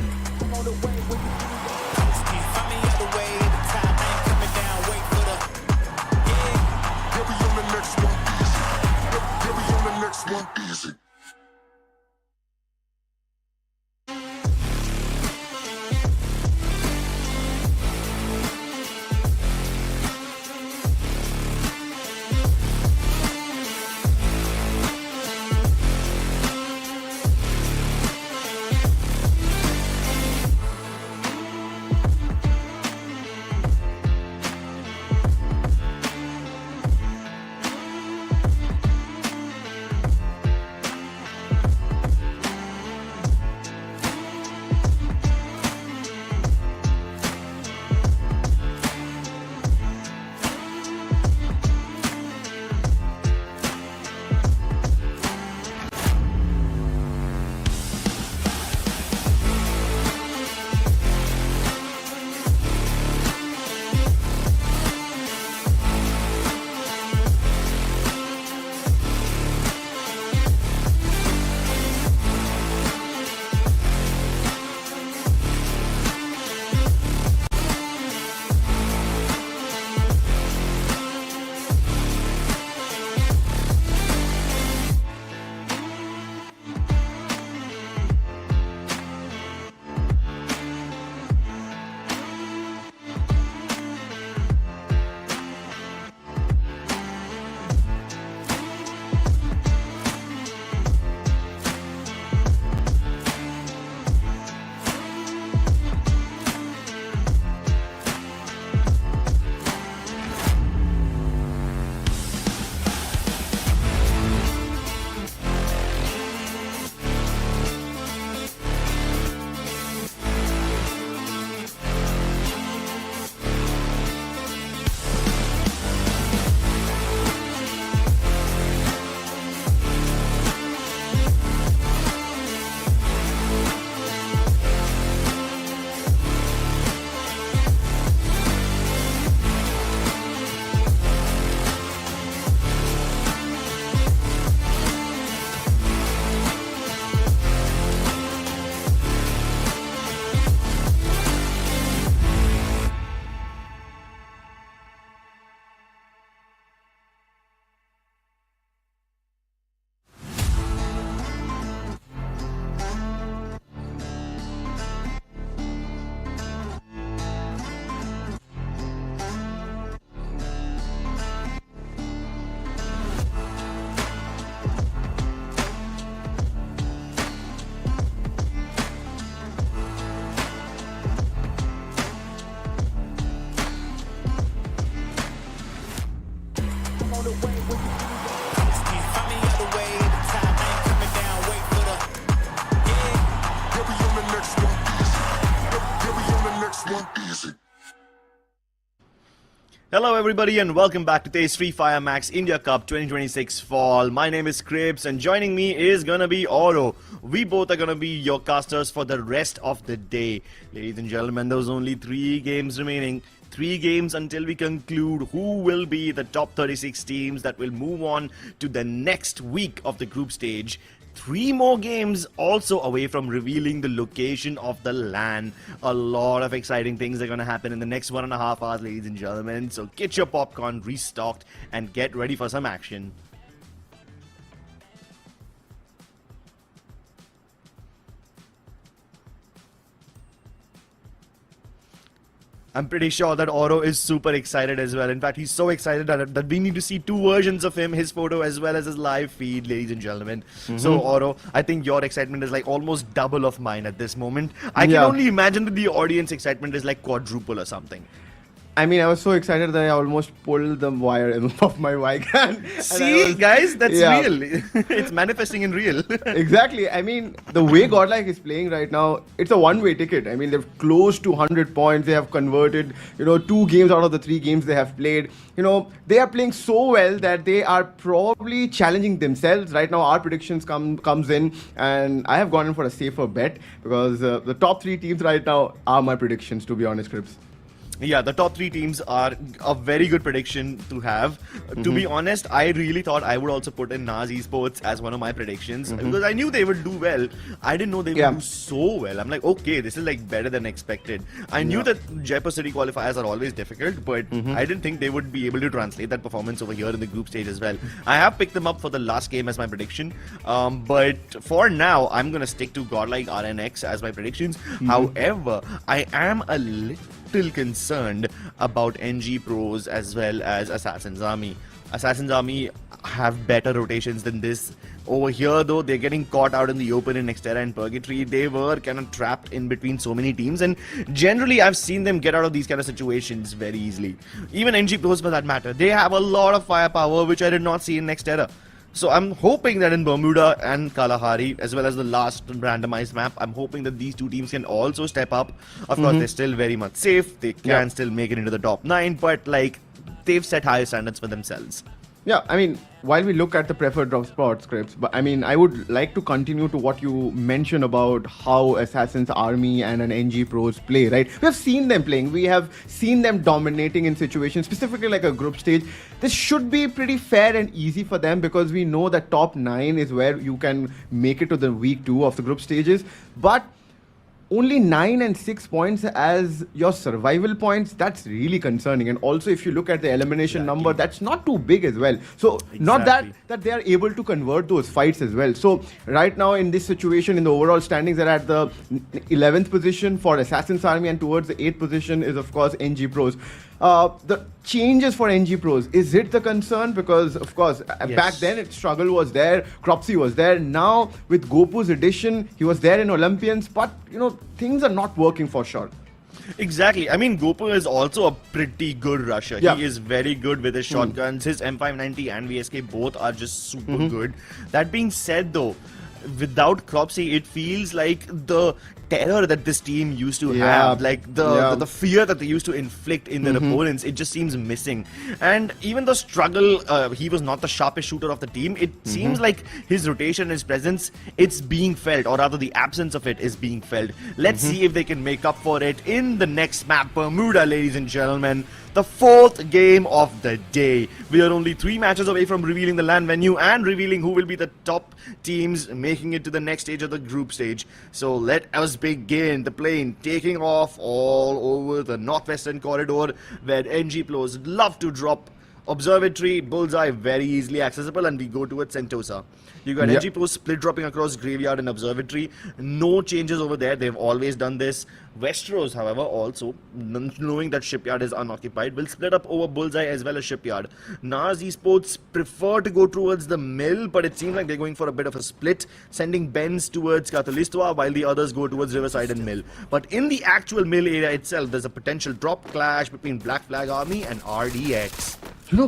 Hello everybody and welcome back to TEZ FFMIC India Cup 2026 Fall. My name is Cribs and joining me is gonna be Oro. We both are gonna be your casters for the rest of the day. Ladies and gentlemen, there's only 3 games remaining. 3 games until we conclude who will be the top 36 teams that will move on to the next week of the group stage. 3 more games also away from revealing the location of the LAN. A lot of exciting things are going to happen in the next 1.5 hours, ladies and gentlemen. So get your popcorn restocked and get ready for some action. I'm pretty sure that Oro is super excited as well. In fact, he's so excited that we need to see 2 versions of him, his photo as well as his live feed, ladies and gentlemen. So, Oro, I think your excitement is like almost double of mine at this moment. I can only imagine that the audience excitement is like quadruple or something. I mean, I was so excited that I almost pulled the wire off my mic. See, guys, that's real. It's manifesting in real. Exactly. I mean, the way GODLIKE is playing right now, it's a one-way ticket. I mean, they've close to 100 points. They have converted, 2 games out of the 3 games they have played. They are playing so well that they are probably challenging themselves. Right now, our predictions comes in, and I have gone in for a safer bet because the top 3 teams right now are my predictions, to be honest, Crips. Yeah, the top 3 teams are a very good prediction to have. To be honest, I really thought I would also put in NAAZ Esports as one of my predictions because I knew they would do well. I didn't know they would do so well. I'm like, okay, this is like better than expected. I knew that Jaipur City qualifiers are always difficult, but I didn't think they would be able to translate that performance over here in the group stage as well. I have picked them up for the last game as my prediction, but for now, I'm going to stick to GODLIKE RNX as my predictions. However, I am a little concerned about NG Pros as well as Assassin's Army. Assassin's Army have better rotations than this. Over here though, they're getting caught out in the open in Nextera and Purgatory. They were kind of trapped in between so many teams, and generally I've seen them get out of these kind of situations very easily. Even NG Pros for that matter, they have a lot of firepower which I did not see in Nextera. So I'm hoping that in Bermuda and Kalahari, as well as the last randomized map, I'm hoping that these 2 teams can also step up. Of course, they're still very much safe. They can still make it into the top 9, but like they've set higher standards for themselves. Yeah, I mean, while we look at the preferred drop spot scripts, but I mean, I would like to continue to what you mentioned about how Assassin's Army and an NG Pros play, right? We have seen them playing. We have seen them dominating in situations, specifically like a group stage. This should be pretty fair and easy for them because we know that top 9 is where you can make it to the week 2 of the group stages. But only 9 and 6 points as your survival points, that's really concerning. And also if you look at the elimination number, that's not too big as well. So not that they are able to convert those fights as well. So right now in this situation, in the overall standings, they're at the 11th position for Assassin's Army, and towards the 8th position is of course NG Pros. The changes for NG Pros, is it the concern? Because of course back then struggle was there, Cropsy was there. Now with Gopu's addition, he was there in Olympians, but things are not working for sure. Exactly. I mean, Gopu is also a pretty good rusher. He is very good with his shotguns. His M590 and VSK both are just super good. That being said though, without Cropsy, it feels like the terror that this team used to have, like the fear that they used to inflict in their opponents, it just seems missing. And even the struggle, he was not the sharpest shooter of the team. It seems like his rotation, his presence, it's being felt, or rather the absence of it is being felt. Let's see if they can make up for it in the next map, Bermuda, ladies and gentlemen. The 4th game of the day. We are only 3 matches away from revealing the LAN venue and revealing who will be the top teams making it to the next stage of the group stage. So let us begin. The plane taking off all over the northwestern corridor where NG Pros love to drop. Observatory, Bullseye, very easily accessible, and we go towards Sentosa. You got NG Pros split dropping across Graveyard and Observatory. No changes over there. They've always done this. Westeros, however, also, knowing that Shipyard is unoccupied, will split up over Bullseye as well as Shipyard. NAAZ Esports prefer to go towards the mill, but it seems like they're going for a bit of a split, sending Benz towards Catalistwa while the others go towards Riverside and mill. But in the actual mill area itself, there's a potential drop clash between Black Flag Army and RDX.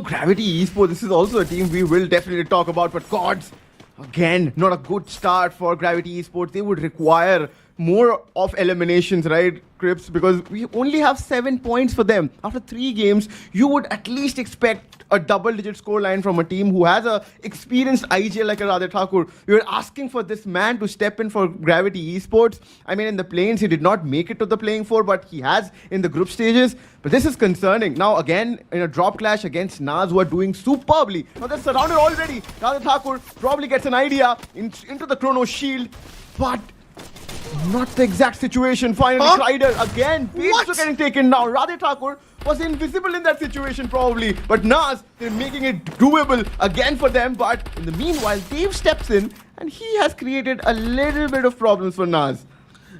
Gravity Esports, this is also a team we will definitely talk about, but gods, again, not a good start for Gravity Esports. They would require more of eliminations, right, Crips? Because we only have 7 points for them. After 3 games, you would at least expect a double-digit scoreline from a team who has a experienced IGL like a Radhe Thakur. You're asking for this man to step in for Gravity Esports. I mean, in the plains, he did not make it to the playing four, but he has in the group stages. But this is concerning. Now, again, in a drop clash against NAAZ, who are doing superbly. Now, they're surrounded already. Radhe Thakur probably gets an idea into the Chrono Shield, but not the exact situation. Finally, Crider again. Beats are getting taken down. Radhe Thakur was invisible in that situation probably. But NAAZ, they're making it doable again for them. But in the meanwhile, Dave steps in and he has created a little bit of problems for NAAZ.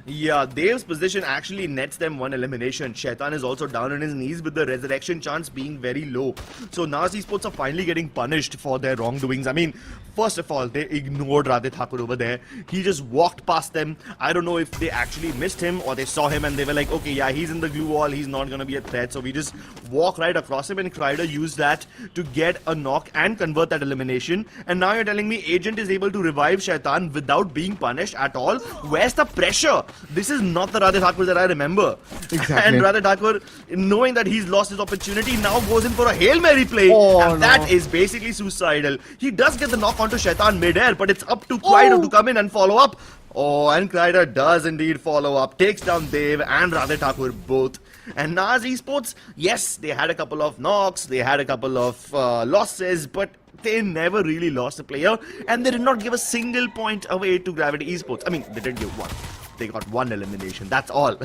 Yeah, Dave's position actually nets them 1 elimination. Shaitan is also down on his knees with the resurrection chance being very low. So NAAZ Esports are finally getting punished for their wrongdoings. I mean, first of all, they ignored Radhe Thakur over there. He just walked past them. I don't know if they actually missed him or they saw him and they were like, okay, yeah, he's in the glue wall. He's not going to be a threat. So we just walk right across him, and Crider used that to get a knock and convert that elimination. And now you're telling me Agent is able to revive Shaitan without being punished at all? Where's the pressure? This is not the Radhe Thakur that I remember. Exactly. And Radhe Thakur, knowing that he's lost his opportunity, now goes in for a Hail Mary play. That is basically suicidal. He does get the knock onto Shaitan mid-air, but it's up to Crider to come in and follow up. Oh, and Crider does indeed follow up. Takes down Dave and Radhe Thakur both. And NAAZ Esports, yes, they had a couple of knocks, they had a couple of losses, but they never really lost a player. And they did not give a single point away to Gravity Esports. I mean, they did give 1. They got 1 elimination, that's all.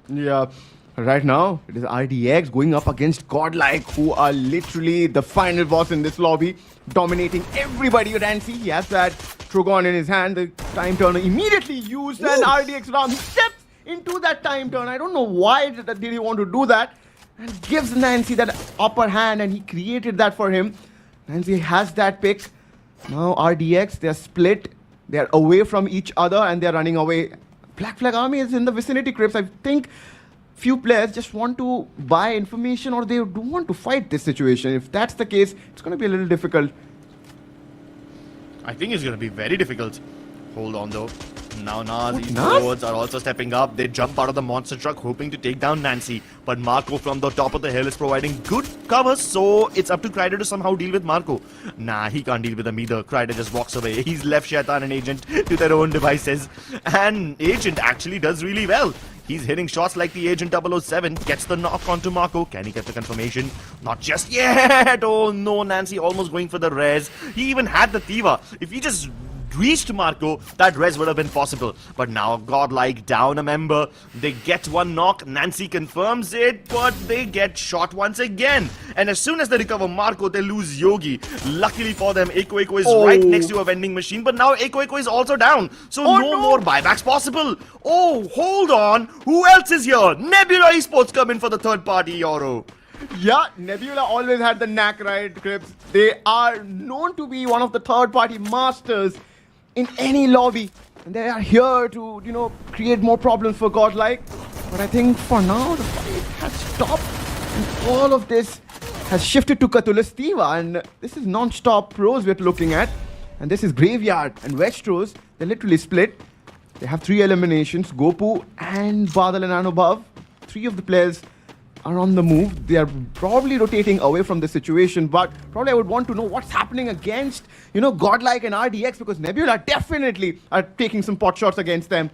Yeah. Right now, it is RDX going up against GODLIKE, who are literally the final boss in this lobby, dominating everybody. Rancy, he has that Trogon in his hand. The time turner immediately used, and RDX Ram, he steps into that time turn. I don't know why did he want to do that, and gives Nancy that upper hand, and he created that for him. Nancy has that pick. Now RDX, they're split. They're away from each other, and they're running away. Black Flag Army is in the vicinity, Crips. I think few players just want to buy information, or they do want to fight this situation. If that's the case, it's going to be a little difficult. I think it's going to be very difficult. Hold on though. Now NAAZ Esports are also stepping up. They jump out of the monster truck hoping to take down Nancy. But Marco from the top of the hill is providing good cover, so it's up to Crider to somehow deal with Marco. Nah, he can't deal with them either. Crider just walks away. He's left Shaitan and Agent to their own devices. And Agent actually does really well. He's hitting shots like the Agent 007. Gets the knock onto Marco. Can he get the confirmation? Not just yet. Oh no, Nancy almost going for the res. He even had the Tiva. If he just reached Marco, that res would have been possible. But now GODLIKE down a member. They get 1 knock. Nancy confirms it, but they get shot once again. And as soon as they recover Marco, they lose Yogi. Luckily for them, Eko is right next to a vending machine. But now Eko is also down. So no more buybacks possible. Oh, hold on. Who else is here? Nebula Esports come in for the third party Euro. Yeah, Nebula always had the knack, right, Crips? They are known to be one of the third-party masters in any lobby, and they are here to, you know, create more problems for GODLIKE. But I think for now the fight has stopped, and all of this has shifted to Cthulhu's Tiva, and this is non-stop pros we're looking at, and this is Graveyard and Westeros. They're literally split. They have 3 eliminations. Gopu and Badal and Anubhav, 3 of the players are on the move. They are probably rotating away from the situation, but probably I would want to know what's happening against, you know, GODLIKE and RDX, because Nebula definitely are taking some pot shots against them.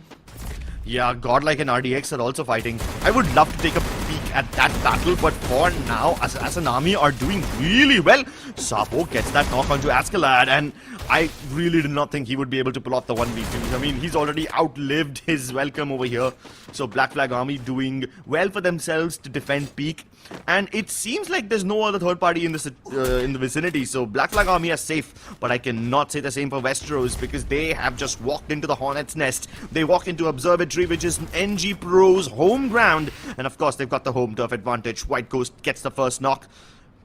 Yeah, GODLIKE and RDX are also fighting. I would love to take a peek at that battle, but for now, Assassin Army are doing really well. Sapo gets that knock onto Askeladd, and I really did not think he would be able to pull off the 1v2. I mean, he's already outlived his welcome over here. So Black Flag Army doing well for themselves to defend peak. And it seems like there's no other third party in the vicinity, so Black Flag Army are safe. But I cannot say the same for Westeros, because they have just walked into the Hornet's Nest. They walk into Observatory, which is NG Pro's home ground, and of course they've got the home turf advantage. White Ghost gets the first knock.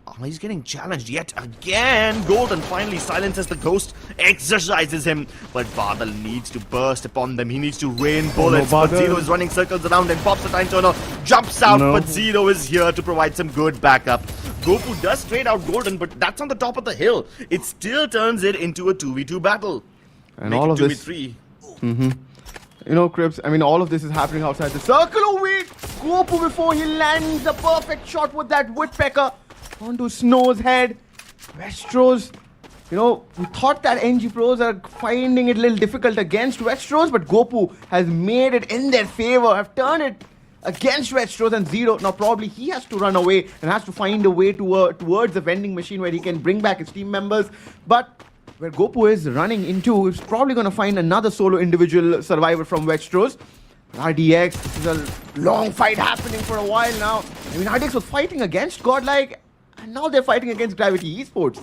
Oh, he's getting challenged yet again. Golden finally silences the Ghost, exercises him, but Badal needs to burst upon them. He needs to rain bullets, but Zero is running circles around and pops the time turner, jumps out, but Zero is here to provide some good backup. Goku does trade out Golden, but that's on the top of the hill. It still turns it into a 2v2 battle. And Make all of 2v3. this... Crips, I mean, all of this is happening outside the circle. Oh, wait! Gopu before he lands the perfect shot with that woodpecker onto Snow's head. Westeros, we thought that NG Pros are finding it a little difficult against Westeros, but Gopu has made it in their favor, have turned it against Westeros and Zero. Now, probably he has to run away and has to find a way towards the vending machine where he can bring back his team members. But where Gopu is running into, he's probably going to find another solo individual survivor from Westeros. RDX, this is a long fight happening for a while now. I mean, RDX was fighting against Godlike, and now they're fighting against Gravity Esports.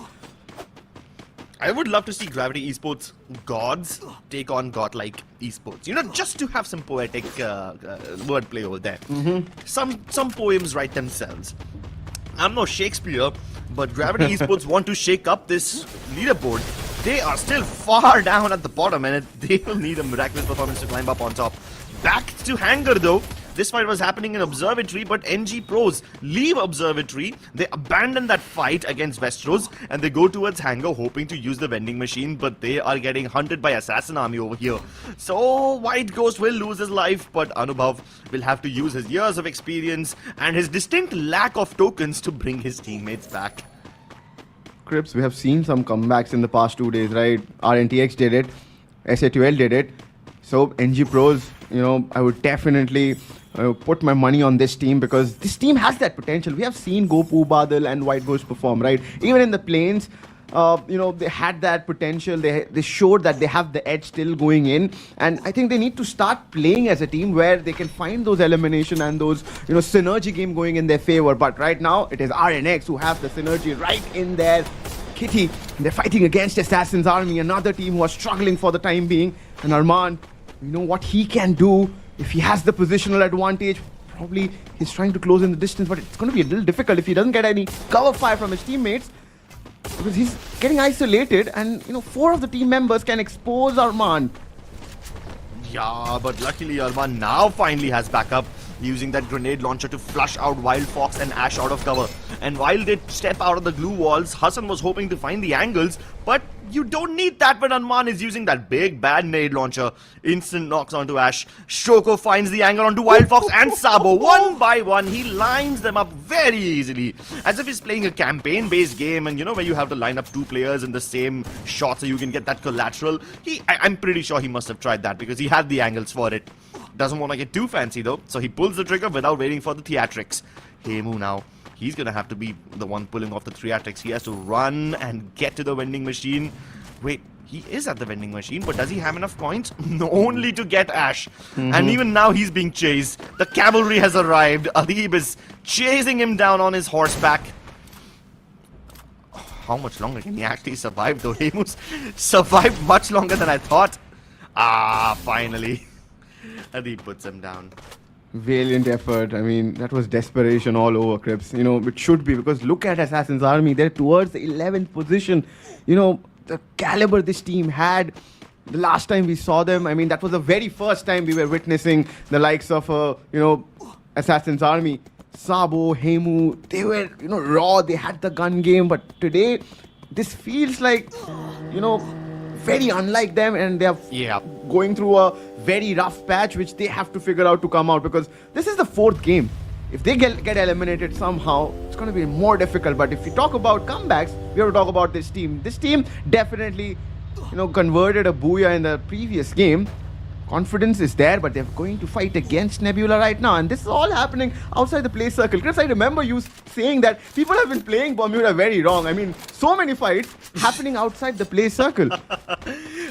I would love to see Gravity Esports gods take on Godlike Esports. Just to have some poetic wordplay over there. Some poems write themselves. I'm no Shakespeare, but Gravity Esports want to shake up this leaderboard. They are still far down at the bottom, and they will need a miraculous performance to climb up on top. Back to Hangar though. This fight was happening in Observatory, but NG Pros leave Observatory. They abandon that fight against Westeros, and they go towards Hangar, hoping to use the vending machine, but they are getting hunted by Assassin Army over here. So White Ghost will lose his life, but Anubhav will have to use his years of experience and his distinct lack of tokens to bring his teammates back. Crips, we have seen some comebacks in the past 2 days, right? RNTX did it, SA2L did it. So NG Pros, I would definitely put my money on this team because this team has that potential. We have seen Gopu, Badal and White Ghost perform, right? Even in the plains, they had that potential. They showed that they have the edge still going in. And I think they need to start playing as a team where they can find those elimination and those, synergy game going in their favor. But right now, it is RNX who have the synergy right in their kitty. They're fighting against Assassin's Army, another team who are struggling for the time being. And Arman, what he can do if he has the positional advantage. Probably he's trying to close in the distance, but it's going to be a little difficult if he doesn't get any cover fire from his teammates, because he's getting isolated, and 4 of the team members can expose Arman. Yeah, but luckily Arman now finally has backup, using that grenade launcher to flush out Wild Fox and Ash out of cover. And while they step out of the glue walls, Hassan was hoping to find the angles, but you don't need that when Arman is using that big bad nade launcher. Instant knocks onto Ash. Shoko finds the angle onto Wild Fox and Sabo. One by one, he lines them up very easily, as if he's playing a campaign-based game, and where you have to line up 2 players in the same shot so you can get that collateral. I'm pretty sure he must have tried that because he had the angles for it. Doesn't want to get too fancy though, so he pulls the trigger without waiting for the theatrics. Hemu now, he's gonna have to be the one pulling off the theatrics. He has to run and get to the vending machine. Wait, he is at the vending machine, but does he have enough coins? No, only to get Ash. And even now he's being chased. The cavalry has arrived. Adib is chasing him down on his horseback. How much longer can he actually survive though? Hemu's survived much longer than I thought. Finally. Adib puts him down. Valiant effort. I mean, that was desperation all over, Crips. It should be, because look at Assassin's Army. They're towards the 11th position. The caliber this team had the last time we saw them. I mean, that was the very first time we were witnessing the likes of, Assassin's Army. Sabo, Hemu, they were, raw. They had the gun game. But today, this feels like, very unlike them, and they are going through a very rough patch which they have to figure out to come out, because this is the 4th game. If they get eliminated somehow, it's going to be more difficult. But if we talk about comebacks, we have to talk about this team. This team definitely, converted a BOOYAH in the previous game. Confidence is there, but they're going to fight against Nebula right now. And this is all happening outside the play circle. Chris, I remember you saying that people have been playing Bermuda very wrong. I mean, so many fights happening outside the play circle.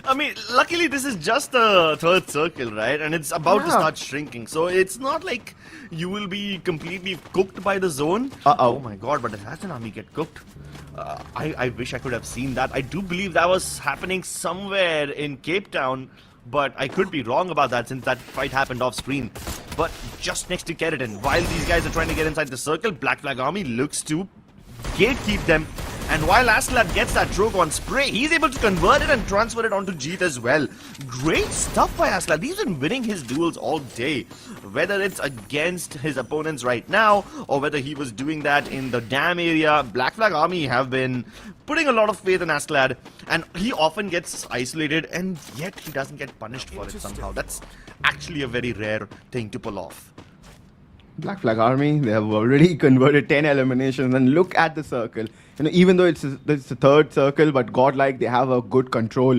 I mean, luckily this is just the 3rd circle, right? And it's about to start shrinking. So it's not like you will be completely cooked by the zone. Oh my god, but Assassin Army get cooked. I wish I could have seen that. I do believe that was happening somewhere in Cape Town, but I could be wrong about that since that fight happened off screen. But just next to Keratin, while these guys are trying to get inside the circle, Black Flag Army looks to gatekeep them And while Aslad gets that choke on spray, he's able to convert it and transfer it onto Jeet as well. Great stuff by Aslad. He's been winning his duels all day. Whether it's against his opponents right now, or whether he was doing that in the dam area, Black Flag Army have been putting a lot of faith in Aslad. And he often gets isolated, and yet he doesn't get punished for it somehow. That's actually a very rare thing to pull off. Black Flag Army, they have already converted 10 eliminations, and look at the circle. You know, even though it's the third circle, but Godlike, they have a good control.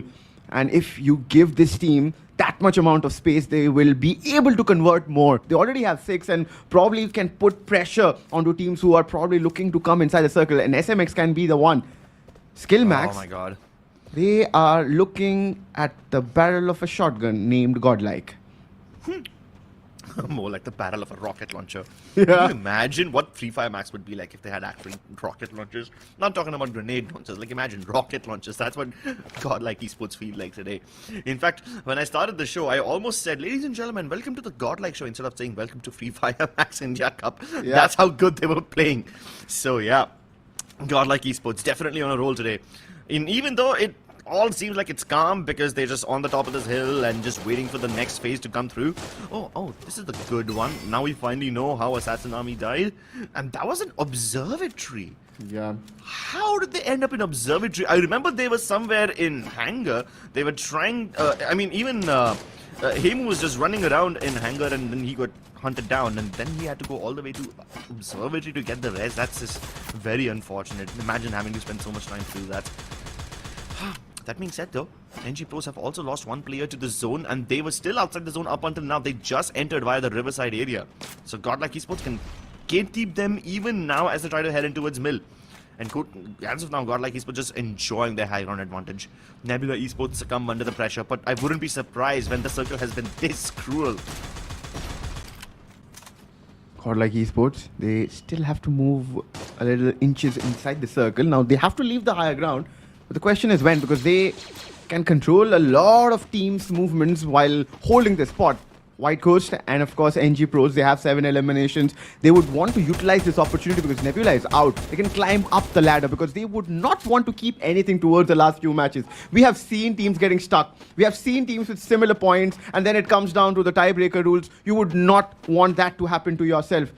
And if you give this team that much amount of space, they will be able to convert more. They already have 6 and probably can put pressure onto teams who are probably looking to come inside the circle. And SMX can be the one. SKILLMAX, oh my god, they are looking at the barrel of a shotgun named Godlike. More like the barrel of a rocket launcher. Yeah. Can you imagine what FFMIC would be like if they had actual rocket launchers? Not talking about grenade launchers, like imagine rocket launchers. That's what Godlike Esports feel like today. In fact, when I started the show, I almost said, ladies and gentlemen, welcome to the Godlike show, instead of saying welcome to FFMIC India Cup. Yeah. That's how good they were playing. So yeah, Godlike Esports definitely on a roll today. Even though it all seems like it's calm because they're just on the top of this hill and just waiting for the next phase to come through. Oh, this is the good one. Now we finally know how Assassin Army died. And that was an observatory. Yeah. How did they end up in observatory? I remember they were somewhere in hangar. They were trying, Hemu was just running around in hangar, and then he got hunted down, and then he had to go all the way to observatory to get the res. That's just very unfortunate. Imagine having to spend so much time to do that. That being said though, NG Pros have also lost one player to the zone, and they were still outside the zone up until now. They just entered via the riverside area. So Godlike Esports can gatekeep them even now as they try to head in towards mill. And as of now, Godlike Esports just enjoying their high ground advantage. Nebula Esports succumb under the pressure, but I wouldn't be surprised when the circle has been this cruel. Godlike Esports, they still have to move a little inches inside the circle. Now they have to leave the higher ground. But the question is when, because they can control a lot of teams' movements while holding the spot. White Coast and of course NG Pros, they have 7 eliminations. They would want to utilize this opportunity because Nebula is out. They can climb up the ladder because they would not want to keep anything towards the last few matches. We have seen teams getting stuck. We have seen teams with similar points, and then it comes down to the tiebreaker rules. You would not want that to happen to yourself.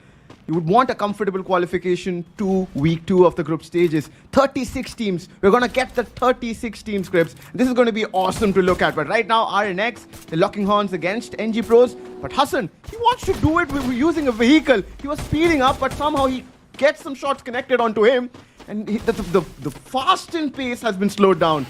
You would want a comfortable qualification to week 2 of the group stages. 36 teams. We're going to get the 36 team scripts. This is going to be awesome to look at. But right now, RNX, they're locking horns against NG Pros. But Hassan, he wants to do it with using a vehicle. He was speeding up, but somehow he gets some shots connected onto him. And the fast pace has been slowed down.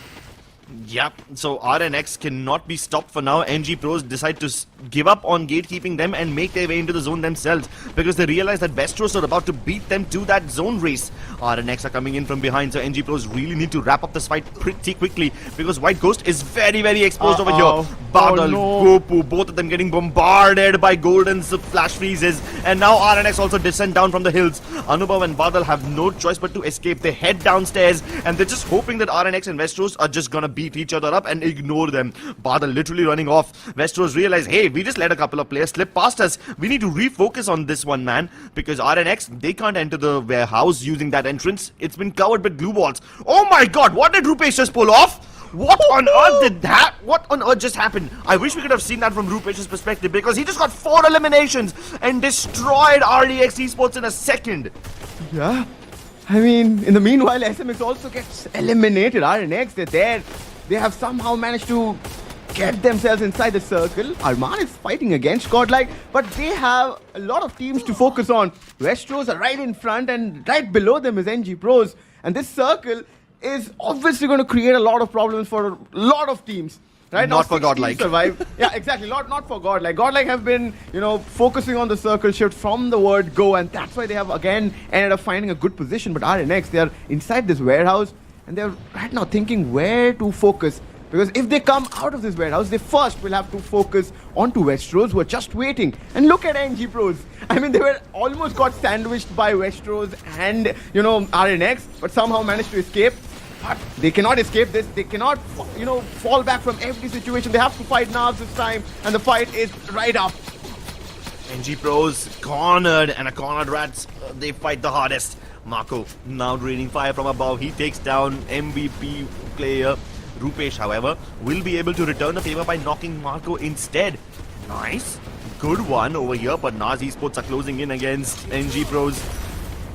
Yep, so RNX cannot be stopped for now. NG Pros decide to give up on gatekeeping them and make their way into the zone themselves because they realize that Westeros are about to beat them to that zone race. RNX are coming in from behind, so NG Pros really need to wrap up this fight pretty quickly because White Ghost is very, very exposed over here. Badal, Gopu, both of them getting bombarded by Golden's flash freezes, and now RNX also descend down from the hills. Anubhav and Badal have no choice but to escape. They head downstairs and they're just hoping that RNX and Westeros are just gonna beat each other up and ignore them. Badal literally running off. Westeros realize, hey, we just let a couple of players slip past us. We need to refocus on this one, man, because RNX, they can't enter the warehouse using that entrance. It's been covered with glue balls. Oh my god, what did Rupesh just pull off? What on earth did that? What on earth just happened? I wish we could have seen that from Rupesh's perspective because he just got 4 eliminations and destroyed RDX Esports in a second. Yeah. I mean, in the meanwhile, SMX also gets eliminated. RNX, they're there. They have somehow managed to get themselves inside the circle. Arman is fighting against Godlike, but they have a lot of teams to focus on. Westeros are right in front, and right below them is NG Pros. And this circle is obviously going to create a lot of problems for a lot of teams. Right? Not for Godlike. Survive. Yeah, exactly. Not for Godlike. Godlike have been, focusing on the circle shift from the word go, and that's why they have again ended up finding a good position. But RNX, they are inside this warehouse, and they're right now thinking where to focus. Because if they come out of this warehouse, they first will have to focus onto Westeros, who are just waiting. And look at NG Pros. I mean, they were almost got sandwiched by Westeros and, RNX, but somehow managed to escape. But they cannot escape this. They cannot, fall back from every situation. They have to fight NAAZ this time, and the fight is right up. NG Pros cornered, and a cornered rats, they fight the hardest. Marco now raining fire from above. He takes down MVP player Rupesh, however, will be able to return the favor by knocking Marco instead. Nice. Good one over here, but NAAZ Esports are closing in against NG Pros.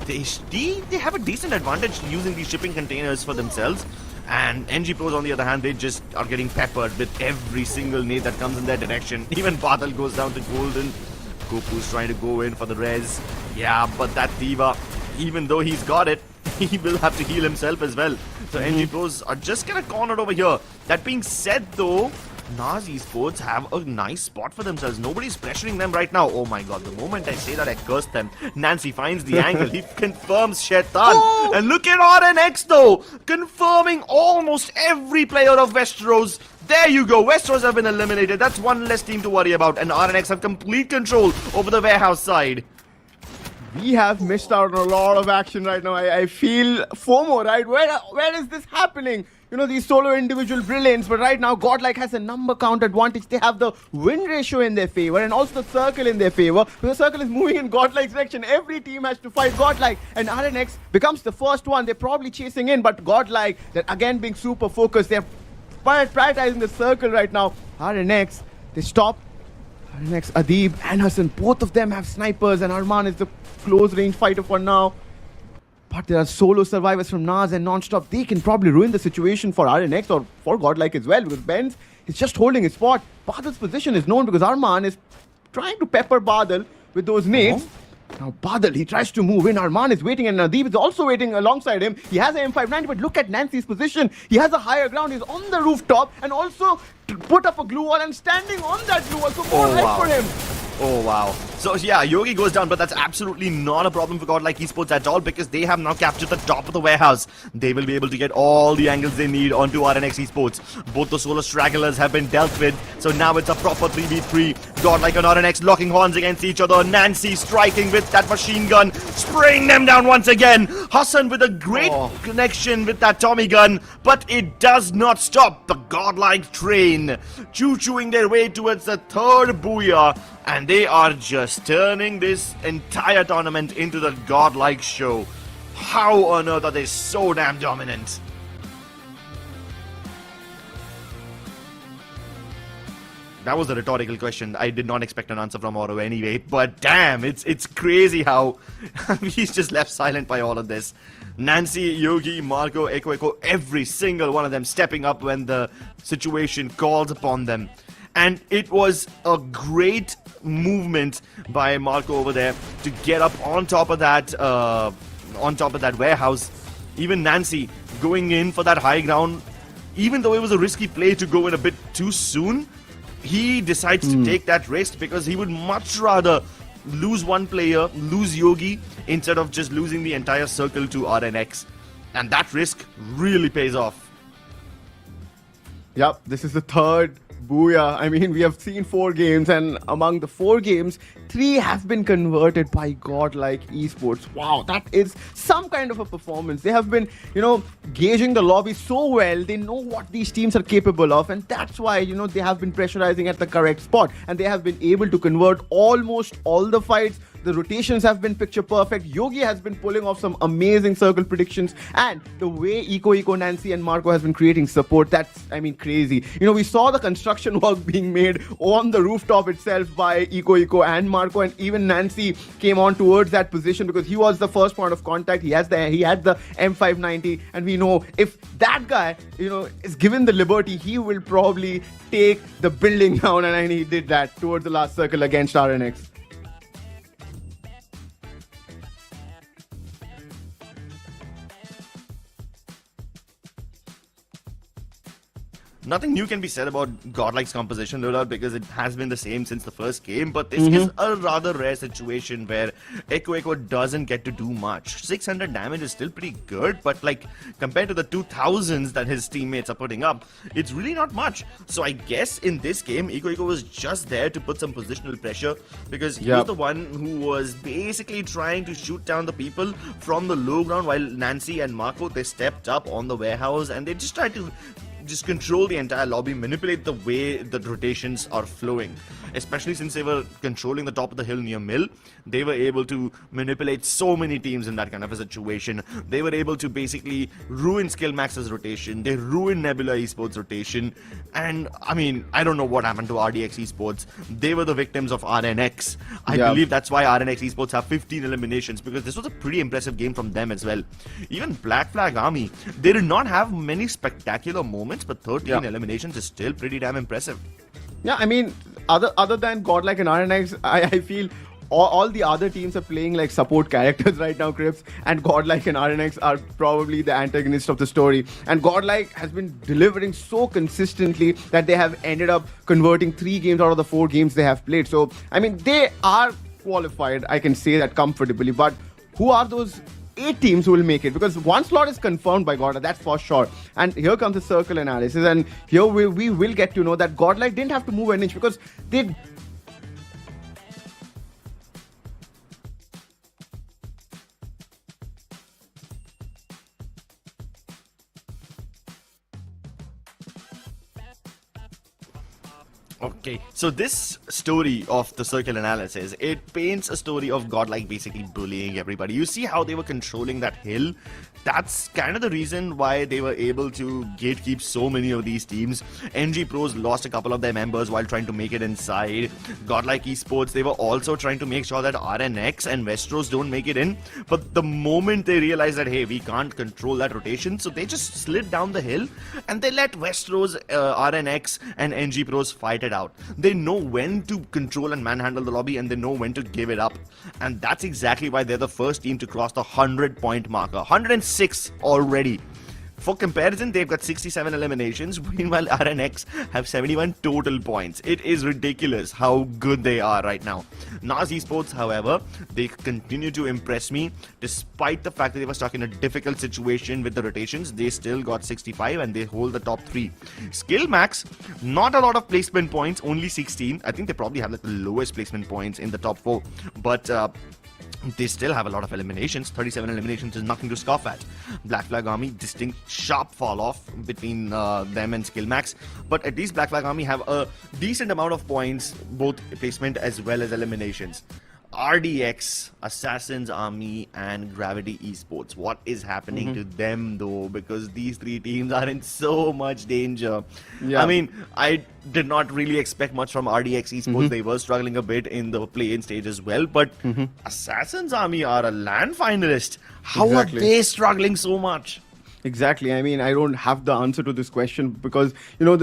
They have a decent advantage using these shipping containers for themselves. And NG Pros, on the other hand, they just are getting peppered with every single nade that comes in their direction. Even Badal goes down to Golden. Gopu's trying to go in for the res. Yeah, but that Diva, even though he's got it, he will have to heal himself as well. So NG Pros are just kind of cornered over here. That being said, though, NAAZ Esports have a nice spot for themselves. Nobody's pressuring them right now. Oh my god, the moment I say that, I curse them. Nancy finds the angle. He confirms Shaitan. Oh! And look at RNX, though, confirming almost every player of Westeros. There you go. Westeros have been eliminated. That's one less team to worry about. And RNX have complete control over the warehouse side. We have missed out on a lot of action right now. I feel FOMO, right? Where is this happening? You know, these solo individual brilliance, but right now GODLIKE has a number count advantage. They have the win ratio in their favor and also the circle in their favor. The circle is moving in GODLIKE's direction. Every team has to fight GODLIKE, and RNX becomes the first one. They're probably chasing in, but GODLIKE, they're again being super focused. They're prioritizing the circle right now. RNX, they stop. RNX, Adib and Hassan, both of them have snipers, and Arman is the close range fighter for now. But there are solo survivors from NAAZ and Non-Stop. They can probably ruin the situation for RNX or for GODLIKE as well, because Benz is just holding his spot. Badal's position is known because Arman is trying to pepper Badal with those nades. Now Badal, he tries to move in. Arman is waiting and Nadeeb is also waiting alongside him. He has an M590, but look at Nancy's position. He has a higher ground. He's on the rooftop and also put up a glue wall and standing on that glue wall. So more help for him. Oh, wow. So, yeah, Yogi goes down, but that's absolutely not a problem for GODLIKE Esports at all, because they have now captured the top of the warehouse. They will be able to get all the angles they need onto RNX Esports. Both the solo stragglers have been dealt with, so now it's a proper 3v3. GODLIKE and RNX locking horns against each other. Nancy striking with that machine gun, spraying them down once again. Hassan with a great connection with that Tommy gun, but it does not stop the GODLIKE train. Choo-chooing their way towards the third BOOYAH. And they are just turning this entire tournament into the GODLIKE show. How on earth are they so damn dominant? That was a rhetorical question. I did not expect an answer from Oro anyway. But damn, it's crazy how he's just left silent by all of this. Nancy, Yogi, Marco, Eko, every single one of them stepping up when the situation calls upon them. And it was a great movement by Marco over there to get up on top of that warehouse. Even Nancy going in for that high ground, even though it was a risky play to go in a bit too soon, he decides to take that risk because he would much rather lose one player, lose Yogi, instead of just losing the entire circle to RNX. And that risk really pays off. Yep, this is the third BOOYAH. I mean, we have seen 4 games, and among the 4 games, 3 have been converted by GODLIKE Esports. Wow, that is some kind of a performance. They have been, gauging the lobby so well. They know what these teams are capable of, and that's why, they have been pressurizing at the correct spot, and they have been able to convert almost all the fights. The rotations have been picture perfect. Yogi has been pulling off some amazing circle predictions, and the way Eco, Nancy and Marco has been creating support, that's, crazy. We saw the construction work being made on the rooftop itself by Eco and Marco, and even Nancy came on towards that position because he was the first point of contact. He had the M590, and we know if that guy, is given the liberty, he will probably take the building down, and he did that towards the last circle against RNX. Nothing new can be said about GODLIKE's composition, no doubt, because it has been the same since the first game, but this is a rather rare situation where Eko doesn't get to do much. 600 damage is still pretty good, but compared to the 2000s that his teammates are putting up, it's really not much. So I guess in this game, Eko was just there to put some positional pressure, because he was the one who was basically trying to shoot down the people from the low ground, while Nancy and Marco, they stepped up on the warehouse and they just tried to just control the entire lobby, manipulate the way the rotations are flowing. Especially since they were controlling the top of the hill near Mill, they were able to manipulate so many teams in that kind of a situation. They were able to basically ruin SKILLMAX's rotation, they ruined Nebula Esports rotation, and I mean, I don't know what happened to RDX Esports. They were the victims of RNX. I believe that's why RNX Esports have 15 eliminations, because this was a pretty impressive game from them as well. Even Black Flag Army, they did not have many spectacular moments, but 13 eliminations is still pretty damn impressive. Yeah, I mean, other than GODLIKE and RNX, I feel all the other teams are playing like support characters right now, Crips, and GODLIKE and RNX are probably the antagonist of the story. And GODLIKE has been delivering so consistently that they have ended up converting 3 games out of the 4 games they have played. So, I mean, they are qualified, I can say that comfortably. But who are those 8 teams who will make it? Because one slot is confirmed by GODLIKE, that's for sure. And here comes the circle analysis, and here we will get to know that GODLIKE didn't have to move an inch because they... Okay, so this story of the circle analysis, it paints a story of GODLIKE basically bullying everybody. You see how they were controlling that hill? That's kind of the reason why they were able to gatekeep so many of these teams. NG Pros lost a couple of their members while trying to make it inside. GODLIKE Esports, they were also trying to make sure that RNX and Westeros don't make it in. But the moment they realized that, hey, we can't control that rotation, so they just slid down the hill and they let Westeros, RNX and NG Pros fight it out. They know when to control and manhandle the lobby, and they know when to give it up. And that's exactly why they're the first team to cross the 100-point marker. 106 already. For comparison, they've got 67 eliminations, meanwhile RNX have 71 total points. It is ridiculous how good they are right now. NAAZ Esports, however, they continue to impress me. Despite the fact that they were stuck in a difficult situation with the rotations, they still got 65 and they hold the top 3. SKILLMAX, not a lot of placement points, only 16. I think they probably have like the lowest placement points in the top 4. But they still have a lot of eliminations. 37 eliminations is nothing to scoff at. Black Flag Army, distinct sharp fall off between them and SKILLMAX, but at least Black Flag Army have a decent amount of points, both placement as well as eliminations. RDX, Assassin's Army and Gravity Esports, what is happening to them though? Because these 3 teams are in so much danger. I mean, I did not really expect much from RDX Esports. They were struggling a bit in the play-in stage as well, but Assassin's Army are a LAN finalist. How are they struggling so much? Exactly. I mean, I don't have the answer to this question because they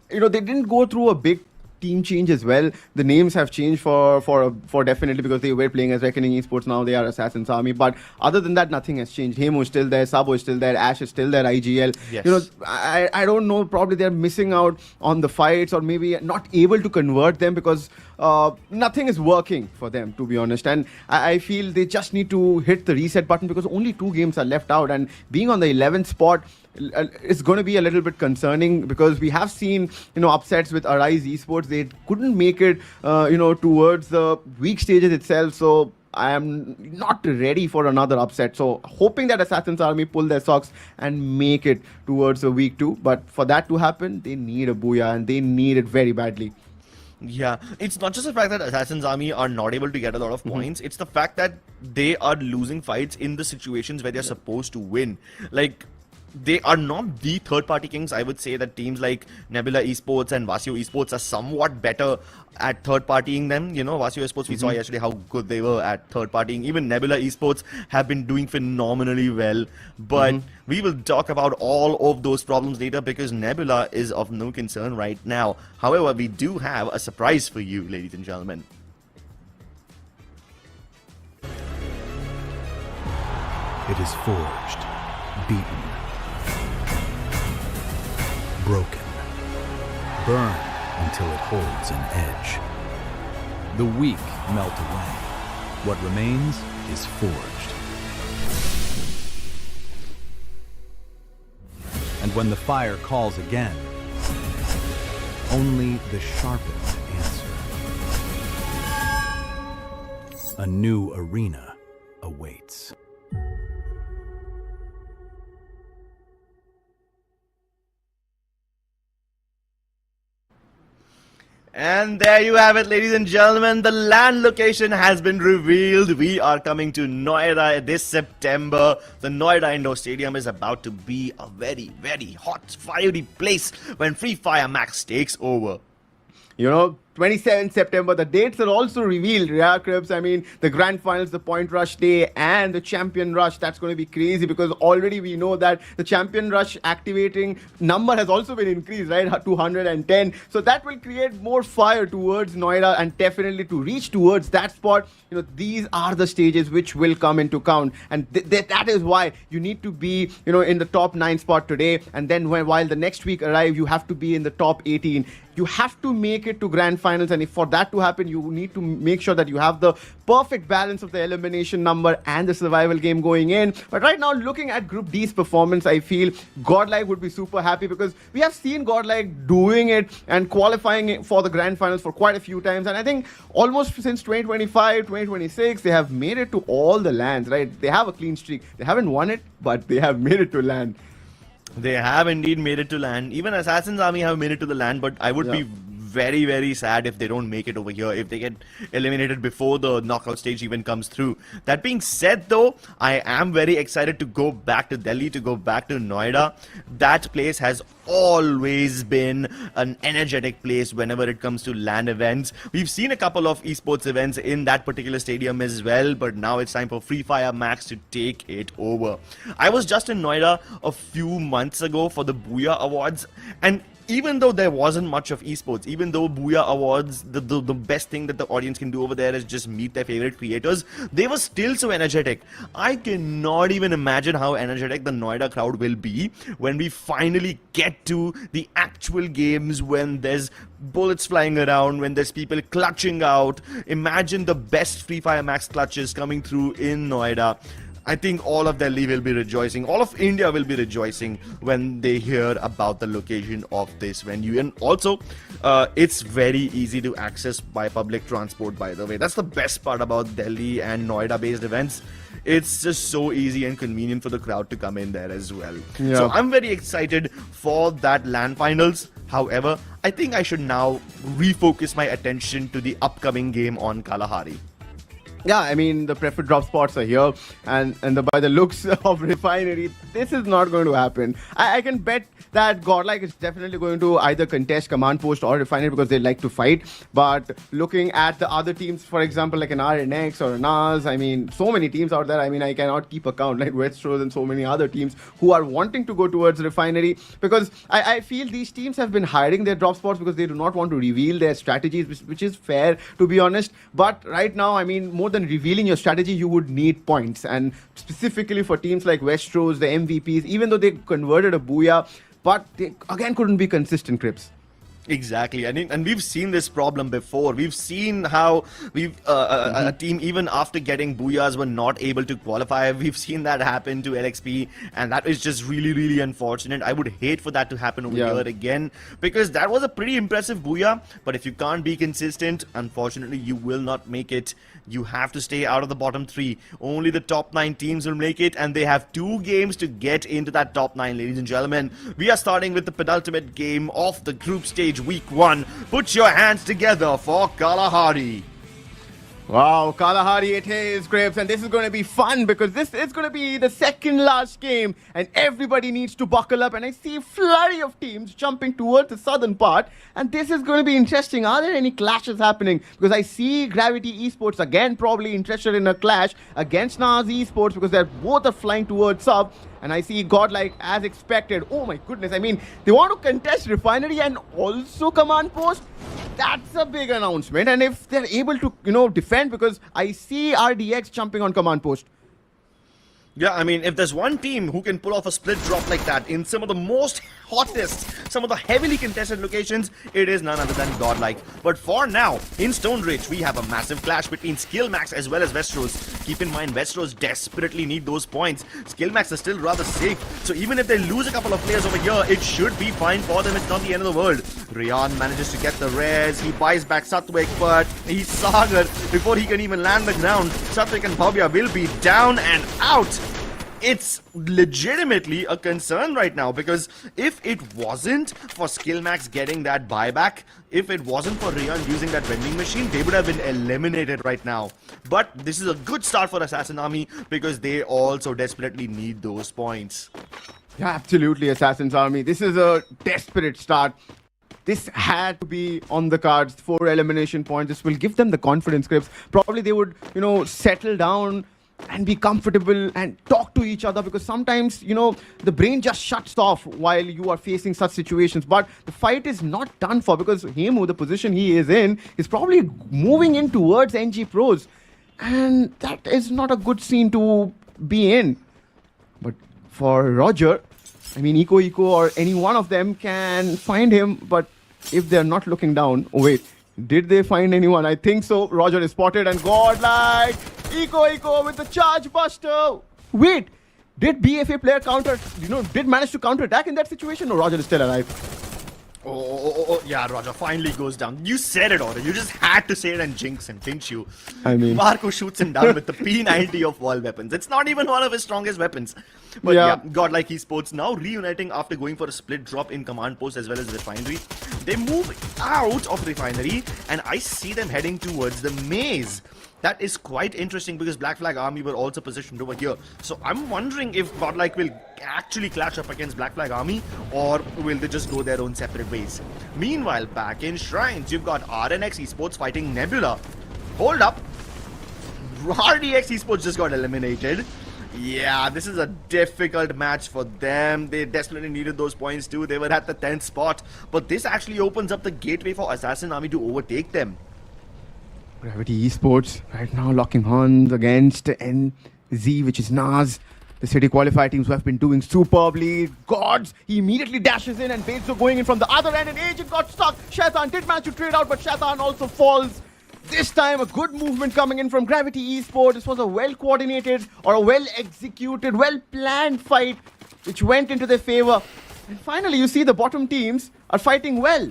didn't go through a big team change as well. The names have changed for definitely, because they were playing as Reckoning Esports, now they are Assassin's Army. But other than that, nothing has changed. Hemo is still there, Sabo is still there, Ash is still there, IGL. Yes. I don't know, probably they're missing out on the fights or maybe not able to convert them because nothing is working for them, to be honest. And I feel they just need to hit the reset button because only 2 games are left out, and being on the 11th spot is going to be a little bit concerning because we have seen upsets with Arise Esports. They couldn't make it towards the week stages itself, so I am not ready for another upset. So hoping that Assassin's Army pull their socks and make it towards the week 2, but for that to happen they need a BOOYAH, and they need it very badly. Yeah, it's not just the fact that Assassin's Army are not able to get a lot of points, it's the fact that they are losing fights in the situations where they're supposed to win. Like, they are not the third-party kings. I would say that teams like Nebula Esports and Vasio Esports are somewhat better at third-partying them. Vasio Esports, we saw yesterday how good they were at third-partying. Even Nebula Esports have been doing phenomenally well. But we will talk about all of those problems later because Nebula is of no concern right now. However, we do have a surprise for you, ladies and gentlemen. It is forged, beaten, broken, burn until it holds an edge. The weak melt away. What remains is forged. And when the fire calls again, only the sharpest answer. A new arena awaits. And there you have it, ladies and gentlemen. The land location has been revealed. We are coming to Noida this September. The Noida Indoor Stadium is about to be a very, very hot, fiery place when Free Fire Max takes over. You know, 27th September, the dates are also revealed, yeah, Crips. I mean, the grand finals, the point rush day, and the champion rush, that's going to be crazy because already we know that the champion rush activating number has also been increased, right, 210. So that will create more fire towards Noida, and definitely to reach towards that spot, you know, these are the stages which will come into count. And that is why you need to be, you know, in the top 9 spot today. And then while the next week arrive, you have to be in the top 18. You have to make it to grand finals, and if for that to happen, you need to make sure that you have the perfect balance of the elimination number and the survival game going in. But right now, looking at Group D's performance, I feel GODLIKE would be super happy because we have seen GODLIKE doing it and qualifying for the grand finals for quite a few times. And I think almost since 2025, 2026, they have made it to all the lands, right? They have a clean streak. They haven't won it, but they have made it to land. They have indeed made it to land. Even Assassin's Army have made it to the land, but I would be very, very sad if they don't make it over here, if they get eliminated before the knockout stage even comes through. That being said, though, I am very excited to go back to Delhi, to go back to Noida. That place has always been an energetic place whenever it comes to LAN events. We've seen a couple of esports events in that particular stadium as well, but now it's time for Free Fire Max to take it over. I was just in Noida a few months ago for the BOOYAH Awards, and even though there wasn't much of esports, even though BOOYAH Awards, the best thing that the audience can do over there is just meet their favorite creators, they were still so energetic. I cannot even imagine how energetic the Noida crowd will be when we finally get to the actual games, when there's bullets flying around, when there's people clutching out. Imagine the best Free Fire Max clutches coming through in Noida. I think all of Delhi will be rejoicing, all of India will be rejoicing when they hear about the location of this venue. And also, it's very easy to access by public transport, by the way. That's the best part about Delhi and Noida based events. It's just so easy and convenient for the crowd to come in there as well. Yeah. So I'm very excited for that LAN finals. However, I think I should now refocus my attention to the upcoming game on Kalahari. Yeah, I mean, the preferred drop spots are here, and by the looks of Refinery, this is not going to happen. I can bet that GODLIKE is definitely going to either contest Command Post or Refinery because they like to fight. But looking at the other teams, for example, like an RNX or a NAAZ, I mean, so many teams out there, I mean, I cannot keep account, like Westeros and so many other teams who are wanting to go towards Refinery, because I feel these teams have been hiding their drop spots because they do not want to reveal their strategies, which is fair, to be honest. But right now, I mean, more than revealing your strategy, you would need points. And specifically for teams like Westeros, the MVPs, even though they converted a BOOYAH, but they again couldn't be consistent, Crips. Exactly, and we've seen this problem before. We've seen how a team, even after getting BOOYAHs, were not able to qualify. We've seen that happen to LXP, and that is just really, really unfortunate. I would hate for that to happen over here again, because that was a pretty impressive BOOYAH. But if you can't be consistent, unfortunately, you will not make it. You have to stay out of the bottom 3. Only the top 9 teams will make it, and they have 2 games to get into that top 9, ladies and gentlemen. We are starting with the penultimate game of the group stage week 1. Put your hands together for Kalahari. Wow, Kalahari it is, Crips, and this is going to be fun because this is going to be the second last game and everybody needs to buckle up, and I see a flurry of teams jumping towards the southern part, and this is going to be interesting. Are there any clashes happening? Because I see Gravity Esports again probably interested in a clash against NAAZ Esports because they're both are flying towards sub. And I see GODLIKE as expected. Oh my goodness, I mean, they want to contest Refinery and also Command Post. That's a big announcement. And if they're able to, you know, defend, because I see RDX jumping on Command Post. Yeah, I mean, if there's one team who can pull off a split drop like that in some of the most hottest, some of the heavily contested locations, it is none other than GODLIKE. But for now, in Stone Ridge, we have a massive clash between SKILLMAX as well as Westeros. Keep in mind, Westeros desperately need those points. SKILLMAX is still rather safe, so even if they lose a couple of players over here, it should be fine for them. It's not the end of the world. Rian manages to get the res, he buys back Satwik, but he's Sagar before he can even land the ground. Satwik and Bhavya will be down and out. it's legitimately a concern right now, because if it wasn't for SKILLMAX getting that buyback, if it wasn't for Rion using that vending machine, they would have been eliminated right now. But this is a good start for Assassin Army, because they also desperately need those points. Yeah, absolutely, Assassin's Army. This is a desperate start. This had to be on the cards. 4 elimination points. This will give them the confidence, Crips. Probably they would, settle down and be comfortable and talk to each other, because sometimes, the brain just shuts off while you are facing such situations. But the fight is not done for, because Hemu, the position he is in, is probably moving in towards NG Pros. And that is not a good scene to be in. But for Roger, I mean, Eco or any one of them can find him, but if they're not looking down... Oh, wait. Did they find anyone? I think so. Roger is spotted, and Godlike! Eco with the charge buster! Wait! Did BFA player did manage to counter-attack in that situation? No, Roger is still alive. Oh, yeah, Roger finally goes down. You said it, Oro. You just had to say it and jinx him, didn't you? I mean... Marco shoots him down with the P90 of wall weapons. It's not even one of his strongest weapons. But yeah, Godlike Esports now reuniting after going for a split drop in command post as well as refinery. They move out of refinery, and I see them heading towards the maze. That is quite interesting, because Black Flag Army were also positioned over here. So I'm wondering if Godlike will actually clash up against Black Flag Army, or will they just go their own separate ways. Meanwhile, back in Shrines, you've got RNX Esports fighting Nebula. Hold up. RDX Esports just got eliminated. Yeah, this is a difficult match for them. They desperately needed those points too. They were at the 10th spot. But this actually opens up the gateway for Assassin Army to overtake them. Gravity Esports right now locking horns against NZ, which is NAAZ. The city qualifier teams who have been doing superbly. Gods, he immediately dashes in, and Bezo going in from the other end, and Agent got stuck. Shaitan did manage to trade out, but Shaitan also falls. This time a good movement coming in from Gravity Esports. This was a well-coordinated or a well-executed, well-planned fight which went into their favor. And finally you see the bottom teams are fighting well.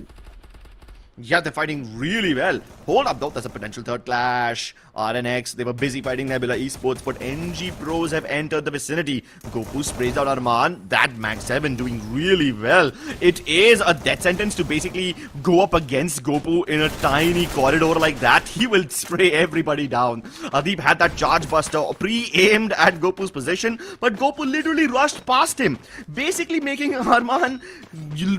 Yeah, they're fighting really well. Hold up though, there's a potential third clash. RNX, they were busy fighting Nebula Esports, but NG Pros have entered the vicinity. Goku sprays out Arman. That Mag 7 doing really well. It is a death sentence to basically go up against Goku in a tiny corridor like that. He will spray everybody down. Adib had that charge buster pre-aimed at Goku's position, but Goku literally rushed past him, basically making Arman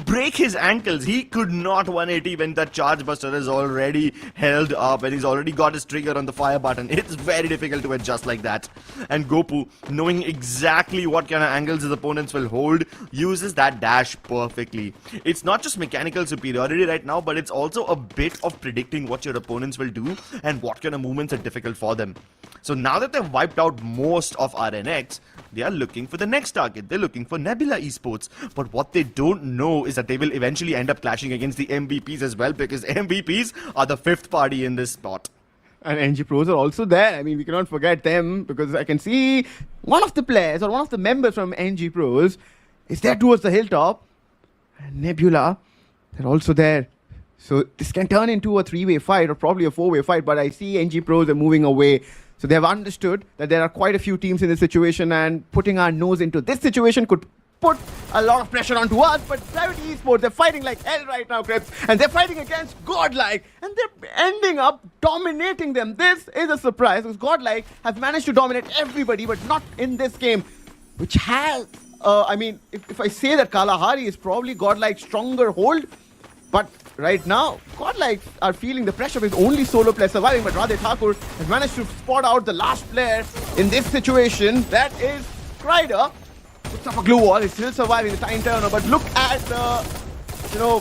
break his ankles. He could not 180 when that charge buster is already held up and he's already got his trigger on the fire button. It's very difficult to adjust like that. And Goku, knowing exactly what kind of angles his opponents will hold, uses that dash perfectly. It's not just mechanical superiority right now, but it's also a bit of predicting what your opponents will do and what kind of movements are difficult for them. So now that they've wiped out most of RNX, they are looking for the next target. They're looking for Nebula Esports. But what they don't know is that they will eventually end up clashing against the MVPs as well, because MVPs are the fifth party in this spot. And NG Pros are also there. I mean, we cannot forget them, because I can see one of the players or one of the members from NG Pros is there towards the hilltop. And Nebula, they're also there. So this can turn into a 3-way fight or probably a 4-way fight, but I see NG Pros are moving away. So they have understood that there are quite a few teams in this situation, and putting our nose into this situation could put a lot of pressure onto us. But Gravity Esports, they're fighting like hell right now, Crips, and they're fighting against Godlike, and they're ending up dominating them. This is a surprise, because Godlike has managed to dominate everybody, but not in this game, which has, I mean, if I say that Kalahari is probably Godlike's stronger hold, but right now, Godlike are feeling the pressure with only solo player surviving, but Radhe Thakur has managed to spot out the last player in this situation. That is Kryder. Puts up a glue wall, he's still surviving the time turner, but look at the,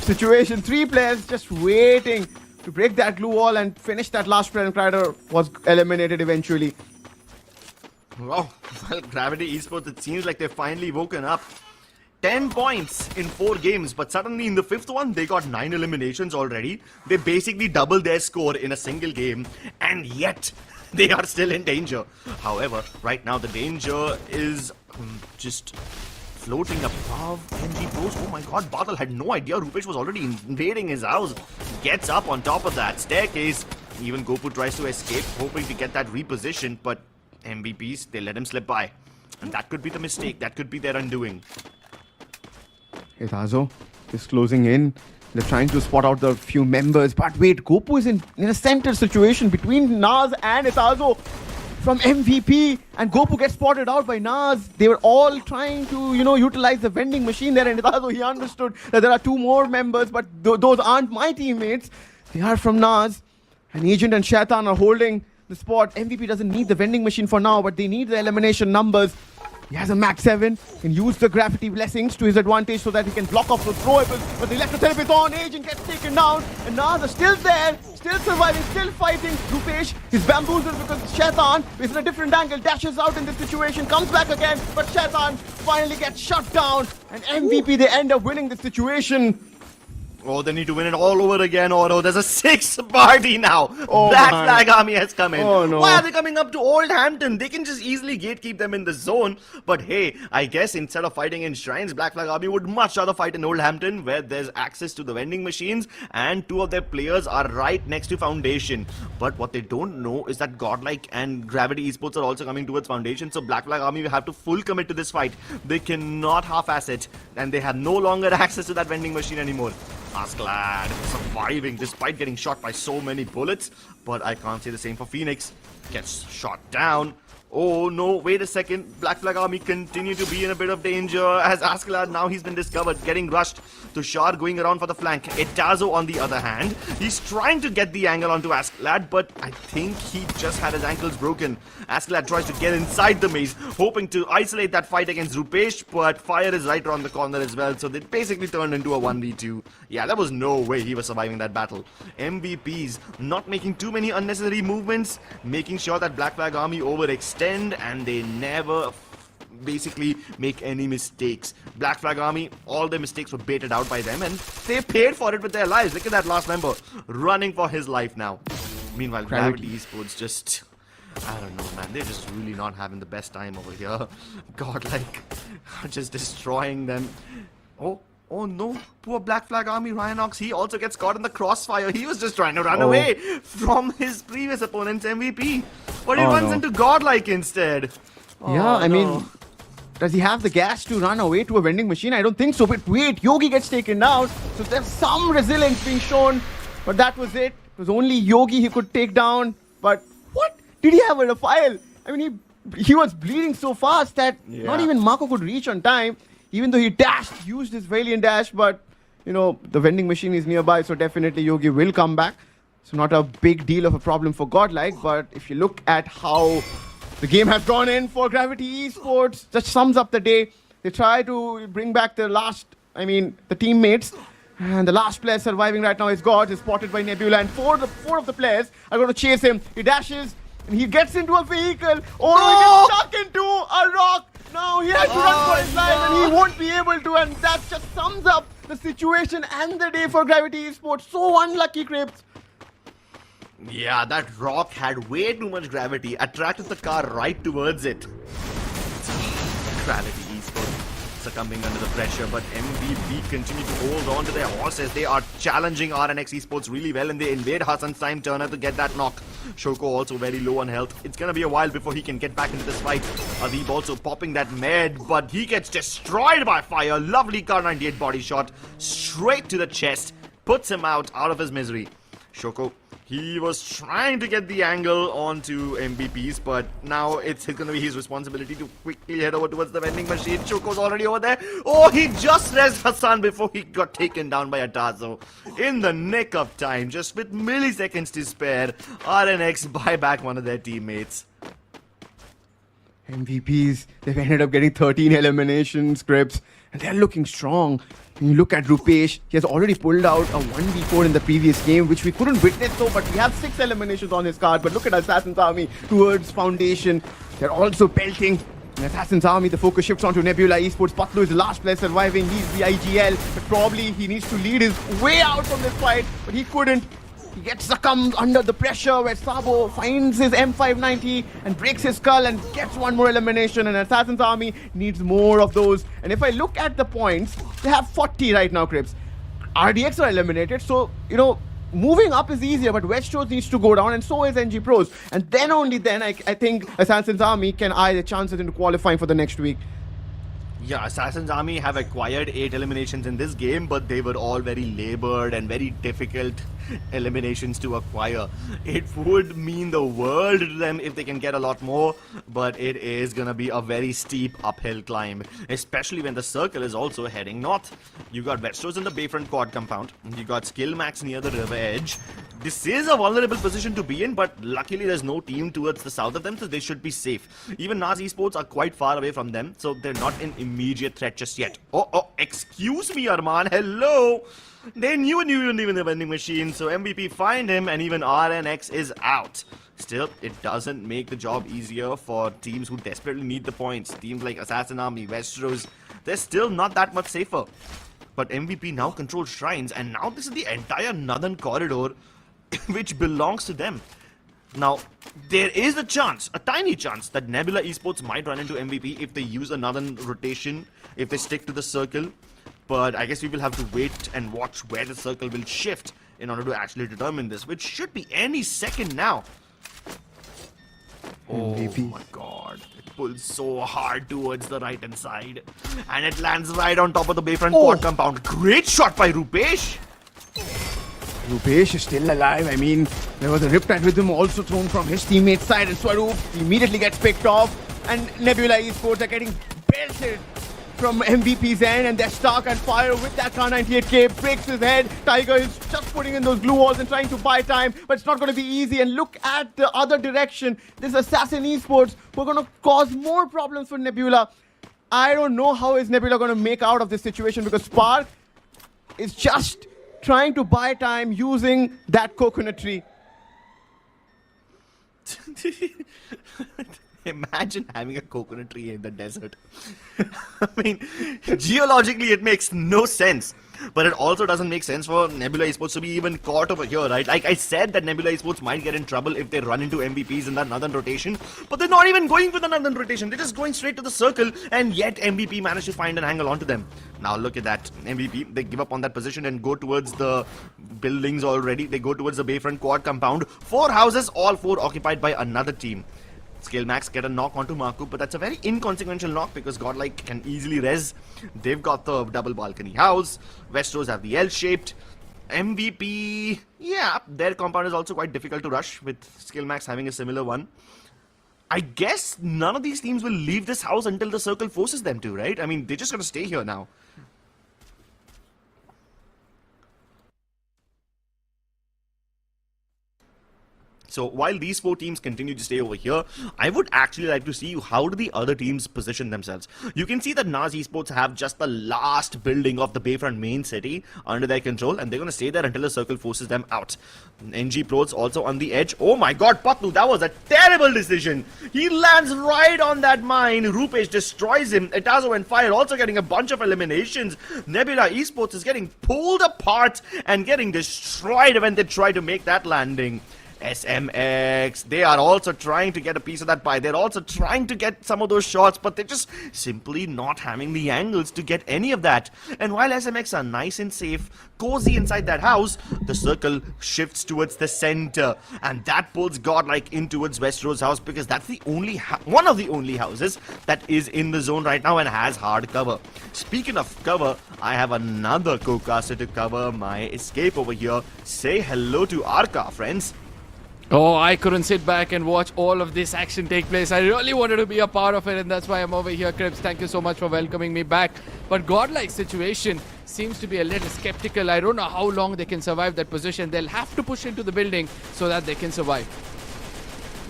situation. 3 players just waiting to break that glue wall and finish that last player, and Kryder was eliminated eventually. Wow, well, Gravity Esports, it seems like they've finally woken up. 10 points in 4 games, but suddenly in the 5th one, they got 9 eliminations already. They basically doubled their score in a single game, and yet they are still in danger. However, right now the danger is just floating above NG Pros. Oh my god, Badal had no idea Rupesh was already invading his house. Gets up on top of that staircase. Even Goku tries to escape, hoping to get that repositioned, but MVPs, they let him slip by. And that could be the mistake. That could be their undoing. Etazo is closing in. They're trying to spot out the few members. But wait, Gopu is in a center situation between NAAZ and Etazo from MVP. And Gopu gets spotted out by NAAZ. They were all trying to, utilize the vending machine there. And Etazo, he understood that there are two more members, but those aren't my teammates. They are from NAAZ. And Agent and Shaitan are holding the spot. MVP doesn't need the vending machine for now, but they need the elimination numbers. He has a Max 7, can use the gravity blessings to his advantage so that he can block off those throwables. But the electrotherapy is on, Agent gets taken down, and NAAZ are still there, still surviving, still fighting. Rupesh is bamboozled because Shaitan is in a different angle, dashes out in this situation, comes back again, but Shaitan finally gets shut down, and MVP, they end up winning this situation. Oh, they need to win it all over again. Oh no, there's a 6 party now. Oh, Black man. Flag Army has come in. Oh, no. Why are they coming up to Old Hampton? They can just easily gatekeep them in the zone. But hey, I guess instead of fighting in Shrines, Black Flag Army would much rather fight in Old Hampton, where there's access to the vending machines and 2 of their players are right next to Foundation. But what they don't know is that Godlike and Gravity Esports are also coming towards Foundation. So Black Flag Army will have to full commit to this fight. They cannot half-ass it, and they have no longer access to that vending machine anymore. Asklad surviving despite getting shot by so many bullets, but I can't say the same for Phoenix. Gets shot down. Oh no, wait a second. Black Flag Army continue to be in a bit of danger as Asklad, now he's been discovered, getting rushed. Tushar going around for the flank. Etazo on the other hand, he's trying to get the angle onto Asklad, but I think he just had his ankles broken. Asklad tries to get inside the maze, hoping to isolate that fight against Rupesh, but fire is right around the corner as well, so they basically turned into a 1v2. Yeah, there was no way he was surviving that battle. MVPs not making too many unnecessary movements, making sure that Black Flag Army overextend, and they never basically make any mistakes. Black Flag Army, all their mistakes were baited out by them, and they paid for it with their lives. Look at that last member running for his life now. Meanwhile, Gravity Esports just, I don't know, man, they're just really not having the best time over here. Godlike just destroying them. Oh no, poor Black Flag Army Rhinox, he also gets caught in the crossfire. He was just trying to run away from his previous opponent's MVP, but he runs into Godlike instead. Yeah, I mean, does he have the gas to run away to a vending machine? I don't think so, but wait, Yogi gets taken down, so there's some resilience being shown, but that was it. It was only Yogi he could take down, but what? Did he have a file? I mean, he was bleeding so fast that not even Marco could reach on time. Even though he dashed, used his Valiant dash, but, the vending machine is nearby, so definitely Yogi will come back. So not a big deal of a problem for Godlike, but if you look at how the game has gone in for Gravity Esports, just sums up the day. They try to bring back the teammates, and the last player surviving right now is God, is spotted by Nebula, and four of the players are going to chase him. He dashes, and he gets into a vehicle. Oh no, he gets stuck into a rock. Now he has to run for his life, and he won't be able to, and that just sums up the situation and the day for Gravity Esports. So unlucky, Crips. Yeah, that rock had way too much gravity, attracted the car right towards it. Gravity Esports succumbing under the pressure, but MVP continue to hold on to their horses. They are challenging RNX Esports really well, and they invade Hassan's time turner to get that knock. Shoko also very low on health. It's gonna be a while before he can get back into this fight. Adib also popping that med, but he gets destroyed by fire. Lovely Kar98 body shot straight to the chest, puts him out of his misery. Shoko, he was trying to get the angle onto MVPs, but now it's going to be his responsibility to quickly head over towards the vending machine. Choco's already over there. Oh, he just rezzed Hassan before he got taken down by Atazo. In the nick of time, just with milliseconds to spare, RNX buy back one of their teammates. MVPs, they've ended up getting 13 elimination scripts, and they're looking strong. When you look at Rupesh, he has already pulled out a 1v4 in the previous game, which we couldn't witness though, but we have 6 eliminations on his card. But look at Assassin's Army towards Foundation. They're also belting. In Assassin's Army, the focus shifts onto Nebula Esports. Patlu is the last player surviving. He's the IGL, but probably he needs to lead his way out from this fight, but he couldn't. He gets succumbed under the pressure where Sabo finds his M590 and breaks his skull and gets one more elimination, and Assassin's Army needs more of those. And if I look at the points, they have 40 right now, Crips. RDX are eliminated, so, moving up is easier, but Westeros needs to go down, and so is NG Pros. And then only then, I think Assassin's Army can eye the chances into qualifying for the next week. Yeah, Assassin's Army have acquired 8 eliminations in this game, but they were all very labored and very difficult eliminations to acquire. It would mean the world to them if they can get a lot more, but it is gonna be a very steep uphill climb, especially when the circle is also heading north. You got Westeros in the Bayfront quad compound, you got SKILLMAX near the river edge. This is a vulnerable position to be in, but luckily there's no team towards the south of them, so they should be safe. Even NAAZ Esports are quite far away from them, so they're not in immediate threat just yet. Oh, excuse me, Arman, hello! They knew even the vending machine, so MVP find him, and even RNX is out. Still, it doesn't make the job easier for teams who desperately need the points. Teams like Assassin Army, Westeros, they're still not that much safer. But MVP now controls shrines, and now this is the entire northern corridor which belongs to them. Now, there is a chance, a tiny chance, that Nebula Esports might run into MVP if they use another rotation, if they stick to the circle. But I guess we will have to wait and watch where the circle will shift in order to actually determine this, which should be any second now. Oh my god, it pulls so hard towards the right hand side, and it lands right on top of the Bayfront quad compound. Great shot by Rupesh. Rupesh is still alive. I mean, there was a Riptide Rhythm also thrown from his teammate's side, and Swaroop immediately gets picked off, and Nebula Esports are getting belted from MVP's end, and they're stuck and fire with that Kar98K, breaks his head. Tiger is just putting in those glue walls and trying to buy time, but it's not going to be easy. And look at the other direction. This Assassin Esports, we're going to cause more problems for Nebula. I don't know how is Nebula going to make out of this situation, because Spark is just trying to buy time using that coconut tree. Imagine having a coconut tree in the desert. I mean, geologically it makes no sense. But it also doesn't make sense for Nebula Esports to be even caught over here, right? Like I said that Nebula Esports might get in trouble if they run into MVPs in that northern rotation. But they're not even going for the northern rotation. They're just going straight to the circle, and yet MVP managed to find an angle onto them. Now look at that. MVP, they give up on that position and go towards the buildings already. They go towards the Bayfront quad compound. 4 houses, all 4 occupied by another team. SKILLMAX get a knock onto Marku, but that's a very inconsequential knock because GODLIKE can easily res. They've got the double balcony house. Westeros have the L-shaped. MVP, yeah, their compound is also quite difficult to rush, with SKILLMAX having a similar one. I guess none of these teams will leave this house until the circle forces them to, right? I mean, they're just gonna stay here now. So while these 4 teams continue to stay over here, I would actually like to see how do the other teams position themselves. You can see that NAAZ Esports have just the last building of the Bayfront main city under their control, and they're going to stay there until the circle forces them out. NG Pros also on the edge. Oh my god, Patlu, that was a terrible decision. He lands right on that mine. Rupesh destroys him. Etazo and Fire also getting a bunch of eliminations. Nebula Esports is getting pulled apart and getting destroyed when they try to make that landing. SMX, they are also trying to get a piece of that pie. They're also trying to get some of those shots, but they're just simply not having the angles to get any of that. And while SMX are nice and safe, cozy inside that house, the circle shifts towards the center, and that pulls GODLIKE in towards Westeros' house, because that's the only one of the only houses that is in the zone right now and has hard cover. Speaking of cover, I have another co-caster to cover my escape over here. Say hello to Arka, friends. Oh, I couldn't sit back and watch all of this action take place. I really wanted to be a part of it, and that's why I'm over here. Cribs, thank you so much for welcoming me back. But GODLIKE's situation seems to be a little skeptical. I don't know how long they can survive that position. They'll have to push into the building so that they can survive.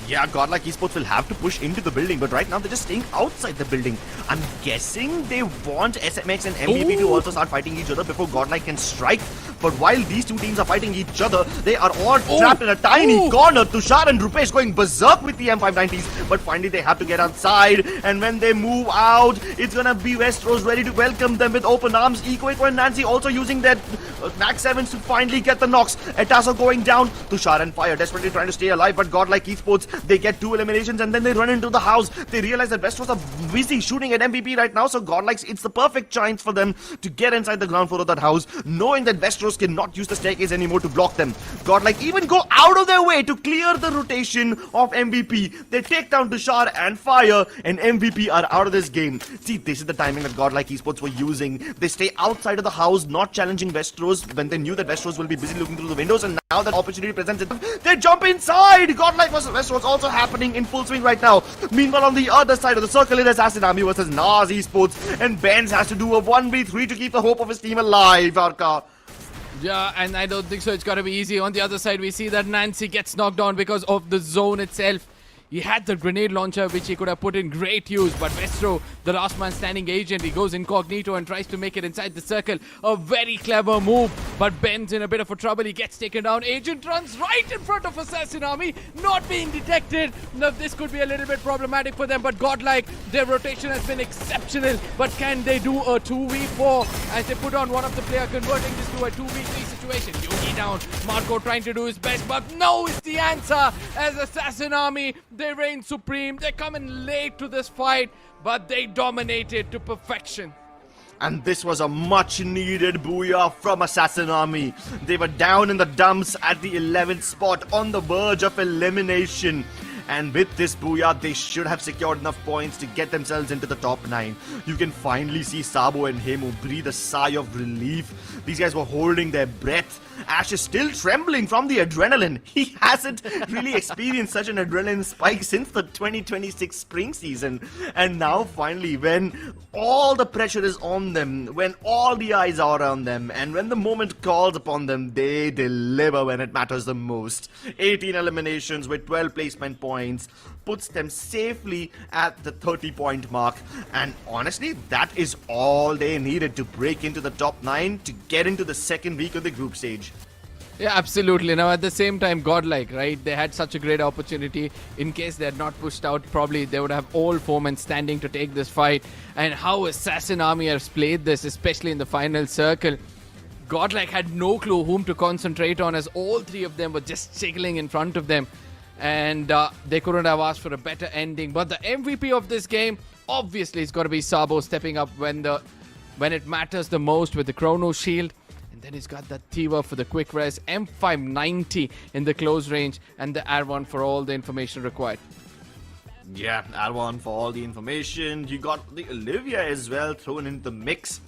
Yeah, GODLIKE Esports will have to push into the building, but right now they're just staying outside the building. I'm guessing they want SMX and MVP to also start fighting each other before GODLIKE can strike. But while these two teams are fighting each other, they are all trapped in a tiny corner. Tushar and Rupesh going berserk with the M590s, but finally they have to get outside. And when they move out, it's gonna be Westeros ready to welcome them with open arms. Eco and Nancy also using their Max 7s to finally get the knocks. Etazo going down. Tushar and Fire desperately trying to stay alive, but GODLIKE Esports, they get 2 eliminations and then they run into the house. They realize that Westeros are busy shooting at MVP right now, so GODLIKE, it's the perfect chance for them to get inside the ground floor of that house, knowing that Westeros Westeros cannot use the staircase anymore to block them. Godlike even go out of their way to clear the rotation of MVP. They take down Tushar and Fire, and MVP are out of this game. See, this is the timing that Godlike Esports were using. They stay outside of the house, not challenging Westeros when they knew that Westeros will be busy looking through the windows, and now that opportunity presents itself, they jump inside! Godlike versus Westeros also happening in full swing right now. Meanwhile, on the other side of the circle, it is Assassin Army versus NAAZ Esports, and Benz has to do a 1v3 to keep the hope of his team alive, Arka. Yeah, and I don't think so. It's gonna be easy. On the other side, we see that Nancy gets knocked down because of the zone itself. He had the grenade launcher, which he could have put in great use, but Westro, the last man standing agent, he goes incognito and tries to make it inside the circle. A very clever move, but Ben's in a bit of a trouble. He gets taken down. Agent runs right in front of Assassin Army, not being detected. Now, this could be a little bit problematic for them, but Godlike, their rotation has been exceptional. But can they do a 2v4 as they put on one of the player, converting this to a 2v3 situation? Yogi down, Marco trying to do his best, but no is the answer as Assassin Army, they reign supreme. They're coming late to this fight, but they dominated to perfection. And this was a much needed booyah from Assassin Army. They were down in the dumps at the 11th spot on the verge of elimination. And with this booyah, they should have secured enough points to get themselves into the top 9. You can finally see Sabo and Hemu breathe a sigh of relief. These guys were holding their breath. Ash is still trembling from the adrenaline. He hasn't really experienced such an adrenaline spike since the 2026 spring season. And now finally, when all the pressure is on them, when all the eyes are on them, and when the moment calls upon them, they deliver when it matters the most. 18 eliminations with 12 placement points puts them safely at the 30-point mark. And honestly, that is all they needed to break into the top 9 to get into the second week of the group stage. Yeah, absolutely. Now, at the same time, Godlike, right? They had such a great opportunity. In case they had not pushed out, probably they would have all four men standing to take this fight. And how Assassin Army has played this, especially in the final circle. Godlike had no clue whom to concentrate on, as all three of them were just jiggling in front of them. And they couldn't have asked for a better ending. But the MVP of this game, obviously, it's got to be Sabo stepping up when it matters the most with the Chrono Shield. And then he's got that Tiva for the quick res, M590 in the close range, and the R1 for all the information required. Yeah, R1 for all the information. You got the Olivia as well thrown into the mix.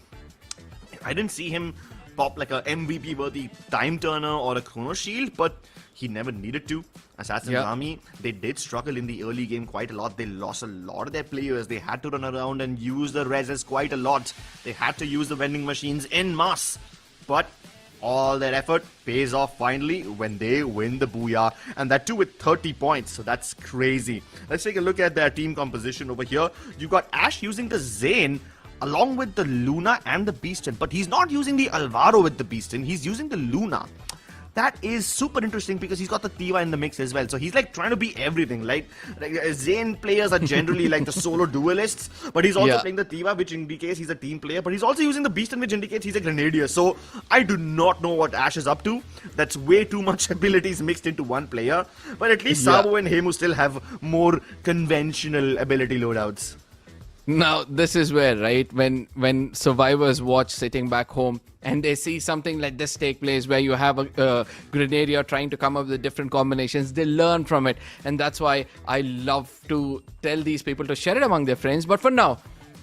I didn't see him pop like a MVP worthy time turner or a Chrono Shield, but he never needed to. Assassin's Army, they did struggle in the early game quite a lot. They lost a lot of their players. They had to run around and use the reses quite a lot. They had to use the vending machines en masse. But all their effort pays off finally when they win the booyah, and that too with 30 points. So that's crazy. Let's take a look at their team composition over here. You got Ash using the Zane along with the Luna and the Beastin, but he's not using the Alvaro with the Beastin. He's using the Luna. That is super interesting because he's got the Tiva in the mix as well. So he's like trying to be everything. Like Zane players are generally like the solo duelists, but he's also playing the Tiva, which indicates he's a team player. But he's also using the Beastin, which indicates he's a Grenadier. So I do not know what Ash is up to. That's way too much abilities mixed into one player. But at least Sabo and Hemu still have more conventional ability loadouts. Now, this is where, right, when survivors watch sitting back home and they see something like this take place where you have a Grenadier trying to come up with different combinations, they learn from it. And that's why I love to tell these people to share it among their friends. But for now,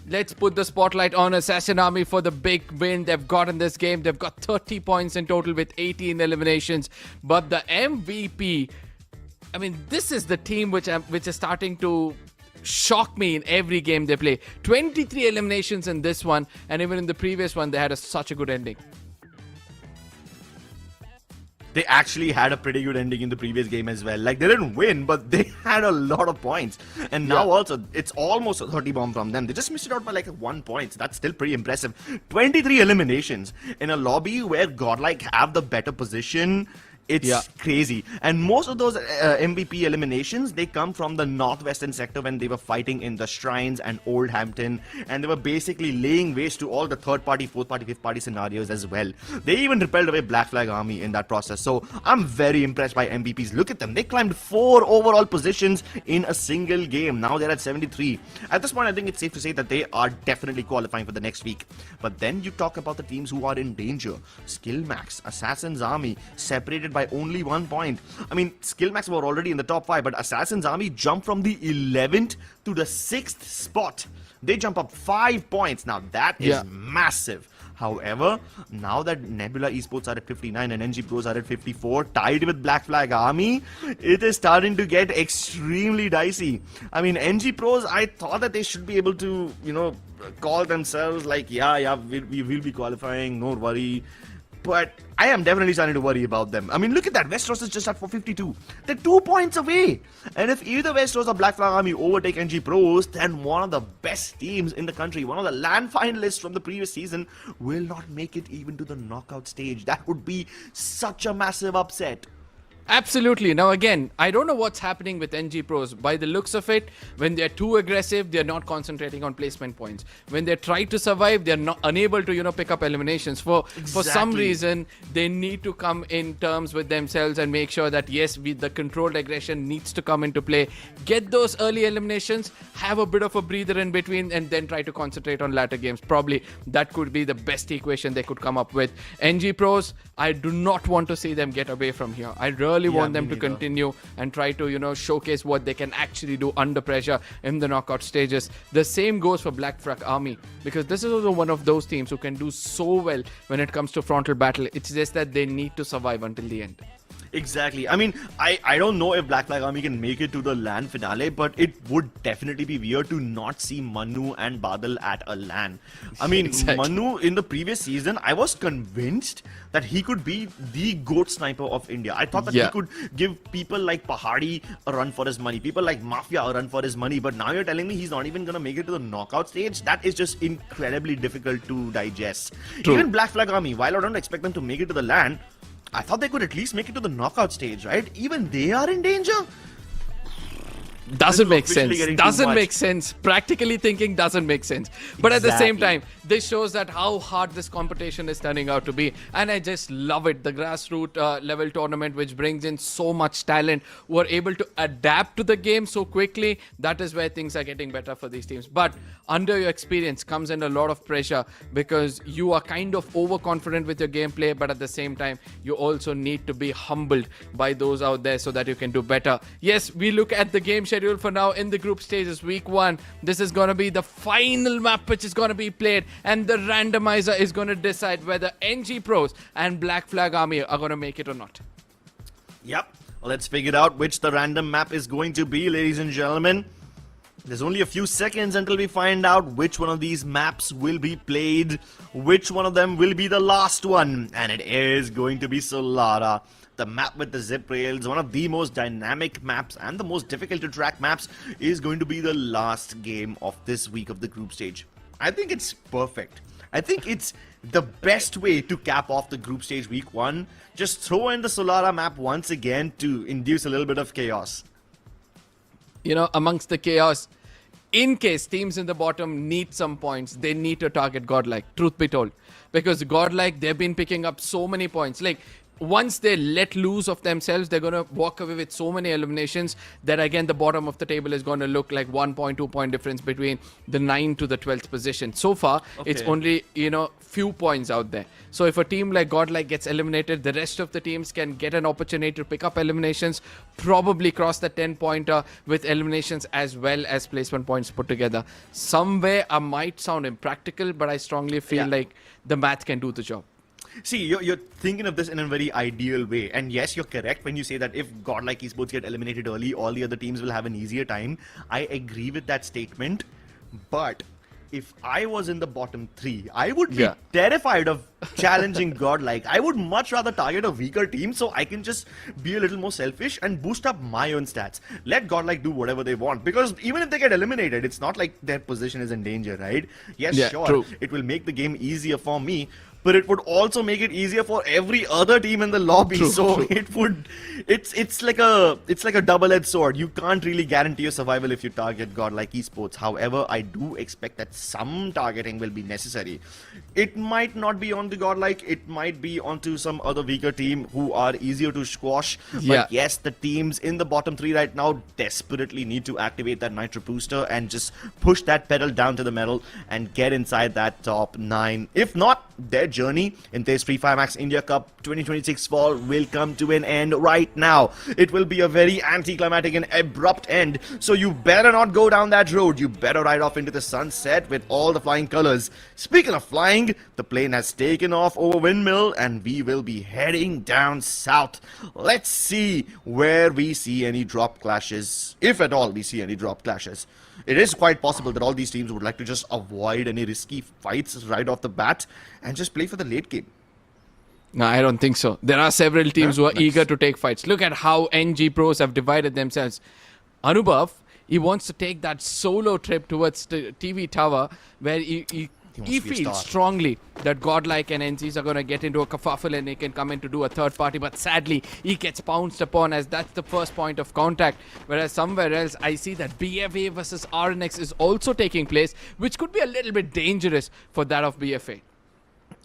let's put the spotlight on Assassin Army for the big win they've got in this game. They've got 30 points in total with 18 eliminations. But the MVP, I mean, this is the team which is starting to shock me in every game they play. 23 eliminations in this one, and even in the previous one they had such a good ending. They actually had a pretty good ending in the previous game as well. Like, they didn't win, but they had a lot of points. And now also, it's almost a 30 bomb from them. They just missed it out by like 1 point. So that's still pretty impressive. 23 eliminations in a lobby where Godlike have the better position It's crazy. And most of those MVP eliminations, they come from the northwestern sector when they were fighting in the Shrines and Oldhampton, and they were basically laying waste to all the third party, fourth party, fifth party scenarios as well. They even repelled away Black Flag Army in that process. So I'm very impressed by MVPs. Look at them. They climbed 4 overall positions in a single game. Now they're at 73. At this point, I think it's safe to say that they are definitely qualifying for the next week. But then you talk about the teams who are in danger. SKILLMAX, Assassin's Army, separated by only 1 point. I mean, SKILLMAX were already in the top 5, but Assassin's Army jumped from the 11th to the 6th spot. They jump up 5 points. Now that is massive. However, now that NEBULA Esports are at 59 and NG Pros are at 54, tied with Black Flag Army, it is starting to get extremely dicey. I mean, NG Pros, I thought that they should be able to, you know, call themselves like, we will be qualifying, no worry. But I am definitely starting to worry about them. I mean, look at that. Westeros is just at 452. They're 2 points away. And if either Westeros or Black Flag Army overtake NG Pros, then one of the best teams in the country, one of the LAN finalists from the previous season, will not make it even to the knockout stage. That would be such a massive upset. Absolutely. Now again, I don't know what's happening with NG Pros. By the looks of it, when they're too aggressive, they're not concentrating on placement points. When they try to survive, they're not unable to, you know, pick up eliminations. For some reason, they need to come in terms with themselves and make sure that yes, the controlled aggression needs to come into play. Get those early eliminations, have a bit of a breather in between, and then try to concentrate on latter games. Probably that could be the best equation they could come up with. NG Pros, I do not want to see them get away from here. I really want them to continue and try to, you know, showcase what they can actually do under pressure in the knockout stages. The same goes for Black Flag Army, because this is also one of those teams who can do so well when it comes to frontal battle. It's just that they need to survive until the end. Exactly. I mean, I don't know if Black Flag Army can make it to the LAN finale, but it would definitely be weird to not see Manu and Badal at a LAN. I mean, Manu in the previous season, I was convinced that he could be the GOAT sniper of India. I thought that he could give people like Pahadi a run for his money, people like Mafia a run for his money, but now you're telling me he's not even going to make it to the knockout stage? That is just incredibly difficult to digest. True. Even Black Flag Army, while I don't expect them to make it to the LAN, I thought they could at least make it to the knockout stage, right? Even they are in danger? Doesn't make sense. Doesn't make sense. Practically thinking doesn't make sense. But at the same time, this shows that how hard this competition is turning out to be. And I just love it. The grassroots level tournament, which brings in so much talent, who are able to adapt to the game so quickly. That is where things are getting better for these teams. But under your experience comes in a lot of pressure, because you are kind of overconfident with your gameplay, but at the same time, you also need to be humbled by those out there so that you can do better. Yes, we look at the game schedule for now in the group stages. Week 1, this is going to be the final map which is going to be played, and the randomizer is going to decide whether NG Pros and Black Flag Army are going to make it or not. Yep. Let's figure out which the random map is going to be, ladies and gentlemen. There's only a few seconds until we find out which one of these maps will be played, which one of them will be the last one, and it is going to be Solara. The map with the zip rails, one of the most dynamic maps and the most difficult to track maps, is going to be the last game of this week of the group stage. I think it's perfect. I think it's the best way to cap off the group stage week 1. Just throw in the Solara map once again to induce a little bit of chaos. You know, amongst the chaos, in case teams in the bottom need some points, they need to target GODLIKE, truth be told. Because GODLIKE, they've been picking up so many points. Like, once they let loose of themselves, they're going to walk away with so many eliminations that again the bottom of the table is going to look like 1 point, 2 point difference between the 9th to the 12th position. So far, it's only, you know, few points out there. So if a team like GODLIKE gets eliminated, the rest of the teams can get an opportunity to pick up eliminations, probably cross the 10-pointer with eliminations as well as placement points put together. Somewhere I might sound impractical, but I strongly feel like the math can do the job. See, you're thinking of this in a very ideal way. And yes, you're correct when you say that if GODLIKE Esports get eliminated early, all the other teams will have an easier time. I agree with that statement. But if I was in the bottom 3, I would be terrified of challenging GODLIKE. I would much rather target a weaker team so I can just be a little more selfish and boost up my own stats. Let GODLIKE do whatever they want, because even if they get eliminated, it's not like their position is in danger, right? Yes, sure, it will make the game easier for me. but it would also make it easier for every other team in the lobby. It's like a double-edged sword. You can't really guarantee your survival if you target Godlike Esports. However, I do expect that some targeting will be necessary. It might not be on the Godlike, it might be onto some other weaker team who are easier to squash. Yeah. But yes, the teams in the bottom 3 right now desperately need to activate that Nitro booster and just push that pedal down to the metal and get inside that top 9. If not, their journey in this FFMIC India Cup 2026 fall will come to an end right now. It will be a very anticlimactic and abrupt end, so you better not go down that road. You better ride off into the sunset with all the flying colors. Speaking of flying, the plane has taken off over Windmill and we will be heading down south. Let's see where we see any drop clashes, if at all we see any drop clashes. It is quite possible that all these teams would like to just avoid any risky fights right off the bat and just play for the late game. No, I don't think so. There are several teams who are eager to take fights. Look at how NG pros have divided themselves. Anubhav, he wants to take that solo trip towards the TV tower where he feels strongly that Godlike and NCs are going to get into a kerfuffle and they can come in to do a third party. But sadly, he gets pounced upon as that's the first point of contact. Whereas somewhere else, I see that BFA versus RNX is also taking place, which could be a little bit dangerous for that of BFA.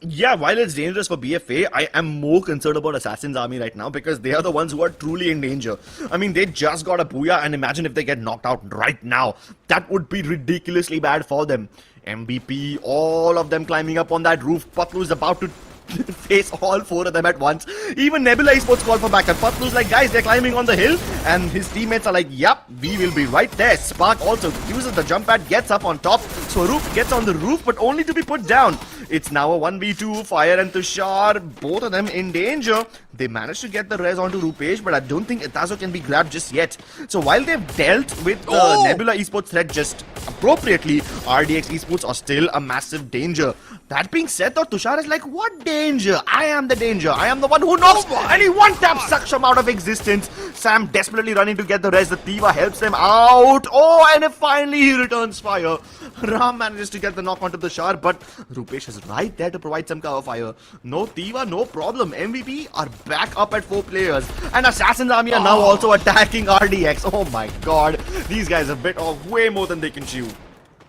Yeah, while it's dangerous for BFA, I am more concerned about Assassin's Army right now because they are the ones who are truly in danger. I mean, they just got a BOOYAH, and imagine if they get knocked out right now. That would be ridiculously bad for them. MVP, all of them climbing up on that roof. Patlu is about to face all 4 of them at once. Even Nebula Esports call for backup. Patlu's like, guys, they're climbing on the hill, and his teammates are like, yup, we will be right there. Spark also uses the jump pad, gets up on top. Swaroop gets on the roof, but only to be put down. It's now a 1v2, Fire and Tushar, both of them in danger. They managed to get the res onto Rupesh, but I don't think Itazo can be grabbed just yet. So while they've dealt with the Nebula Esports threat just appropriately, RDX Esports are still a massive danger. That being said though, Tushar is like, what danger? I am the danger. I am the one who knows. And he one-tap sucks him out of existence. Sam desperately running to get the res. The Tiva helps them out. Oh, and finally he returns fire. Ram manages to get the knock onto Tushar, but Rupesh is right there to provide some cover fire. No Tiva, no problem. MVP are back up at 4 players. And Assassin's Army are now also attacking RDX. Oh my god. These guys have bit off way more than they can chew.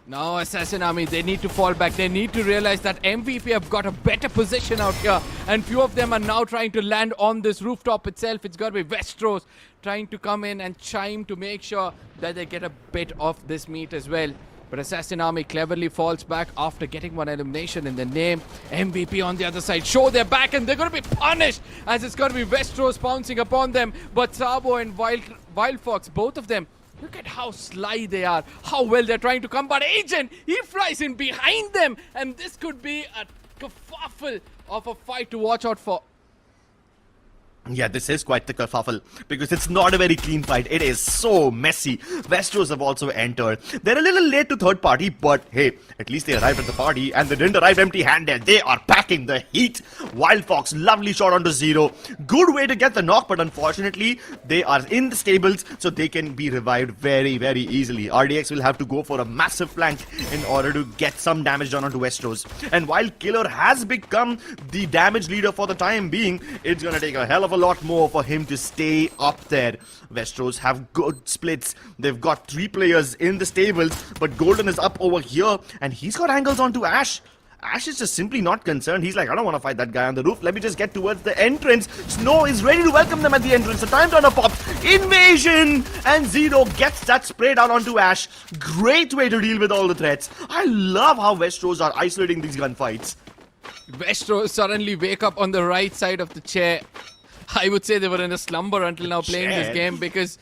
Now Assassin Army, they need to fall back. They need to realize that MVP have got a better position out here. And few of them are now trying to land on this rooftop itself. It's got to be Westeros trying to come in and chime to make sure that they get a bit of this meat as well. But Assassin Army cleverly falls back after getting one elimination in the name. MVP on the other side show their back and they're going to be punished as it's going to be Westeros pouncing upon them. But Sabo and Wild Fox, both of them, look at how sly they are, how well they're trying to come. But Agent, he flies in behind them. And this could be a kerfuffle of a fight to watch out for. Yeah, this is quite the kerfuffle because it's not a very clean fight. It is so messy. Westeros have also entered. They're a little late to third party, but hey, at least they arrived at the party and they didn't arrive empty-handed. They are packing the heat. Wild Fox, lovely shot onto Zero. Good way to get the knock, but unfortunately, they are in the stables, so they can be revived very, very easily. RDX will have to go for a massive flank in order to get some damage done onto Westeros. And while Killer has become the damage leader for the time being, it's gonna take a hell of a lot more for him to stay up there. Westeros have good splits. They've got 3 players in the stables, but Golden is up over here and he's got angles onto Ash. Ash is just simply not concerned. He's like, I don't want to fight that guy on the roof. Let me just get towards the entrance. Snow is ready to welcome them at the entrance. The time turner pops. Invasion! And Zero gets that spray down onto Ash. Great way to deal with all the threats. I love how Westeros are isolating these gunfights. Westeros suddenly wake up on the right side of the chair. I would say they were in a slumber until now playing this game because,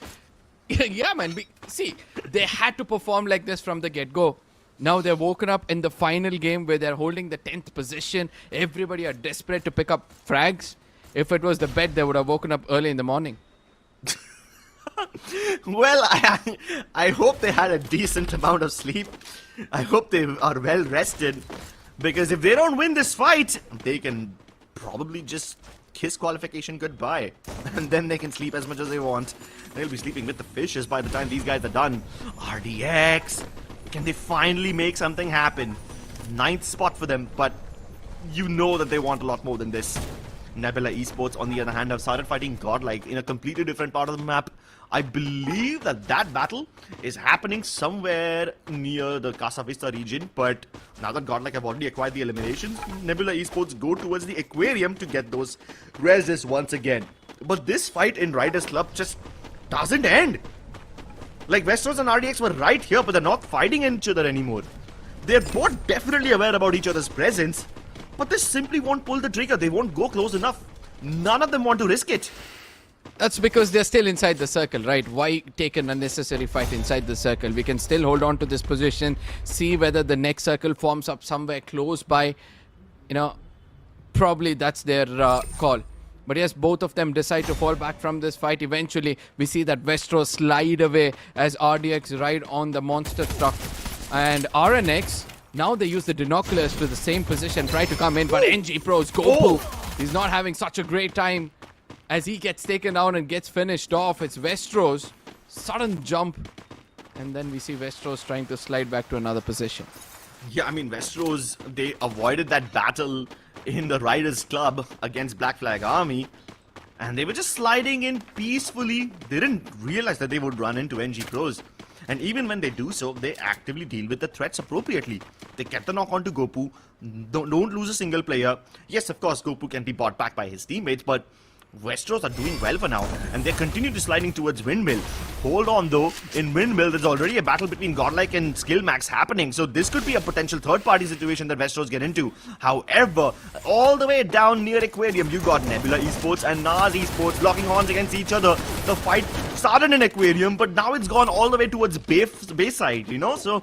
yeah man, see, they had to perform like this from the get-go. Now they're woken up in the final game where they're holding the 10th position. Everybody are desperate to pick up frags. If it was the bet, they would have woken up early in the morning. Well, I hope they had a decent amount of sleep. I hope they are well rested. Because if they don't win this fight, they can probably just kiss qualification goodbye. And then they can sleep as much as they want. They'll be sleeping with the fishes by the time these guys are done. RDX, can they finally make something happen? 9th spot for them, but you know that they want a lot more than this. Nebula Esports, on the other hand, have started fighting Godlike in a completely different part of the map. I believe that battle is happening somewhere near the Casa Vista region, but now that Godlike have already acquired the eliminations, Nebula Esports go towards the aquarium to get those reses once again. But this fight in Riders Club just doesn't end. Like, Westeros and RDX were right here, but they're not fighting each other anymore. They're both definitely aware about each other's presence, but they simply won't pull the trigger. They won't go close enough. None of them want to risk it. That's because they're still inside the circle, right? Why take an unnecessary fight inside the circle? We can still hold on to this position, see whether the next circle forms up somewhere close by. You know, probably that's their call. But yes, both of them decide to fall back from this fight. Eventually, we see that Westeros slide away as RDX ride on the monster truck. And RNX, now they use the binoculars to the same position, try to come in, but NG Pros, Goku, he's not having such a great time as he gets taken down and gets finished off. It's Westeros, sudden jump, and then we see Westeros trying to slide back to another position. Yeah, I mean, Westeros, they avoided that battle in the Riders Club against Black Flag Army, and they were just sliding in peacefully. They didn't realize that they would run into NG Pros. And even when they do so, they actively deal with the threats appropriately. They get the knock onto Goku, don't lose a single player. Yes, of course, Goku can be bought back by his teammates, but Westeros are doing well for now, and they continue to sliding towards Windmill. Hold on though, in Windmill there's already a battle between Godlike and SKILLMAX happening, so this could be a potential third-party situation that Westeros get into. However, all the way down near Aquarium, you got Nebula Esports and NAAZ Esports locking horns against each other. The fight started in Aquarium, but now it's gone all the way towards Bayside, you know, so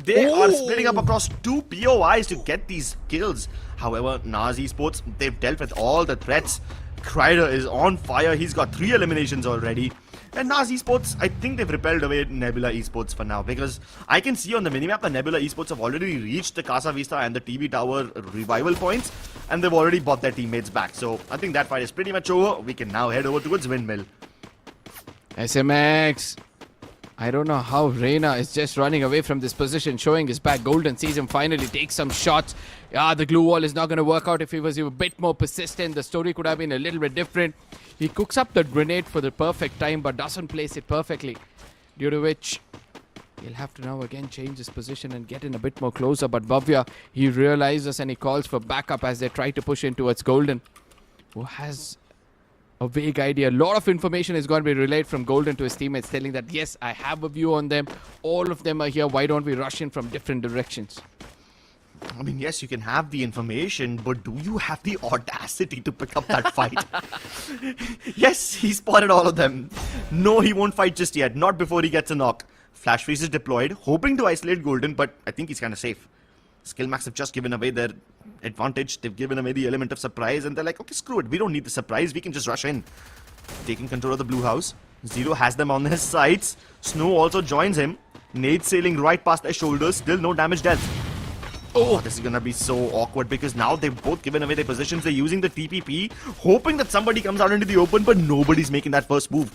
they are splitting up across two POIs to get these kills. However, NAAZ Esports, they've dealt with all the threats. Kreider is on fire. He's got 3 eliminations already. And NAAZ Esports, I think they've repelled away Nebula Esports for now, because I can see on the minimap that Nebula Esports have already reached the Casa Vista and the TV Tower revival points, and they've already bought their teammates back. So I think that fight is pretty much over. We can now head over towards Windmill. SMX. I don't know how Reyna is just running away from this position, showing his back. Golden sees him finally take some shots. Yeah, the glue wall is not going to work out. If he was a bit more persistent, the story could have been a little bit different. He cooks up the grenade for the perfect time, but doesn't place it perfectly, due to which he'll have to now again change his position and get in a bit more closer. But BOOYAH, he realizes and he calls for backup as they try to push in towards Golden, who has a vague idea. A lot of information is going to be relayed from Golden to his teammates, telling that, yes, I have a view on them. All of them are here. Why don't we rush in from different directions? I mean, yes, you can have the information, but do you have the audacity to pick up that fight? Yes, he spotted all of them. No, he won't fight just yet. Not before he gets a knock. Flash freeze is deployed, hoping to isolate Golden, but I think he's kind of safe. SKILLMAX have just given away their advantage. They've given away the element of surprise, and they're like, okay, screw it. We don't need the surprise. We can just rush in. Taking control of the blue house. Zero has them on his sides. Snow also joins him. Nade sailing right past their shoulders. Still no damage dealt. Oh, this is gonna be so awkward because now they've both given away their positions. They're using the TPP, hoping that somebody comes out into the open, but nobody's making that first move.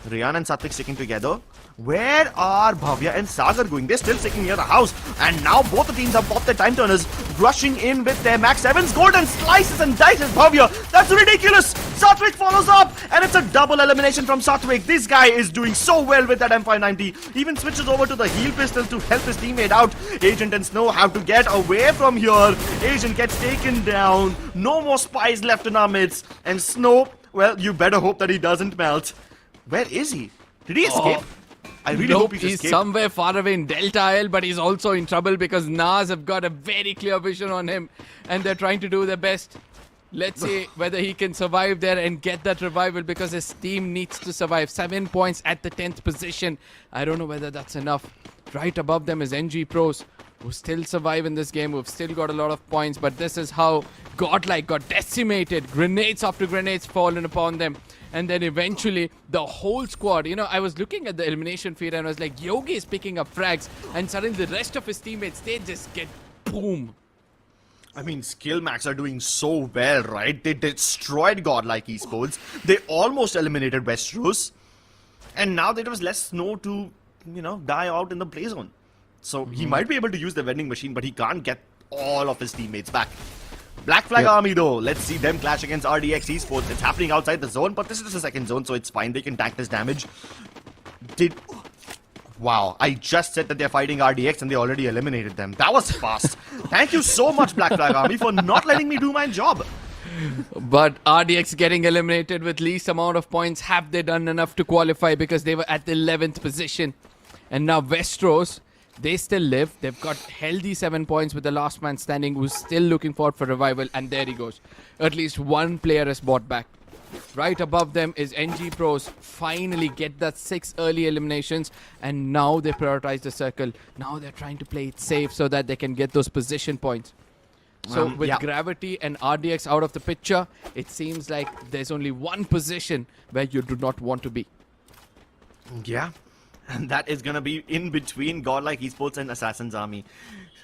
Ryan and Satvik sticking together. Where are Bhavya and Sagar going? They're still sticking near the house. And now both the teams have popped their time turners, rushing in with their Max 7s. Golden slices and dices Bhavya. That's ridiculous. Satvik follows up, and it's a double elimination from Satvik. This guy is doing so well with that M590. Even switches over to the heal pistol to help his teammate out. Agent and Snow have to get away from here. Agent gets taken down. No more spies left in our midst. And Snow, well, you better hope that he doesn't melt. Where is he? Did he escape? I really hope he's escaped. Somewhere far away in Delta L, but he's also in trouble because NAAZ have got a very clear vision on him and they're trying to do their best. Let's see whether he can survive there and get that revival because his team needs to survive. 7 points at the 10th position. I don't know whether that's enough. Right above them is NG Pros, who still survive in this game, who've still got a lot of points, but this is how Godlike got decimated. Grenades after grenades fallen upon them. And then eventually, the whole squad, you know, I was looking at the elimination feed and I was like, Yogi is picking up frags. And suddenly the rest of his teammates, they just get boom. I mean, SKILLMAX are doing so well, right? They destroyed Godlike Esports. They almost eliminated Westeros. And now there was less Snow to, you know, die out in the play zone. So he might be able to use the vending machine, but he can't get all of his teammates back. Black Flag Army though, let's see them clash against RDX Esports. It's happening outside the zone, but this is just a second zone, so it's fine. They can tank this damage. Wow, I just said that they're fighting RDX and they already eliminated them. That was fast. Thank you so much, Black Flag Army, for not letting me do my job. But RDX getting eliminated with least amount of points. Have they done enough to qualify? Because they were at the 11th position. And now Westeros, they still live. They've got healthy 7 points with the last man standing who's still looking forward for revival. And there he goes. At least one player is brought back. Right above them is NG Pros. Finally get that 6 early eliminations. And now they prioritize the circle. Now they're trying to play it safe so that they can get those position points. So with Gravity and RDX out of the picture, it seems like there's only one position where you do not want to be. Yeah. And that is going to be in between Godlike Esports and Assassin's Army.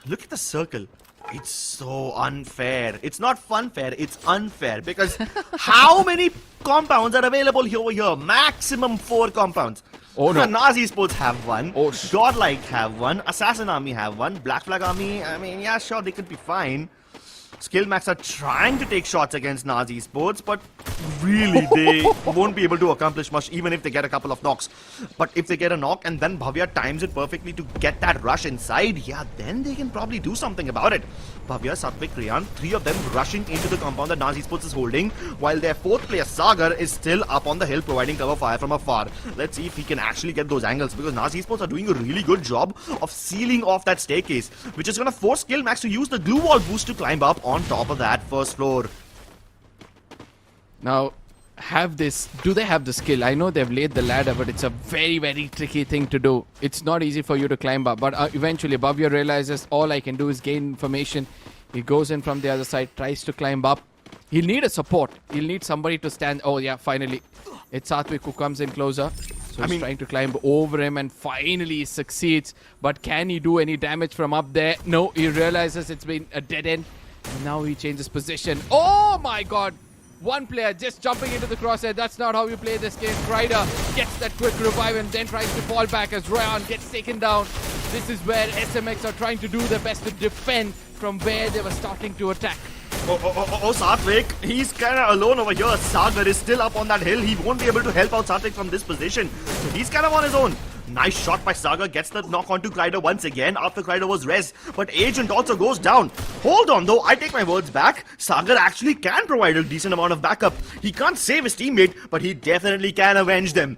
Look at the circle. It's so unfair. It's not funfair, it's unfair. Because how many compounds are available over here? Maximum 4 compounds. Oh no. NAAZ Esports have one. Oh, Godlike have one. Assassin Army have one. Black Flag Army, I mean, yeah, sure, they could be fine. SKILLMAX are trying to take shots against NAAZ Esports, but really they won't be able to accomplish much even if they get a couple of knocks. But if they get a knock and then Bhavya times it perfectly to get that rush inside, yeah, then they can probably do something about it. Bhavya, Satvik, Riyan, 3 of them rushing into the compound that NAAZ Esports is holding, while their 4th player Sagar is still up on the hill providing cover fire from afar. Let's see if he can actually get those angles, because NAAZ Esports are doing a really good job of sealing off that staircase, which is going to force SKILLMAX to use the glue wall boost to climb up on top of that first floor. Now, do they have the skill? I know they've laid the ladder, but it's a very, very tricky thing to do. It's not easy for you to climb up, but eventually Bhavya realizes all I can do is gain information. He goes in from the other side, tries to climb up. He'll need a support. He'll need somebody to stand. Oh yeah, finally. It's Satvik who comes in closer. So he's trying to climb over him and finally he succeeds. But can he do any damage from up there? No, he realizes it's been a dead end. And now he changes position. Oh my god! One player just jumping into the crosshair. That's not how you play this game. Ryder gets that quick revive and then tries to fall back as Ryan gets taken down. This is where SMX are trying to do their best to defend from where they were starting to attack. Oh, Satvik, he's kind of alone over here. Sagar is still up on that hill. He won't be able to help out Satvik from this position. So he's kind of on his own. Nice shot by Sagar, gets the knock onto Kryder once again after Kryder was res. But Agent also goes down. Hold on though, I take my words back. Sagar actually can provide a decent amount of backup. He can't save his teammate, but he definitely can avenge them.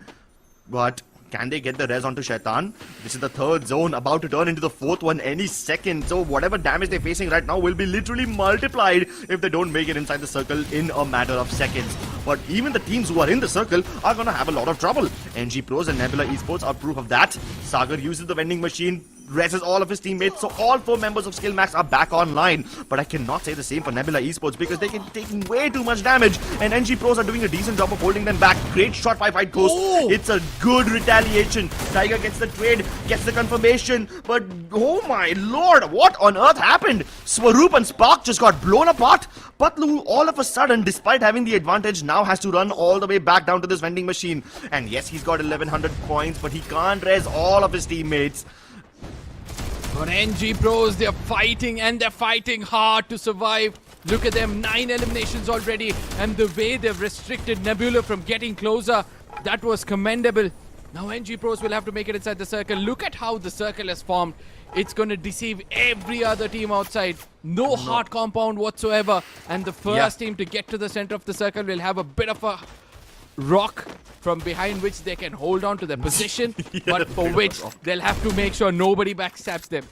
But can they get the res onto Shaitan? This is the 3rd zone, about to turn into the 4th one any second. So whatever damage they're facing right now will be literally multiplied if they don't make it inside the circle in a matter of seconds. But even the teams who are in the circle are going to have a lot of trouble. NG Pros and Nebula Esports are proof of that. Sagar uses the vending machine, reses all of his teammates, so all 4 members of SKILLMAX are back online. But I cannot say the same for Nebula Esports because they can take way too much damage and NG Pros are doing a decent job of holding them back. Great shot by Fight Ghost. It's a good retaliation. Tiger gets the trade, gets the confirmation, but oh my lord, what on earth happened? Swaroop and Spark just got blown apart. Patlu all of a sudden, despite having the advantage, now has to run all the way back down to this vending machine. And yes, he's got 1100 points, but he can't res all of his teammates. For NG Pros, they're fighting and they're fighting hard to survive. Look at them, 9 eliminations already. And the way they've restricted Nebula from getting closer, that was commendable. Now NG Pros will have to make it inside the circle. Look at how the circle has formed. It's going to deceive every other team outside. No hard compound whatsoever. And the first team to get to the center of the circle will have a bit of a rock from behind which they can hold on to their position, but for which they'll have to make sure nobody backstabs them.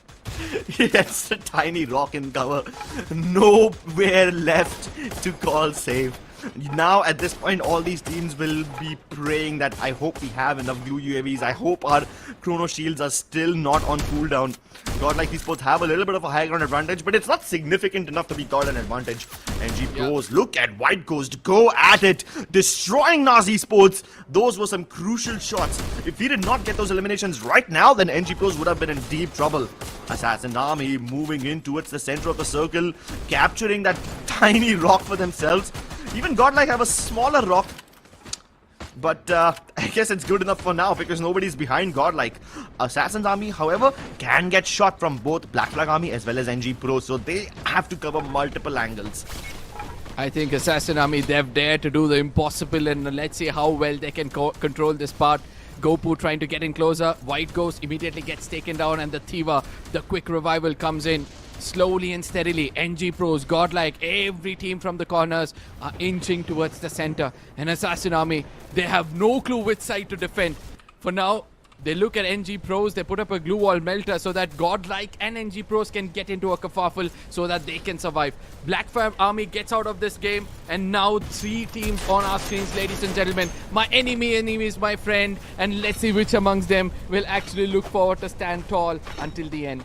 Yes, a tiny rock in cover. Nowhere left to call save. Now at this point all these teams will be praying that I hope we have enough glue UAVs. I hope our chrono shields are still not on cooldown. Godlike Esports have a little bit of a high ground advantage, but it's not significant enough to be called an advantage. NG Pros, look at White Ghost go at it, destroying NAAZ Esports. Those were some crucial shots. If he did not get those eliminations right now, then NG Pros would have been in deep trouble. Assassin Army moving in towards the center of the circle, capturing that tiny rock for themselves. Even Godlike have a smaller rock. But I guess it's good enough for now because nobody's behind Godlike. Assassin's Army, however, can get shot from both Black Flag Army as well as NG Pro, so they have to cover multiple angles. I think Assassin Army, they've dared to do the impossible, and let's see how well they can control this part. Gopu trying to get in closer. White Ghost immediately gets taken down, and the Thiva, the quick revival comes in. Slowly and steadily, NG Pros, Godlike, every team from the corners are inching towards the center. And Assassin Army, they have no clue which side to defend. For now, they look at NG Pros, they put up a glue wall melter so that Godlike and NG Pros can get into a kerfuffle so that they can survive. Black Flag Army gets out of this game, and now 3 teams on our screens, ladies and gentlemen. My enemy is my friend, and let's see which amongst them will actually look forward to stand tall until the end.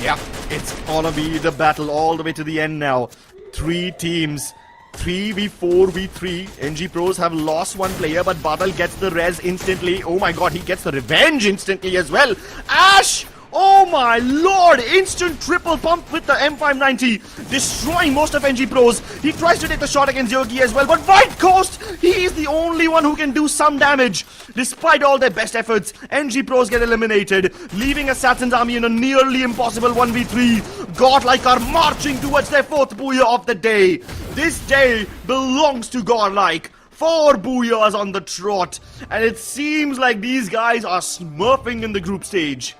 Yeah, it's gonna be the battle all the way to the end now. 3 teams. 3v4 v3. NG Pros have lost 1 player, but Badal gets the res instantly. Oh my god, he gets the revenge instantly as well. Ash! Oh my lord! Instant triple pump with the M590, destroying most of NG Pros. He tries to take the shot against Yogi as well, but White Ghost, he is the only one who can do some damage. Despite all their best efforts, NG Pros get eliminated, leaving Assassin's Army in a nearly impossible 1v3. Godlike are marching towards their 4th Booyah of the day. This day belongs to Godlike. 4 Booyahs on the trot, and it seems like these guys are smurfing in the group stage.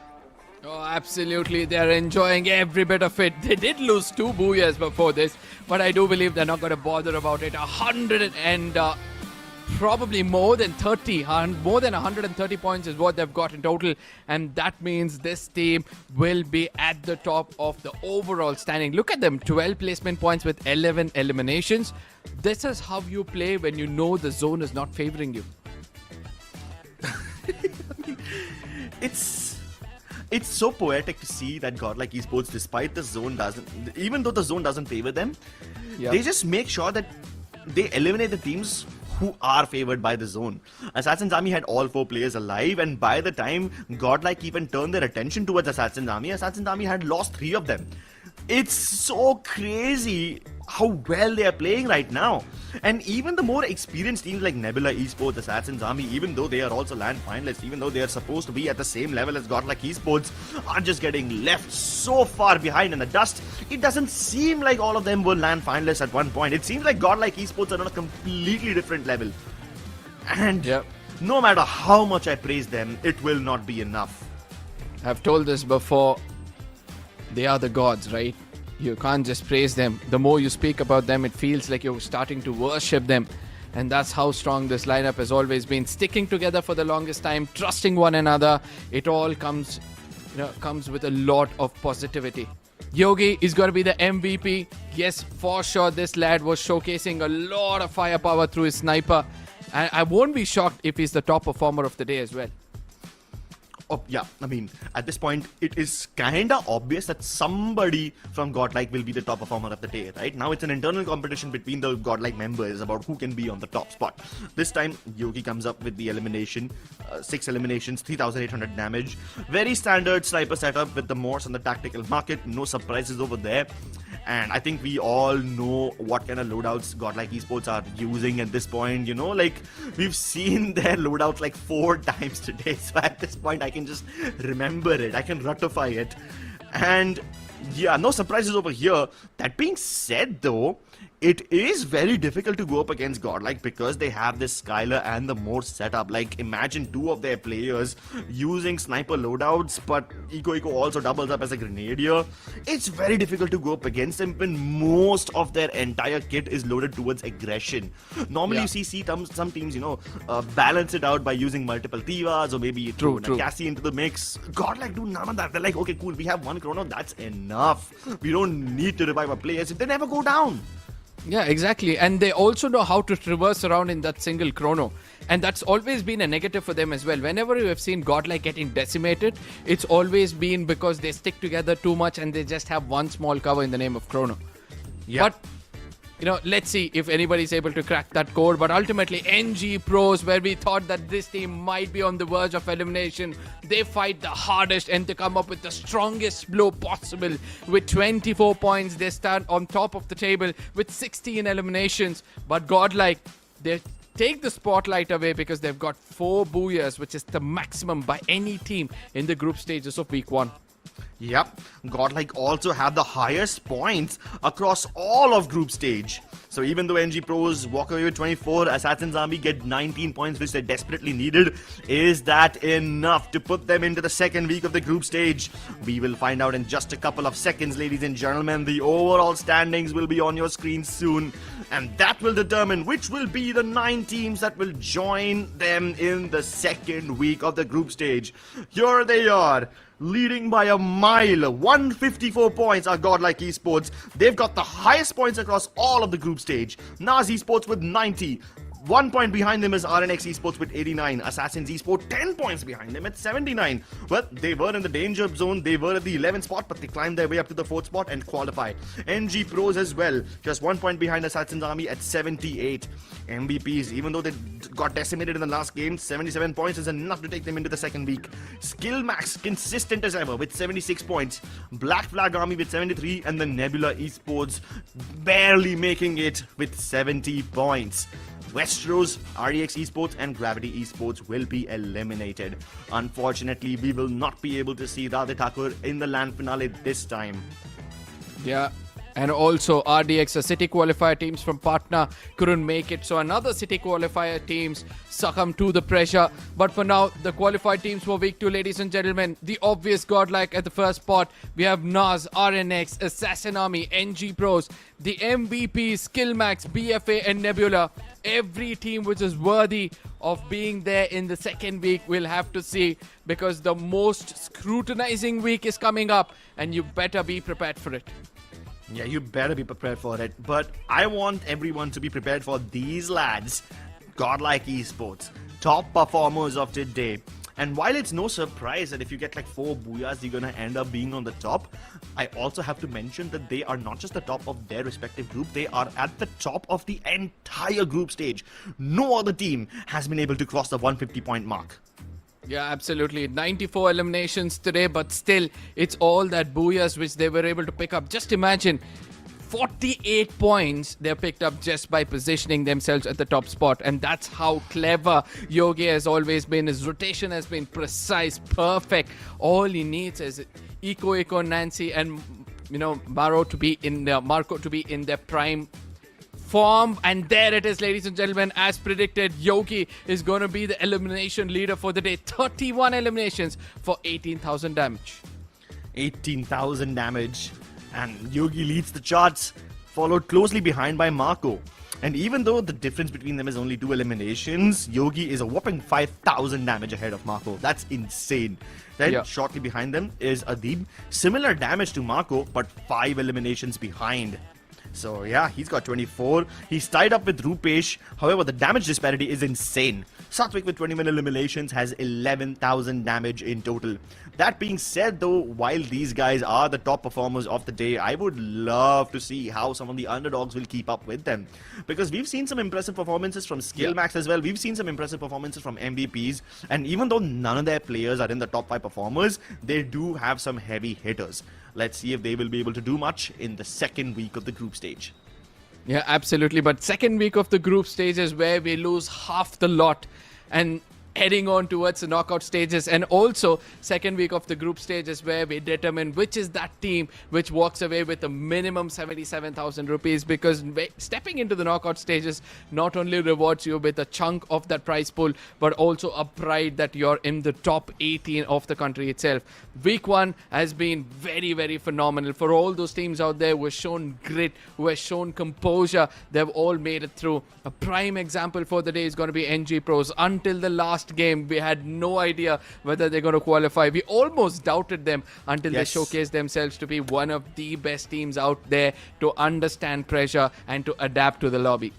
Oh, absolutely. They're enjoying every bit of it. They did lose 2 Booyahs before this, but I do believe they're not going to bother about it. 100 and probably more than 30, more than 130 points is what they've got in total, and that means this team will be at the top of the overall standing. Look at them, 12 placement points with 11 eliminations. This is how you play when you know the zone is not favoring you. It's so poetic to see that Godlike Esports, despite the zone even though the zone doesn't favor them, they just make sure that they eliminate the teams who are favored by the zone. Assassin's Army had all 4 players alive, and by the time Godlike even turned their attention towards Assassin's Army had lost 3 of them. It's so crazy how well they are playing right now. And even the more experienced teams like NEBULA, Esports, Assassin's Army, even though they are also LAN finalists, even though they are supposed to be at the same level as Godlike Esports, are just getting left so far behind in the dust. It doesn't seem like all of them were LAN finalists at one point. It seems like Godlike Esports are on a completely different level. And no matter how much I praise them, it will not be enough. I've told this before. They are the gods, right? You can't just praise them. The more you speak about them, it feels like you're starting to worship them. And that's how strong this lineup has always been. Sticking together for the longest time, trusting one another. It all comes with a lot of positivity. Yogi is going to be the MVP. Yes, for sure, this lad was showcasing a lot of firepower through his sniper. And I won't be shocked if he's the top performer of the day as well. Oh, yeah, I mean, at this point, it is kinda obvious that somebody from Godlike will be the top performer of the day, right? Now it's an internal competition between the Godlike members about who can be on the top spot. This time, Yogi comes up with the elimination. 6 eliminations, 3,800 damage. Very standard sniper setup with the Morse on the tactical market. No surprises over there. And I think we all know what kind of loadouts Godlike Esports are using at this point. You know, like, we've seen their loadouts like 4 times today. So at this point, I can just remember it. I can ratify it. And yeah, no surprises over here. That being said, though, it is very difficult to go up against Godlike because they have this Skylar and the Morse setup. Like, imagine 2 of their players using sniper loadouts, but Eco also doubles up as a grenadier. It's very difficult to go up against them when most of their entire kit is loaded towards aggression. Normally, you see some teams, balance it out by using multiple Thivas or maybe throw a Cassie into the mix. Godlike do none of that. They're like, okay, cool, we have 1 chrono, that's enough. We don't need to revive our players if they never go down. Yeah, exactly. And they also know how to traverse around in that single chrono. And that's always been a negative for them as well. Whenever you have seen Godlike getting decimated, it's always been because they stick together too much and they just have one small cover in the name of chrono. Yeah. But, let's see if anybody's able to crack that code. But ultimately, NG Pros, where we thought that this team might be on the verge of elimination, they fight the hardest and they come up with the strongest blow possible. With 24 points, they stand on top of the table with 16 eliminations. But Godlike, they're take the spotlight away because they've got 4 BOOYAHs, which is the maximum by any team in the group stages of week 1. Yep, Godlike also have the highest points across all of group stage. So even though NG Pros walk away with 24, Assassin's Army get 19 points, which they desperately needed. Is that enough to put them into the second week of the group stage? We will find out in just a couple of seconds, ladies and gentlemen. The overall standings will be on your screen soon, and that will determine which will be the 9 teams that will join them in the second week of the group stage. Here they are. Leading by a mile, 154 points are Godlike Esports. They've got the highest points across all of the group stage. NAAZ Esports with 90. 1 point behind them is RNX Esports with 89. Assassins Esports 10 points behind them at 79. Well, they were in the danger zone. They were at the 11th spot, but they climbed their way up to the 4th spot and qualified. NG Pros as well, just 1 point behind Assassin's Army at 78. MVPs, even though they got decimated in the last game, 77 points is enough to take them into the second week. SKILLMAX, consistent as ever with 76 points. Black Flag Army with 73, and the NEBULA Esports barely making it with 70 points. Westeros, REX Esports and Gravity Esports will be eliminated. Unfortunately, we will not be able to see Radhe Thakur in the LAN finale this time. Yeah. And also RDX, the city qualifier teams from Patna, couldn't make it. So another city qualifier teams succumbed to the pressure. But for now, the qualified teams for week 2, ladies and gentlemen, the obvious Godlike at the first spot. We have NAAZ, RNX, Assassin Army, NG Pros, the MVP, SKILLMAX, BFA and Nebula. Every team which is worthy of being there in the second week, we'll have to see, because the most scrutinizing week is coming up and you better be prepared for it. Yeah, you better be prepared for it. But I want everyone to be prepared for these lads. Godlike Esports, top performers of today. And while it's no surprise that if you get like 4 BOOYAHs, you're gonna end up being on the top, I also have to mention that they are not just the top of their respective group, they are at the top of the entire group stage. No other team has been able to cross the 150 point mark. Yeah, absolutely. 94 eliminations today, but still, it's all that BOOYAHs which they were able to pick up. Just imagine, 48 points they picked up just by positioning themselves at the top spot. And that's how clever Yogi has always been. His rotation has been precise, perfect. All he needs is Eco, Nancy, and Marco to be in their prime form. And there it is, ladies and gentlemen. As predicted, Yogi is going to be the elimination leader for the day. 31 eliminations for 18,000 damage. 18,000 damage. And Yogi leads the charts, followed closely behind by Marco. And even though the difference between them is only 2 eliminations, Yogi is a whopping 5,000 damage ahead of Marco. That's insane. Then shortly behind them is Adib. Similar damage to Marco, but 5 eliminations behind. So yeah, he's got 24. He's tied up with Rupesh. However, the damage disparity is insane. Satvik with 21 eliminations has 11,000 damage in total. That being said though, while these guys are the top performers of the day, I would love to see how some of the underdogs will keep up with them. Because we've seen some impressive performances from SKILLMAX as well. We've seen some impressive performances from MVPs. And even though none of their players are in the top 5 performers, they do have some heavy hitters. Let's see if they will be able to do much in the second week of the group stage. Yeah, absolutely. But second week of the group stage is where we lose half the lot and heading on towards the knockout stages. And also second week of the group stage is where we determine which is that team which walks away with a minimum 77,000 rupees, because stepping into the knockout stages not only rewards you with a chunk of that prize pool, but also a pride that you're in the top 18 of the country itself. Week 1 has been very, very phenomenal for all those teams out there who have shown grit, who have shown composure. They've all made it through. A prime example for the day is going to be NG Pros. Until the last game, we had no idea whether they're going to qualify. We almost doubted them until they showcased themselves to be one of the best teams out there to understand pressure and to adapt to the lobby.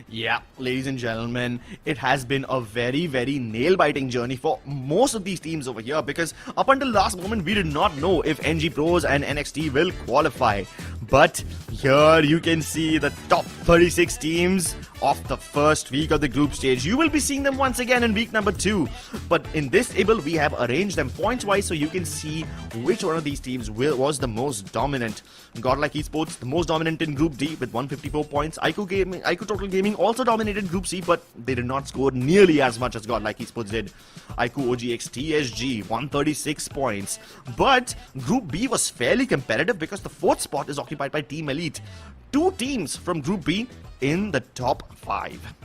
Yeah, ladies and gentlemen, it has been a very, very nail-biting journey for most of these teams over here, because up until last moment, we did not know if NG Pros and NXT will qualify. But here you can see the top 36 teams of the first week of the group stage. You will be seeing them once again in week number 2. But in this table, we have arranged them points-wise so you can see which one of these teams was the most dominant. Godlike Esports, the most dominant in Group D with 154 points. IQ Total Gaming also dominated Group C, but they did not score nearly as much as Godlike Esports did. IQ OGX TSG, 136 points. But Group B was fairly competitive because the 4th spot is occupied by Team Elite. 2 teams from Group B in the top 5.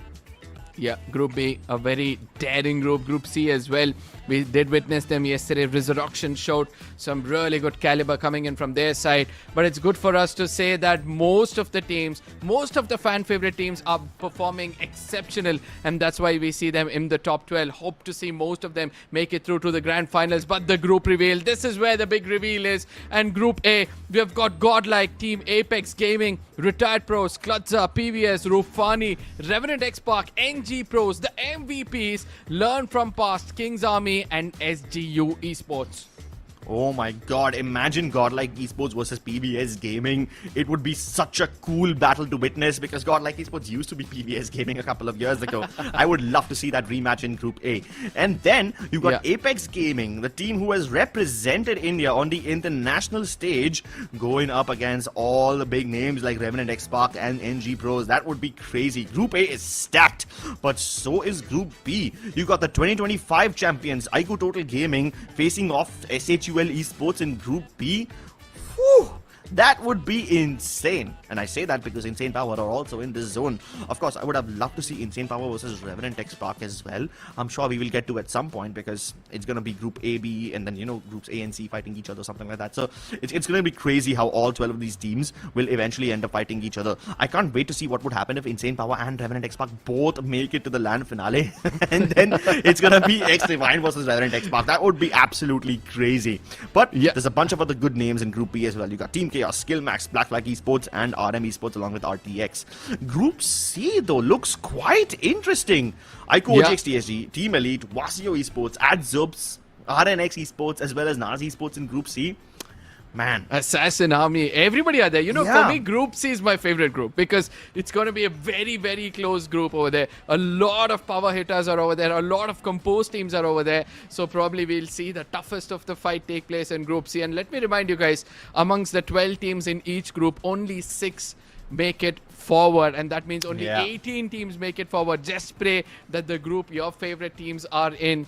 Yeah, Group B, a very daring group. Group C as well. We did witness them yesterday. Resurrection showed some really good caliber coming in from their side. But it's good for us to say that most of the teams, most of the fan favorite teams are performing exceptional. And that's why we see them in the top 12. Hope to see most of them make it through to the grand finals. But the group reveal, this is where the big reveal is. And Group A, we have got Godlike, Team Apex Gaming, Retired Pros, Klutza, PVS, Rufani, Revenant X-Park, NG Pros, the MVPs, Learn from Past, King's Army, and SGU Esports. Oh my god, imagine Godlike Esports versus PBS Gaming. It would be such a cool battle to witness because Godlike Esports used to be PBS Gaming a couple of years ago. I would love to see that rematch in Group A. And then you got Apex Gaming, the team who has represented India on the international stage, going up against all the big names like Revenant X-Park and NG Pros. That would be crazy. Group A is stacked, but so is Group B. You got the 2025 champions, IQ Total Gaming, facing off SHU Esports in Group B. Whew, that would be insane. And I say that because Insane Power are also in this zone. Of course, I would have loved to see Insane Power versus Revenant X-Park as well. I'm sure we will get to at some point because it's going to be Group A, B, and then, you know, Groups A and C fighting each other, something like that. So it's going to be crazy how all 12 of these teams will eventually end up fighting each other. I can't wait to see what would happen if Insane Power and Revenant X-Park both make it to the LAN finale. And then it's going to be X Divine versus Revenant X-Park. That would be absolutely crazy. But there's a bunch of other good names in Group B as well. You got Team Chaos, SKILLMAX, Black Flag Esports, and RM Esports along with RTX. Group C though looks quite interesting. IQ OGX TSG, Team Elite, Wasio Esports, AdZubs, RNX Esports, as well as NAAZ Esports in Group C. Man, Assassin Army, everybody are there. You know, for me, Group C is my favorite group because it's going to be a very, very close group over there. A lot of power hitters are over there. A lot of composed teams are over there. So probably we'll see the toughest of the fight take place in Group C. And let me remind you guys, amongst the 12 teams in each group, only 6 make it forward, and that means only 18 teams make it forward. Just pray that the group your favorite teams are in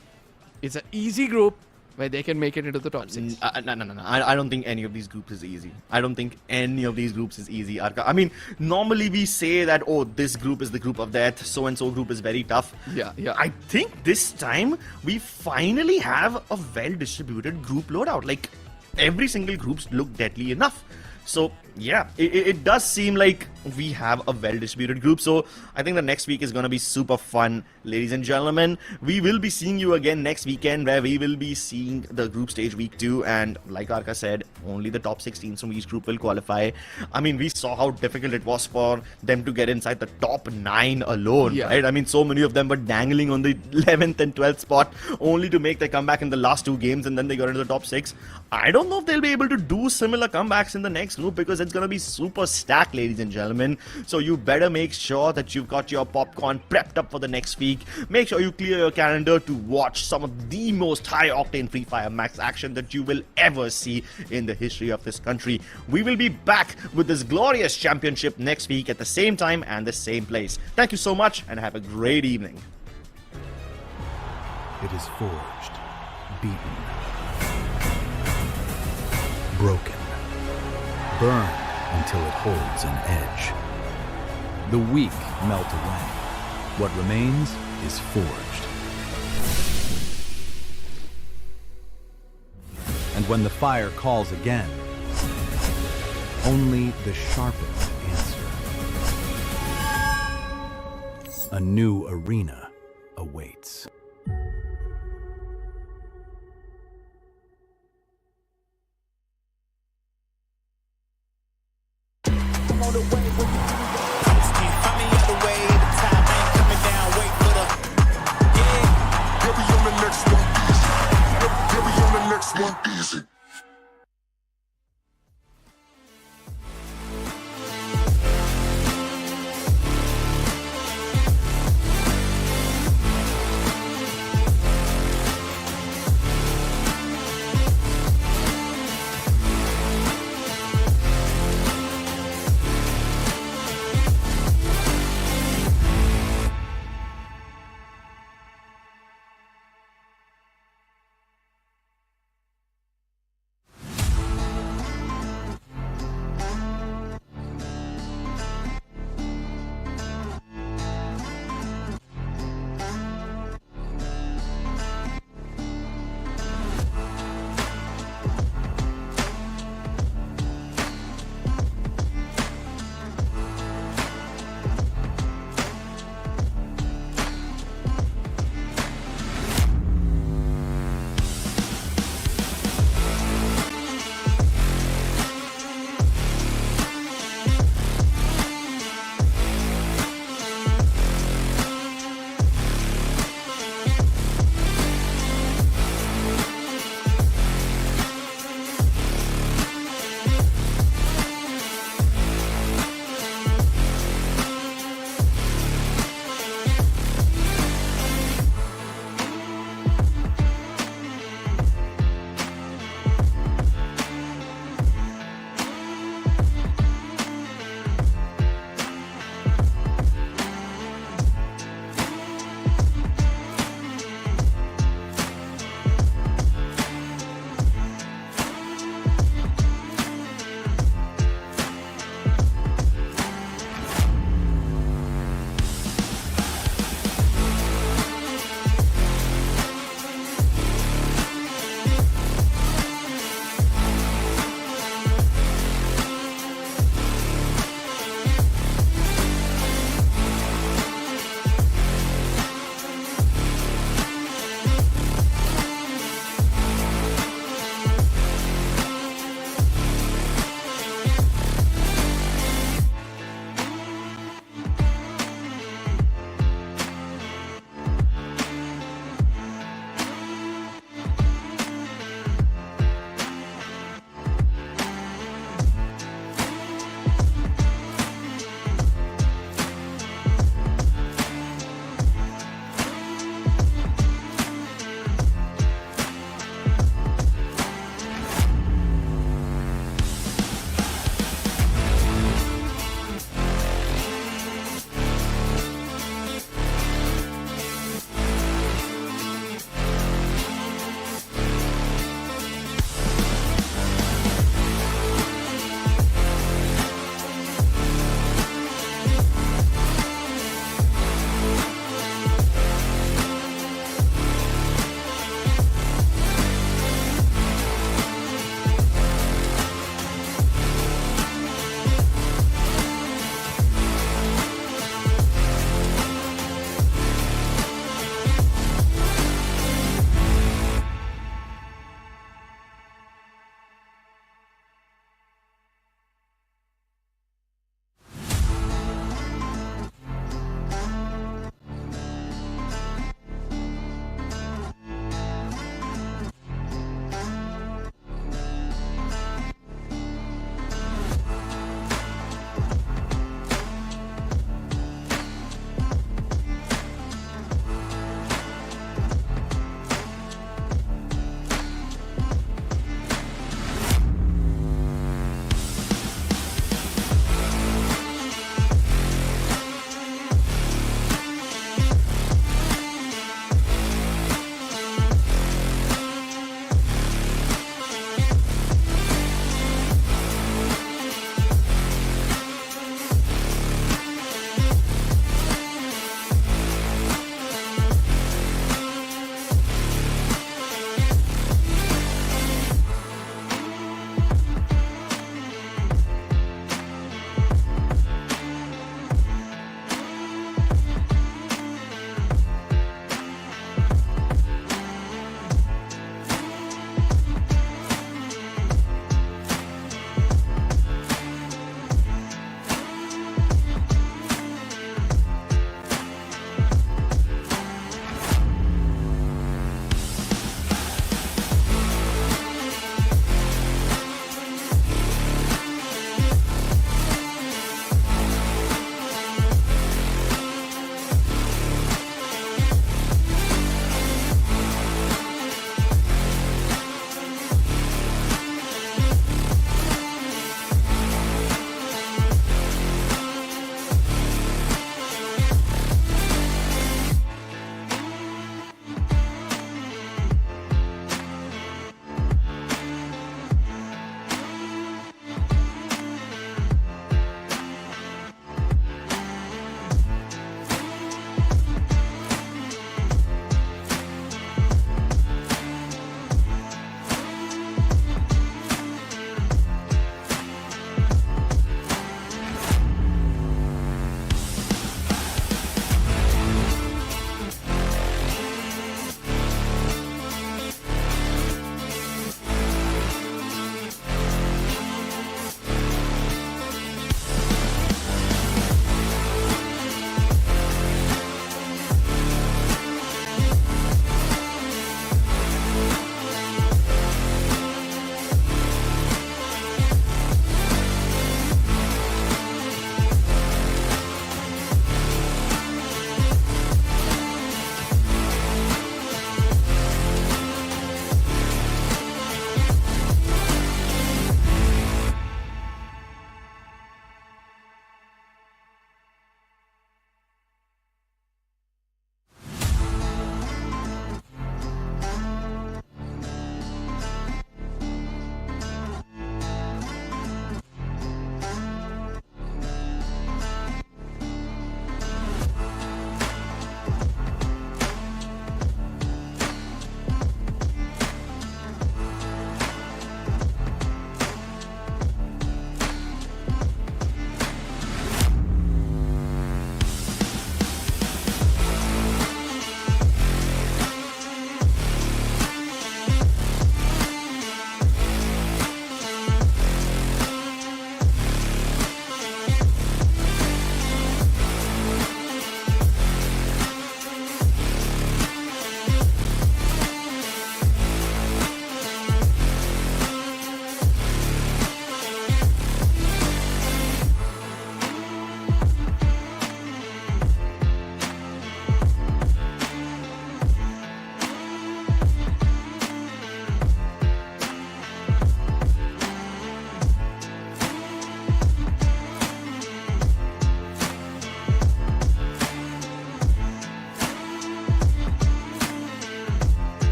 is an easy group where they can make it into the top 6. No. I don't think any of these groups is easy. I don't think any of these groups is easy, Arka. I mean, normally we say that, oh, this group is the group of death, so-and-so group is very tough. Yeah. I think this time we finally have a well-distributed group loadout. Like, every single groups look deadly enough. So, yeah, it does seem like we have a well-distributed group. So, I think the next week is going to be super fun. Ladies and gentlemen, we will be seeing you again next weekend where we will be seeing the group stage week 2. And like Arka said, only the top 6 teams from each group will qualify. I mean, we saw how difficult it was for them to get inside the top 9 alone, right? I mean, so many of them were dangling on the 11th and 12th spot only to make their comeback in the last 2 games, and then they got into the top 6. I don't know if they'll be able to do similar comebacks in the next group because it's going to be super stacked, ladies and gentlemen. So you better make sure that you've got your popcorn prepped up for the next week. Make sure you clear your calendar to watch some of the most high-octane Free Fire Max action that you will ever see in the history of this country. We will be back with this glorious championship next week at the same time and the same place. Thank you so much and have a great evening. It is forged, beaten, broken, burned until it holds an edge. The weak melt away. What remains is forged. And when the fire calls again, only the sharpest answer. A new arena awaits. One easy.